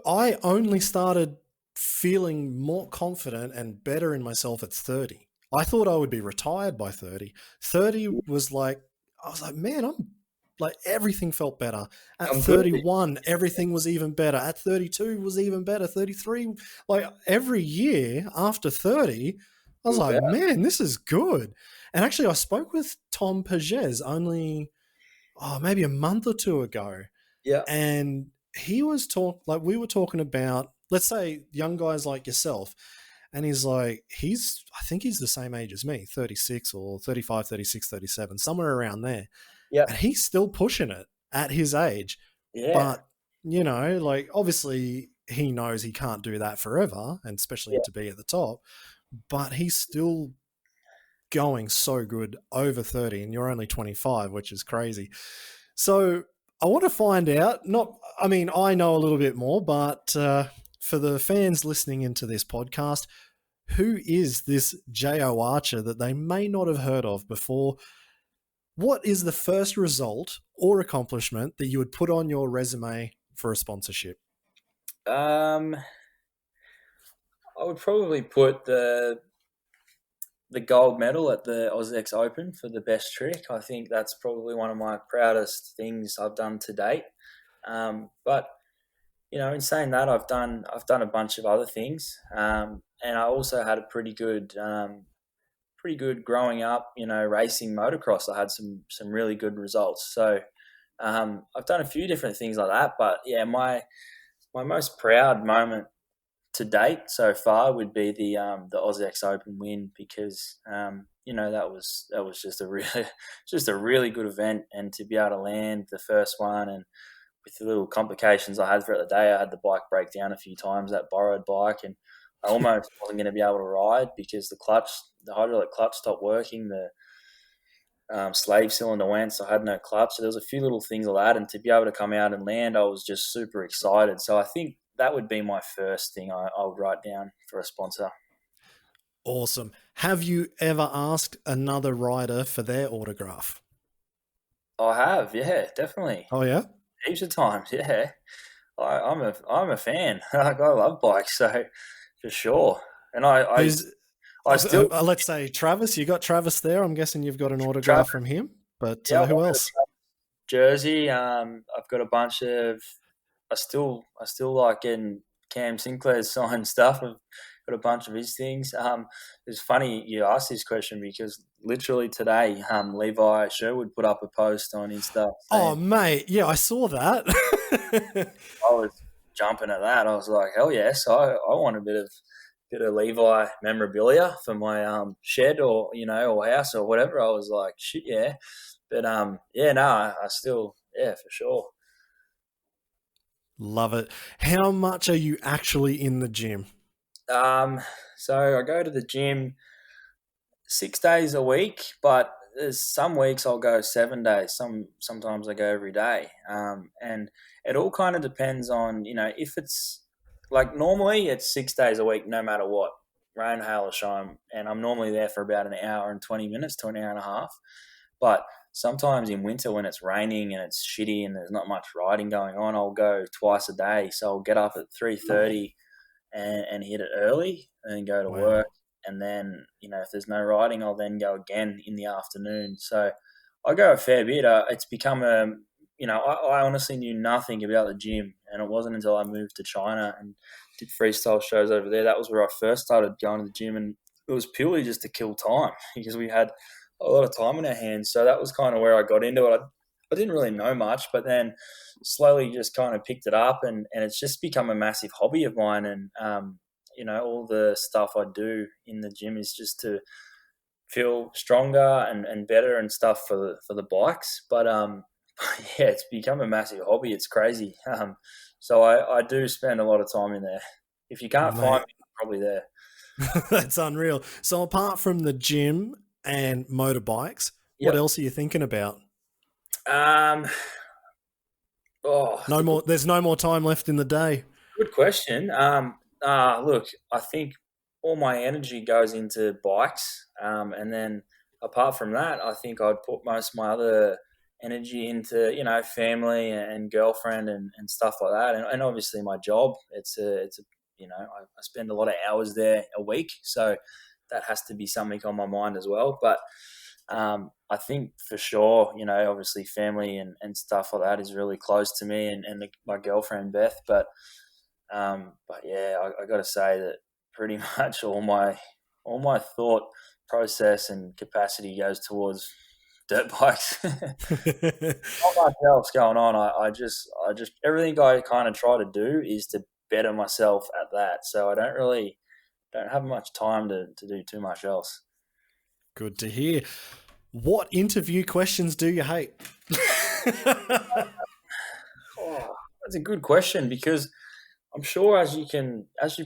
I only started feeling more confident and better in myself at 30. I thought I would be retired by 30. 30 was like, I was like, man, I'm like, everything felt better. At I'm good. 31, everything was even better. At 32 was even better. 33, like every year after 30, I was Feel like, better. man, this is good. And actually, I spoke with Tom Pages only, maybe a month or two ago. Yeah. And we were talking about, let's say, young guys like yourself. And he's like, I think he's the same age as me, 36 or 35, 36, 37, somewhere around there. Yeah. And he's still pushing it at his age. Yeah. But, like obviously he knows he can't do that forever, and especially Yeah. to be at the top, but he's still going so good over 30, and you're only 25, which is crazy. So I want to find out, I know a little bit more, but for the fans listening into this podcast, who is this Jayo Archer that they may not have heard of before? What is the first result or accomplishment that you would put on your resume for a sponsorship? I would probably put the gold medal at the AusX Open for the best trick. I think that's probably one of my proudest things I've done to date. But in saying that, I've done a bunch of other things, and I also had a pretty good growing up. Racing motocross. I had some really good results. So I've done a few different things like that. But yeah, my most proud moment to date so far would be the AusX Open win, because that was just a really good event, and to be able to land the first one, and with the little complications I had throughout the day, I had the bike break down a few times, that borrowed bike, and I almost wasn't going to be able to ride because the hydraulic clutch stopped working, the slave cylinder went, so I had no clutch. So there was a few little things like that, and to be able to come out and land, I was just super excited. So I think that would be my first thing I would write down for a sponsor. Awesome. Have you ever asked another rider for their autograph? I have, yeah, definitely, Oh, yeah? heaps of times, yeah. I'm a fan. I love bikes, so for sure. And Who's, I still let's say Travis, you got Travis there. I'm guessing you've got an autograph Travis, from him, but yeah, I've got who a else? jersey. I've got a bunch of. I still like getting Cam Sinclair's signed stuff. I've got a bunch of his things. It's funny you asked this question because literally today, Levi Sherwood put up a post on his stuff Oh, saying mate. Yeah, I saw that. I was jumping at that. I was like, hell yes, I want a bit of Levi memorabilia for my shed or or house or whatever. I was like, shit, yeah. But yeah, no, I still, yeah, for sure. Love it. How much are you actually in the gym? Um, so I go to the gym 6 days a week, but there's some weeks I'll go 7 days. Sometimes I go every day, and it all kind of depends on if it's like normally it's 6 days a week, no matter what, rain, hail, or shine, and I'm normally there for about an hour and 20 minutes to an hour and a half. But sometimes in winter when it's raining and it's shitty and there's not much riding going on, I'll go twice a day. So I'll get up at 3:30 and hit it early and then go to Wow. work. And then, if there's no riding, I'll then go again in the afternoon. So I go a fair bit. It's become I honestly knew nothing about the gym. And it wasn't until I moved to China and did freestyle shows over there. That was where I first started going to the gym. And it was purely just to kill time because we had a lot of time in our hands. So that was kind of where I got into it. I didn't really know much, but then slowly just kind of picked it up, and it's just become a massive hobby of mine. And all the stuff I do in the gym is just to feel stronger and better and stuff for the bikes. But yeah, it's become a massive hobby. It's crazy. So I do spend a lot of time in there. If you can't find Mate, me, I'm probably there. that's unreal. So apart from the gym and motorbikes, what Yep. else are you thinking about? Um. Oh, No more. There's no more time left in the day. good question. Look, I think all my energy goes into bikes, and then apart from that, I think I'd put most of my other energy into family and girlfriend and stuff like that, and obviously my job. I spend a lot of hours there a week, so that has to be something on my mind as well. But I think for sure, obviously family and stuff like that is really close to me and my girlfriend Beth. But yeah, I got to say that pretty much all my thought process and capacity goes towards dirt bikes. Not much else going on. I just everything I kind of try to do is to better myself at that. So I don't have much time to do too much else. Good to hear. What interview questions do you hate? Oh, that's a good question, because I'm sure, as you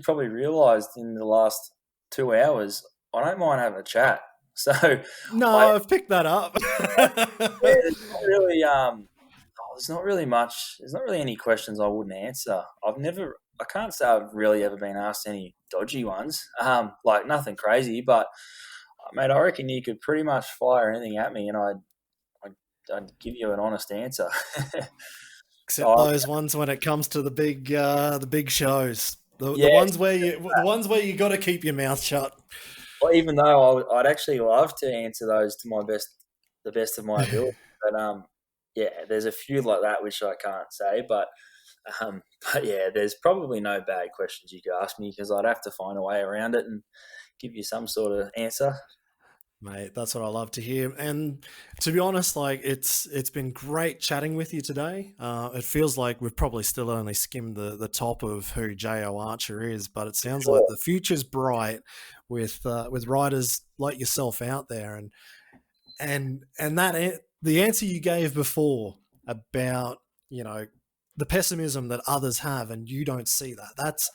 probably realised in the last 2 hours, I don't mind having a chat. So No, I've picked that up. there's not really there's not really much. There's not really any questions I wouldn't answer. I can't say I've really ever been asked any dodgy ones. Like nothing crazy, but mate, I reckon you could pretty much fire anything at me, and I'd give you an honest answer. Except those ones when it comes to the big shows, the ones where you got to keep your mouth shut. Well, even though I'd actually love to answer those to the best of my ability, but yeah, there's a few like that which I can't say, but yeah, there's probably no bad questions you could ask me, because I'd have to find a way around it and give you some sort of answer. Mate, that's what I love to hear. And to be honest, like it's been great chatting with you today. It feels like we've probably still only skimmed the top of who Jayo Archer is, but it sounds like the future's bright with riders like yourself out there. And that the answer you gave before about the pessimism that others have and you don't see that's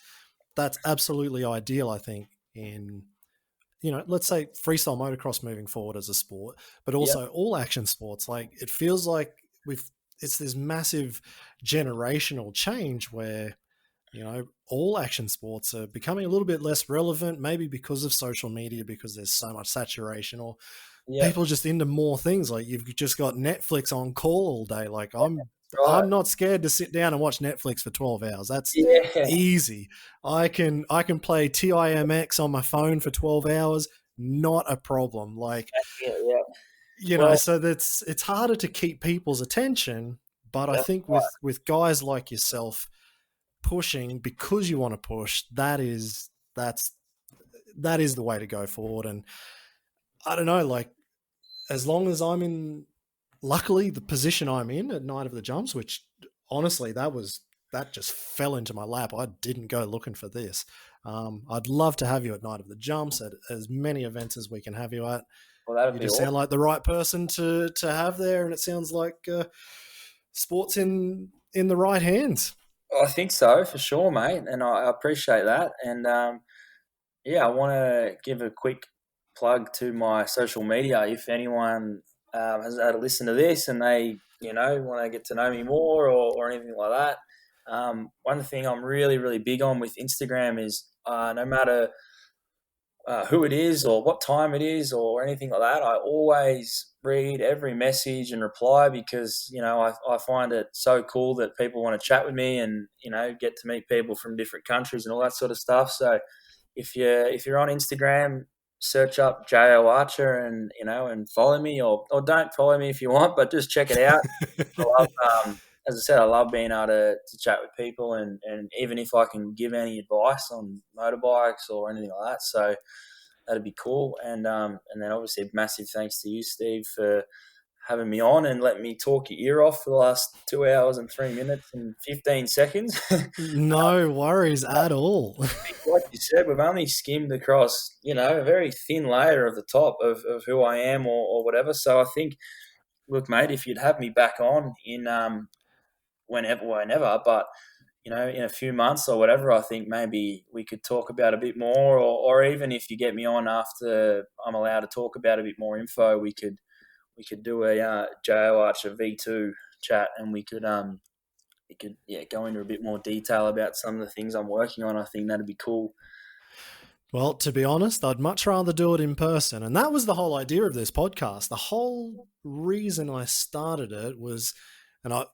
absolutely ideal, I think, in let's say freestyle motocross moving forward as a sport, but also all action sports. Like it feels like it's this massive generational change where, all action sports are becoming a little bit less relevant, maybe because of social media, because there's so much saturation, or people just into more things. Like you've just got Netflix on call all day. Like I'm not scared to sit down and watch Netflix for 12 hours. That's easy. I can play TIMX on my phone for 12 hours. Not a problem. Like, so it's harder to keep people's attention. But I think with guys like yourself pushing because you want to push, that is the way to go forward. And I don't know, like, as long as I'm in, luckily, the position I'm in at Night of the Jumps, which honestly, that just fell into my lap. I didn't go looking for this. I'd love to have you at Night of the Jumps at as many events as we can have you at. Well, you just sound like the right person to have there, and it sounds like sports in the right hands. I think so, for sure, mate, and I appreciate that. And I want to give a quick plug to my social media. If anyone has had a listen to this and they, want to get to know me more or anything like that, one thing I'm really, really big on with Instagram is no matter who it is or what time it is or anything like that, I always read every message and reply, because, I find it so cool that people want to chat with me and, get to meet people from different countries and all that sort of stuff. So if you're on Instagram, search up Jayo Archer and follow me, or don't follow me if you want, but just check it out. As I said, I love being able to chat with people, and even if I can give any advice on motorbikes or anything like that, so that'd be cool. And then obviously massive thanks to you, Steve, for having me on and letting me talk your ear off for the last 2 hours and 3 minutes and 15 seconds. No worries at all. Like you said, we've only skimmed across, a very thin layer of the top of who I am or whatever. So I think, look, mate, if you'd have me back on in whenever, but in a few months or whatever, I think maybe we could talk about a bit more, or even if you get me on after I'm allowed to talk about a bit more info, we could do a Jayo Archer V2 chat, and we could go into a bit more detail about some of the things I'm working on. I think that'd be cool. Well, to be honest, I'd much rather do it in person. And that was the whole idea of this podcast. The whole reason I started it was, and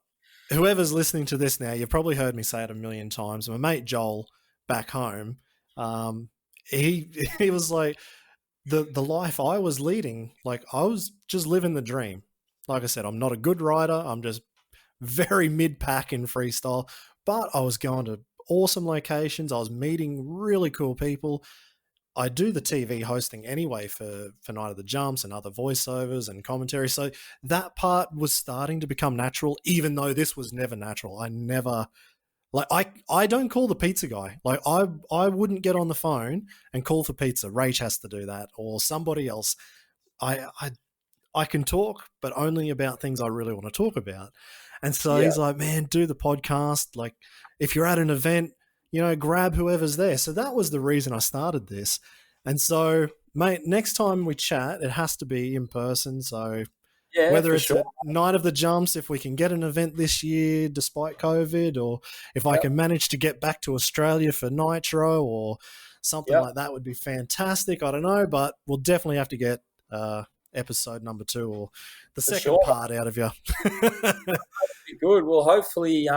whoever's listening to this now, you've probably heard me say it a million times. My mate Joel back home, he was like, the life I was leading, like I was just living the dream. Like I said, I'm not a good rider. I'm just very mid-pack in freestyle, but I was going to awesome locations. I was meeting really cool people. I do the TV hosting anyway for Night of the Jumps and other voiceovers and commentary. So that part was starting to become natural, even though this was never natural. I never like I don't call the pizza guy. Like I wouldn't get on the phone and call for pizza. Rach has to do that or somebody else. I I I can talk, but only about things I really want to talk about. And so Yeah, he's like, man, do the podcast. Like, if you're at an event, grab whoever's there. So that was the reason I started this. And so, mate, next time we chat, it has to be in person. So yeah, whether for it's sure. at Night of the Jumps, if we can get an event this year despite COVID, or if I Yep, can manage to get back to Australia for Nitro or something yep, like that would be fantastic. I don't know, but we'll definitely have to get episode number 2 or the for second sure. part out of you. Good. Well, hopefully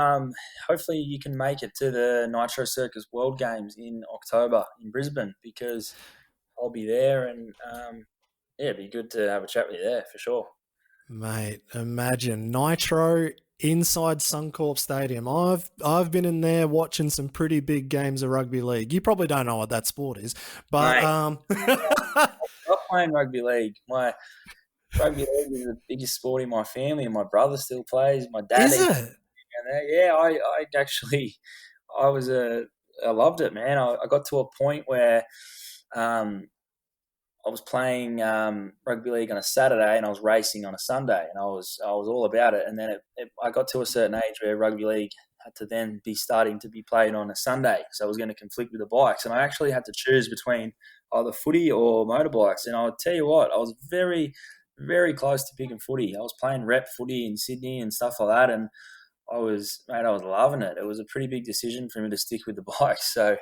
you can make it to the Nitro Circus World Games in October in Brisbane because I'll be there, and yeah, it'd be good to have a chat with you there for sure. Mate, imagine Nitro inside Suncorp Stadium. I've been in there watching some pretty big games of rugby league. You probably don't know what that sport is, but Mate, I'm playing rugby league. My rugby league is the biggest sport in my family, and my brother still plays. My dad is even it? down there. Yeah, I actually, I loved it, man. I got to a point where um, I was playing rugby league on a Saturday and I was racing on a Sunday, and I was all about it. And then I got to a certain age where rugby league had to then be starting to be played on a Sunday, so I was going to conflict with the bikes, and I actually had to choose between either footy or motorbikes. And I'll tell you what, I was very, very close to picking footy. I was playing rep footy in Sydney and stuff like that, and I was loving it. It was a pretty big decision for me to stick with the bikes. So.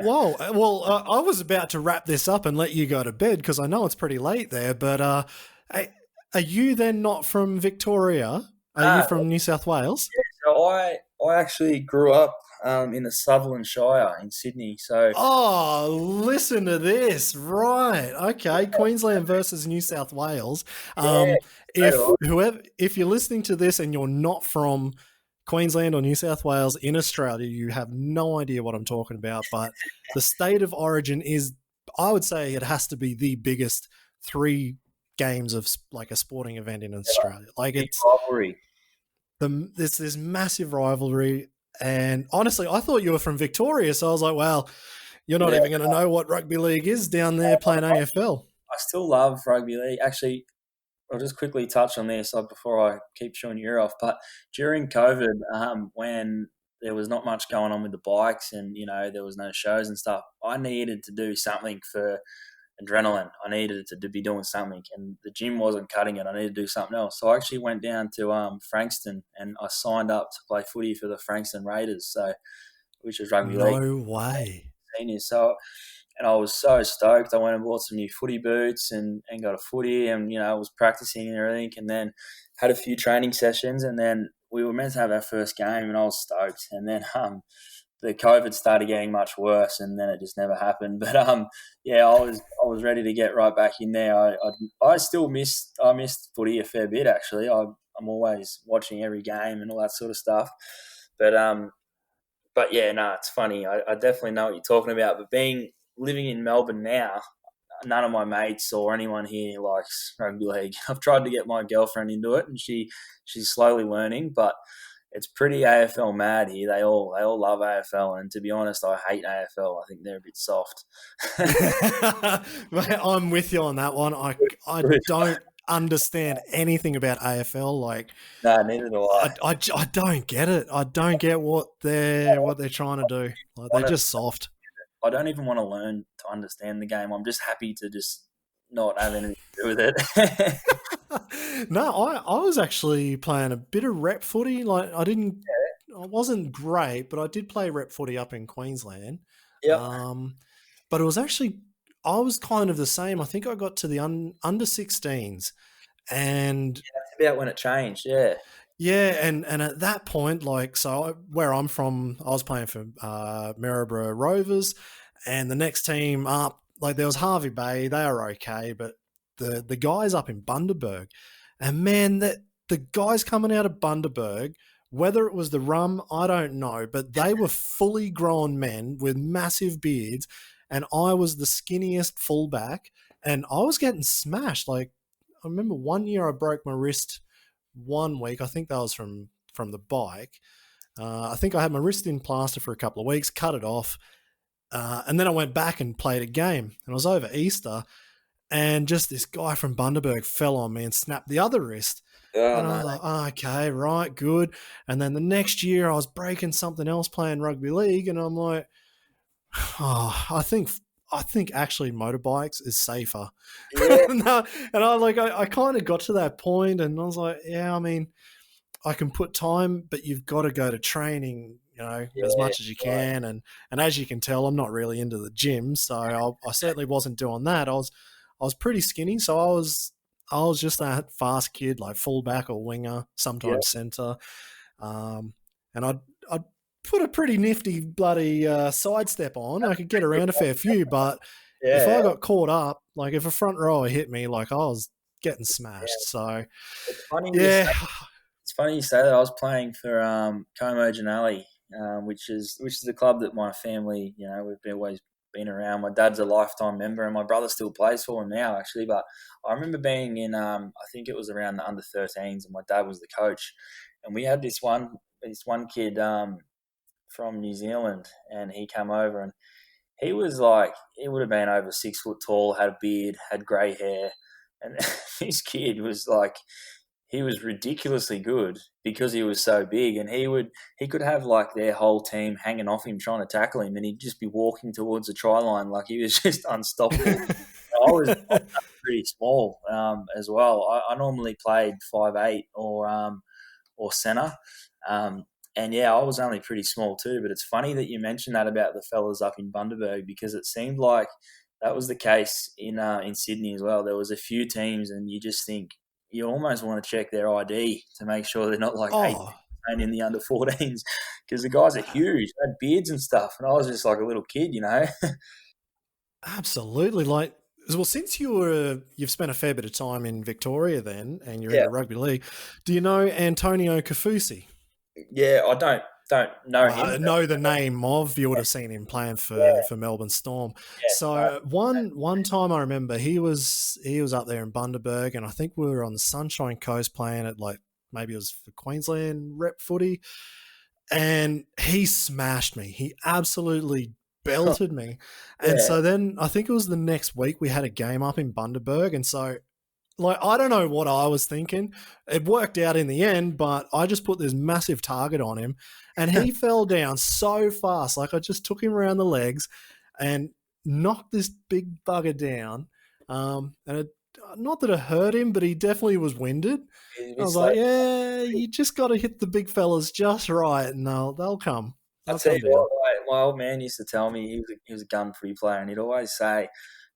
Whoa. Well, I was about to wrap this up and let you go to bed because I know it's pretty late there. But are you then not from Victoria? Are you Ah, from New South Wales? so I actually grew up in the Sutherland Shire in Sydney. So Oh, listen to this. Right. Okay. Queensland versus New South Wales. yeah, straight If away. if you're listening to this and you're not from Queensland or New South Wales in Australia, you have no idea what I'm talking about. But the state of origin is, I would say, it has to be the biggest 3 games of like a sporting event in Australia. Like Big it's rivalry. there's this massive rivalry. And honestly, I thought you were from Victoria, so I was like, well, you're not Yeah, even going to know what rugby league is down there playing AFL. I still love rugby league. Actually, I'll just quickly touch on this before I keep showing your ear off. But during COVID, when there was not much going on with the bikes and there was no shows and stuff, I needed to do something for adrenaline. I needed to be doing something, and the gym wasn't cutting it. I needed to do something else. So I actually went down to Frankston and I signed up to play footy for the Frankston Raiders, which is rugby league No way. seniors. So, and I was so stoked. I went and bought some new footy boots and got a footy, and I was practicing and everything, and then had a few training sessions, and then we were meant to have our first game, and I was stoked. And then the COVID started getting much worse, and then it just never happened. But yeah, I was ready to get right back in there. I still missed footy a fair bit actually. I'm always watching every game and all that sort of stuff. But yeah, no, it's funny. I definitely know what you're talking about. But living in Melbourne now, none of my mates or anyone here likes rugby league. I've tried to get my girlfriend into it, and she's slowly learning, but it's pretty AFL mad here. They all love AFL, and to be honest, I hate AFL. I think they're a bit soft. Mate, I'm with you on that one. I don't understand anything about AFL. Like, No, neither do I. I don't get it. I don't get what they're trying to do. Like, they're just soft. I don't even want to learn to understand the game. I'm just happy to just not have anything to do with it. No, I was actually playing a bit of rep footy. Like I wasn't great, but I did play rep footy up in Queensland. Yep. But it was actually, I was kind of the same. I think I got to the under 16s, and That's about when it changed. Yeah. yeah, and at that point, like, where I'm from, I was playing for Maryborough Rovers, and the next team up, like there was Harvey Bay, they were okay, but the guys up in Bundaberg, and man, that the guys coming out of Bundaberg, whether it was the rum, I don't know, but they were fully grown men with massive beards, and I was the skinniest fullback, and I was getting smashed. Like I remember one year I broke my wrist 1 week. I think that was from the bike. I think I had my wrist in plaster for a couple of weeks, cut it off, and then I went back and played a game. And it was over Easter, and just this guy from Bundaberg fell on me and snapped the other wrist. Oh And I was no. like, oh, okay, right, good. And then the next year I was breaking something else playing rugby league, and I'm like, oh, I think actually motorbikes is safer. Yeah, and I kind of got to that point, and I was like, yeah, I mean, I can put time, but you've got to go to training, as yeah, much as you right. can. And as you can tell, I'm not really into the gym, so I certainly wasn't doing that. I was pretty skinny, so I was just that fast kid, like fullback or winger, Yeah, sometimes center. And I'd put a pretty nifty bloody sidestep on. I could get around a fair few, but if yeah. I got caught up, like if a front rower hit me, like I was getting smashed. Yeah. So It's funny you say. yeah, It's funny you say that. I was playing for Como Janelli, which is a club that my family, we've always been around. My dad's a lifetime member, and my brother still plays for him now, actually. But I remember being in, I think it was around the under 13s, and my dad was the coach, and we had this one kid from New Zealand, and he came over, and he was like, he would have been over 6 foot tall, had a beard, had grey hair, and this kid was like, he was ridiculously good because he was so big, and he could have like their whole team hanging off him trying to tackle him, and he'd just be walking towards the try line like he was just unstoppable. I was pretty small as well. I normally played 5'8" or centre. Um, and yeah, I was only pretty small too. But it's funny that you mentioned that about the fellas up in Bundaberg, because it seemed like that was the case in Sydney as well. There was a few teams, and you just think you almost want to check their ID to make sure they're not like 8 oh, in the under 14s, because the guys are huge, they had beards and stuff, and I was just like a little kid. absolutely. Like, well, since you've spent a fair bit of time in Victoria, then, and you're Yeah, into rugby league, do you know Antonio Kafusi? yeah. I don't know him. I know the name of. You would have seen him playing Yeah, for Melbourne Storm. yeah, no, So one time I remember he was up there in Bundaberg, and I think we were on the Sunshine Coast playing at, like, maybe it was for Queensland rep footy, and he smashed me. He absolutely belted me. And yeah. so then I think it was the next week we had a game up in Bundaberg, and so, like, I don't know what I was thinking. It worked out in the end, but I just put this massive target on him, and he fell down so fast. Like, I just took him around the legs and knocked this big bugger down. And not that it hurt him, but he definitely was winded. He's a I bit was slow. like, yeah, you just got to hit the big fellas just right, and they'll come. I They'll tell come you what, down. my old man used to tell me, he was a gun free player, and he'd always say,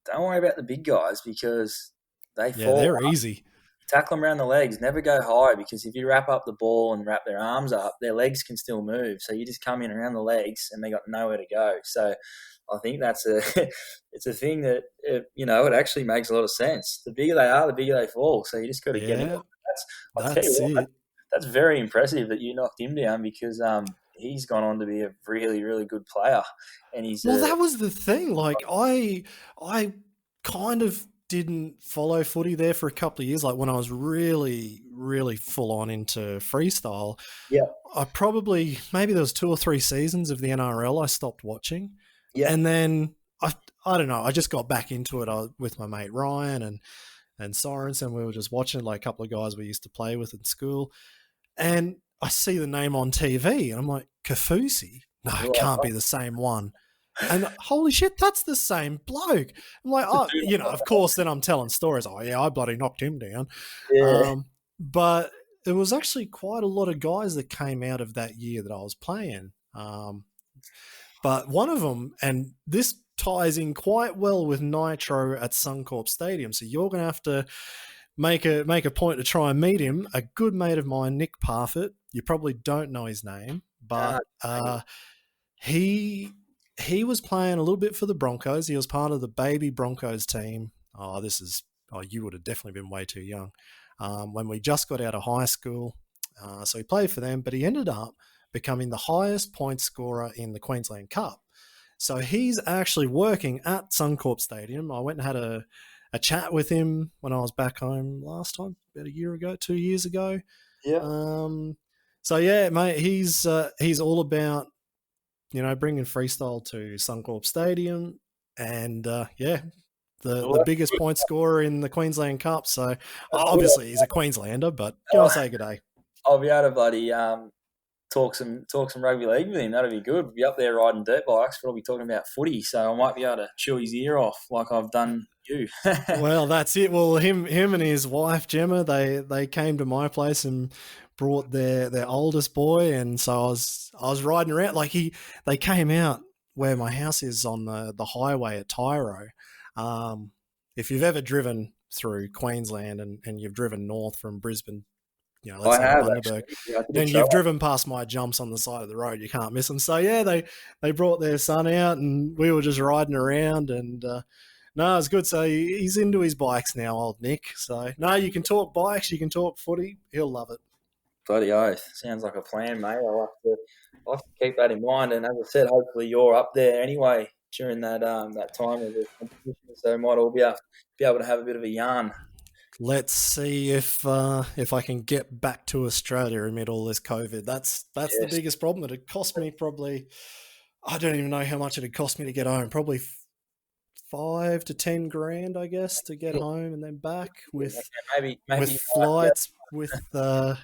"Don't worry about the big guys because they Yeah, fall. they're easy. Tackle them around the legs. Never go high, because if you wrap up the ball and wrap their arms up, their legs can still move. So you just come in around the legs, and they got nowhere to go." So I think that's a it's a thing that it actually makes a lot of sense. The bigger they are, the bigger they fall. So you just got to get in. Yeah, I tell you that's what, it. that's very impressive that you knocked him down, because he's gone on to be a really really good player, and he's Well, a that was the thing. Like, I kind of didn't follow footy there for a couple of years. Like, when I was really, really full on into freestyle, yeah, I probably, maybe there was 2 or 3 seasons of the NRL I stopped watching, yeah, and then I don't know. I just got back into it with my mate Ryan and Sorensen. We were just watching, like, a couple of guys we used to play with in school, and I see the name on TV, and I'm like, Kafusi? No, it right. can't be the same one. And holy shit, that's the same bloke. I'm like, oh, of course, then I'm telling stories. Oh, yeah, I bloody knocked him down. Yeah, But it was actually quite a lot of guys that came out of that year that I was playing. But one of them, and this ties in quite well with Nitro at Suncorp Stadium, so you're going to have to make a point to try and meet him. A good mate of mine, Nick Parfitt. You probably don't know his name, but uh, he he was playing a little bit for the Broncos. He was part of the baby Broncos team. You would have definitely been way too young. When we just got out of high school. So he played for them, but he ended up becoming the highest point scorer in the Queensland Cup. So he's actually working at Suncorp Stadium. I went and had a chat with him when I was back home last time, about a year ago, 2 years ago. Yeah. So yeah, mate, he's all about, bringing freestyle to Suncorp Stadium, and the biggest point scorer in the Queensland Cup. So obviously he's a Queenslander, but go and say good day. I'll be able to bloody talk some rugby league with him. That'd be good. We'll be up there riding dirt bikes, but I'll be talking about footy, so I might be able to chew his ear off like I've done you. Well, that's it. Well, him and his wife Gemma, they came to my place and brought their oldest boy, and so I was riding around. Like they came out where my house is on the highway at Tyro. If you've ever driven through Queensland and you've driven north from Brisbane, let's say Bundaberg, then you've driven past my jumps on the side of the road. You can't miss them. So yeah, they brought their son out, and we were just riding around, and no, it's good. So he's into his bikes now, old Nick. So no, you can talk bikes, you can talk footy. He'll love it. Bloody oath. Sounds like a plan, mate. I'll have to keep that in mind. And as I said, hopefully you're up there anyway during that time of the competition, so we might all be able to have a bit of a yarn. Let's see if I can get back to Australia amid all this COVID. That's the biggest problem. It'd cost me probably, I don't even know how much it'd cost me to get home. Probably 5 to 10 grand, I guess, to get home and then back with maybe with flights, with the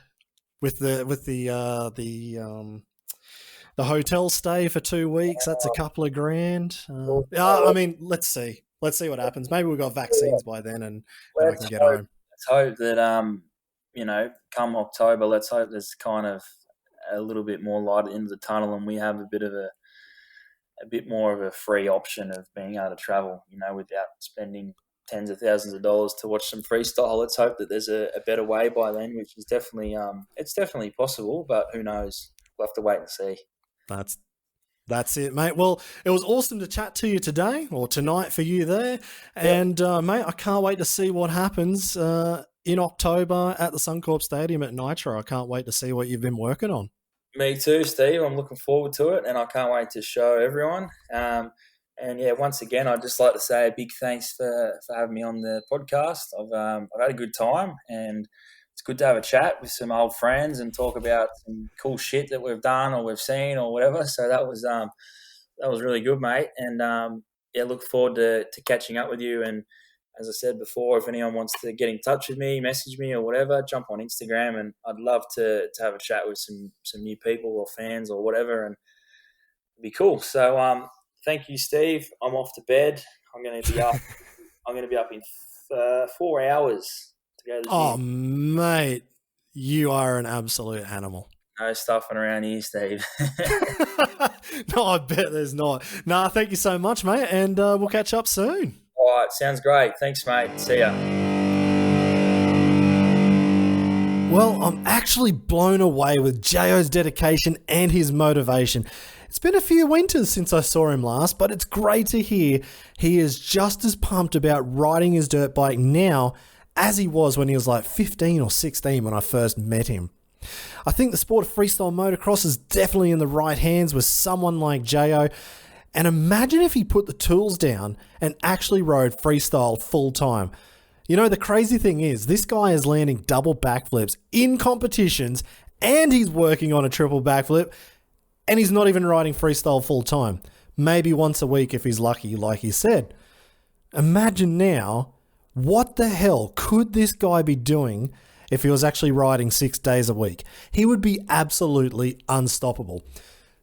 hotel stay for 2 weeks. That's a couple of grand. I mean, let's see what happens. Maybe we've got vaccines by then, and I can get home. Let's hope that come October, let's hope there's kind of a little bit more light at the end of the tunnel, and we have a bit more of a free option of being able to travel, without spending tens of thousands of dollars to watch some freestyle. Let's hope that there's a better way by then, which is definitely it's definitely possible, but who knows? We'll have to wait and see. That's it, mate. Well, it was awesome to chat to you today, or tonight for you there. And, mate, I can't wait to see what happens in October at the Suncorp Stadium at Nitro. I can't wait to see what you've been working on. Me too, Steve. I'm looking forward to it, and I can't wait to show everyone. And yeah, once again, I'd just like to say a big thanks for having me on the podcast. I've had a good time, and it's good to have a chat with some old friends and talk about some cool shit that we've done or we've seen or whatever. So that was really good, mate. And look forward to catching up with you. And as I said before, if anyone wants to get in touch with me, message me or whatever, jump on Instagram, and I'd love to have a chat with some new people or fans or whatever, and it'd be cool. So thank you, Steve. I'm off to bed. I'm going to be up. I'm going to be up in 4 hours to go to the gym. Mate, you are an absolute animal. No stuffing around here, Steve. No, I bet there's not. Nah, thank you so much, mate, and we'll catch up soon. All right, sounds great. Thanks, mate. See ya. Well, I'm actually blown away with Jayo's dedication and his motivation. It's been a few winters since I saw him last, but it's great to hear he is just as pumped about riding his dirt bike now as he was when he was like 15 or 16 when I first met him. I think the sport of freestyle motocross is definitely in the right hands with someone like Jayo. And imagine if he put the tools down and actually rode freestyle full time. The crazy thing is, this guy is landing double backflips in competitions, and he's working on a triple backflip, and he's not even riding freestyle full time. Maybe once a week if he's lucky, like he said. Imagine now, what the hell could this guy be doing if he was actually riding 6 days a week? He would be absolutely unstoppable.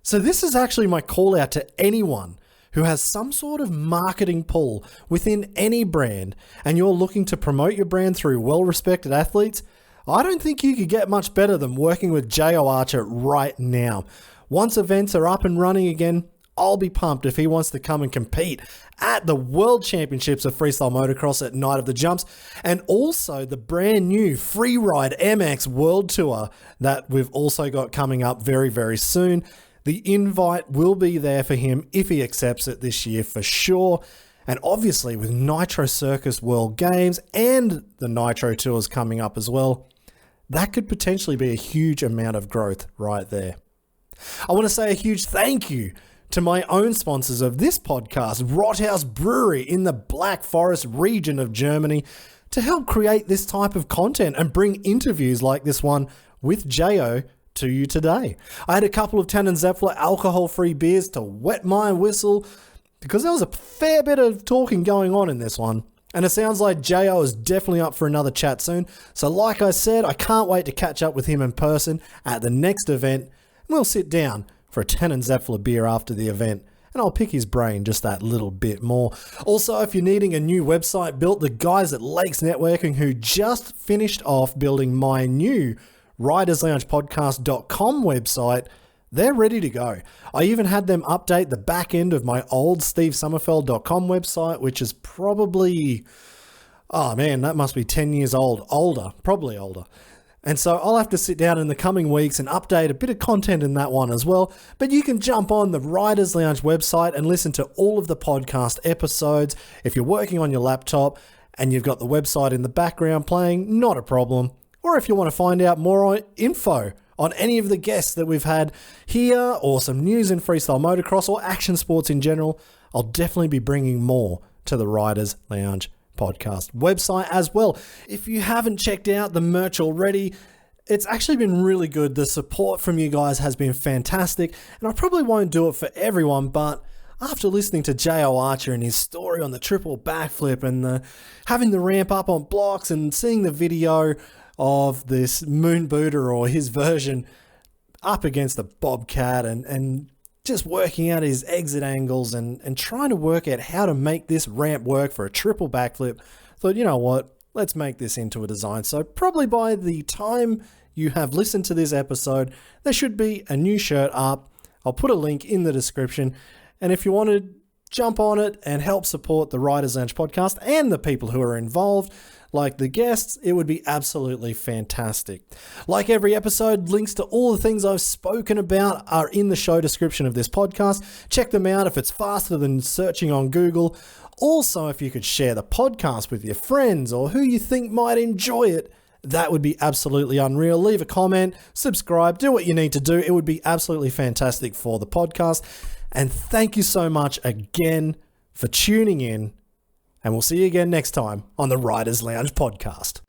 So this is actually my call out to anyone who has some sort of marketing pull within any brand, and you're looking to promote your brand through well-respected athletes. I don't think you could get much better than working with Jayo Archer right now. Once events are up and running again, I'll be pumped if he wants to come and compete at the World Championships of Freestyle Motocross at Night of the Jumps, and also the brand new Freeride MX World Tour that we've also got coming up very, very soon. The invite will be there for him if he accepts it this year for sure. And obviously with Nitro Circus World Games and the Nitro Tours coming up as well, that could potentially be a huge amount of growth right there. I want to say a huge thank you to my own sponsors of this podcast, Rothaus Brewery in the Black Forest region of Germany, to help create this type of content and bring interviews like this one with Jayo to you today. I had a couple of Tannenzäpfler alcohol-free beers to wet my whistle because there was a fair bit of talking going on in this one. And it sounds like Jayo is definitely up for another chat soon. So like I said, I can't wait to catch up with him in person at the next event. And we'll sit down for a Tannenzäpfler beer after the event. And I'll pick his brain just that little bit more. Also, if you're needing a new website built, the guys at Lakes Networking who just finished off building my new ridersloungepodcast.com website, they're ready to go. I even had them update the back end of my old stevesummerfeld.com website, which is probably, oh man, that must be 10 years older, probably older. And so I'll have to sit down in the coming weeks and update a bit of content in that one as well. But you can jump on the Riders Lounge website and listen to all of the podcast episodes. If you're working on your laptop and you've got the website in the background playing, not a problem. Or if you want to find out more info on any of the guests that we've had here or some news in freestyle motocross or action sports in general, I'll definitely be bringing more to the Riders Lounge podcast website as well. If you haven't checked out the merch already, it's actually been really good. The support from you guys has been fantastic, and I probably won't do it for everyone, but after listening to Jayo Archer and his story on the triple backflip and having the ramp up on blocks and seeing the video of this moon booter or his version up against the Bobcat and just working out his exit angles and trying to work out how to make this ramp work for a triple backflip, thought, you know what, let's make this into a design. So probably by the time you have listened to this episode, there should be a new shirt up. I'll put a link in the description. And if you want to jump on it and help support the Riders Lounge podcast and the people who are involved, like the guests, it would be absolutely fantastic. Like every episode, links to all the things I've spoken about are in the show description of this podcast. Check them out if it's faster than searching on Google. Also, if you could share the podcast with your friends or who you think might enjoy it, that would be absolutely unreal. Leave a comment, subscribe, do what you need to do. It would be absolutely fantastic for the podcast. And thank you so much again for tuning in. And we'll see you again next time on the Riders Lounge podcast.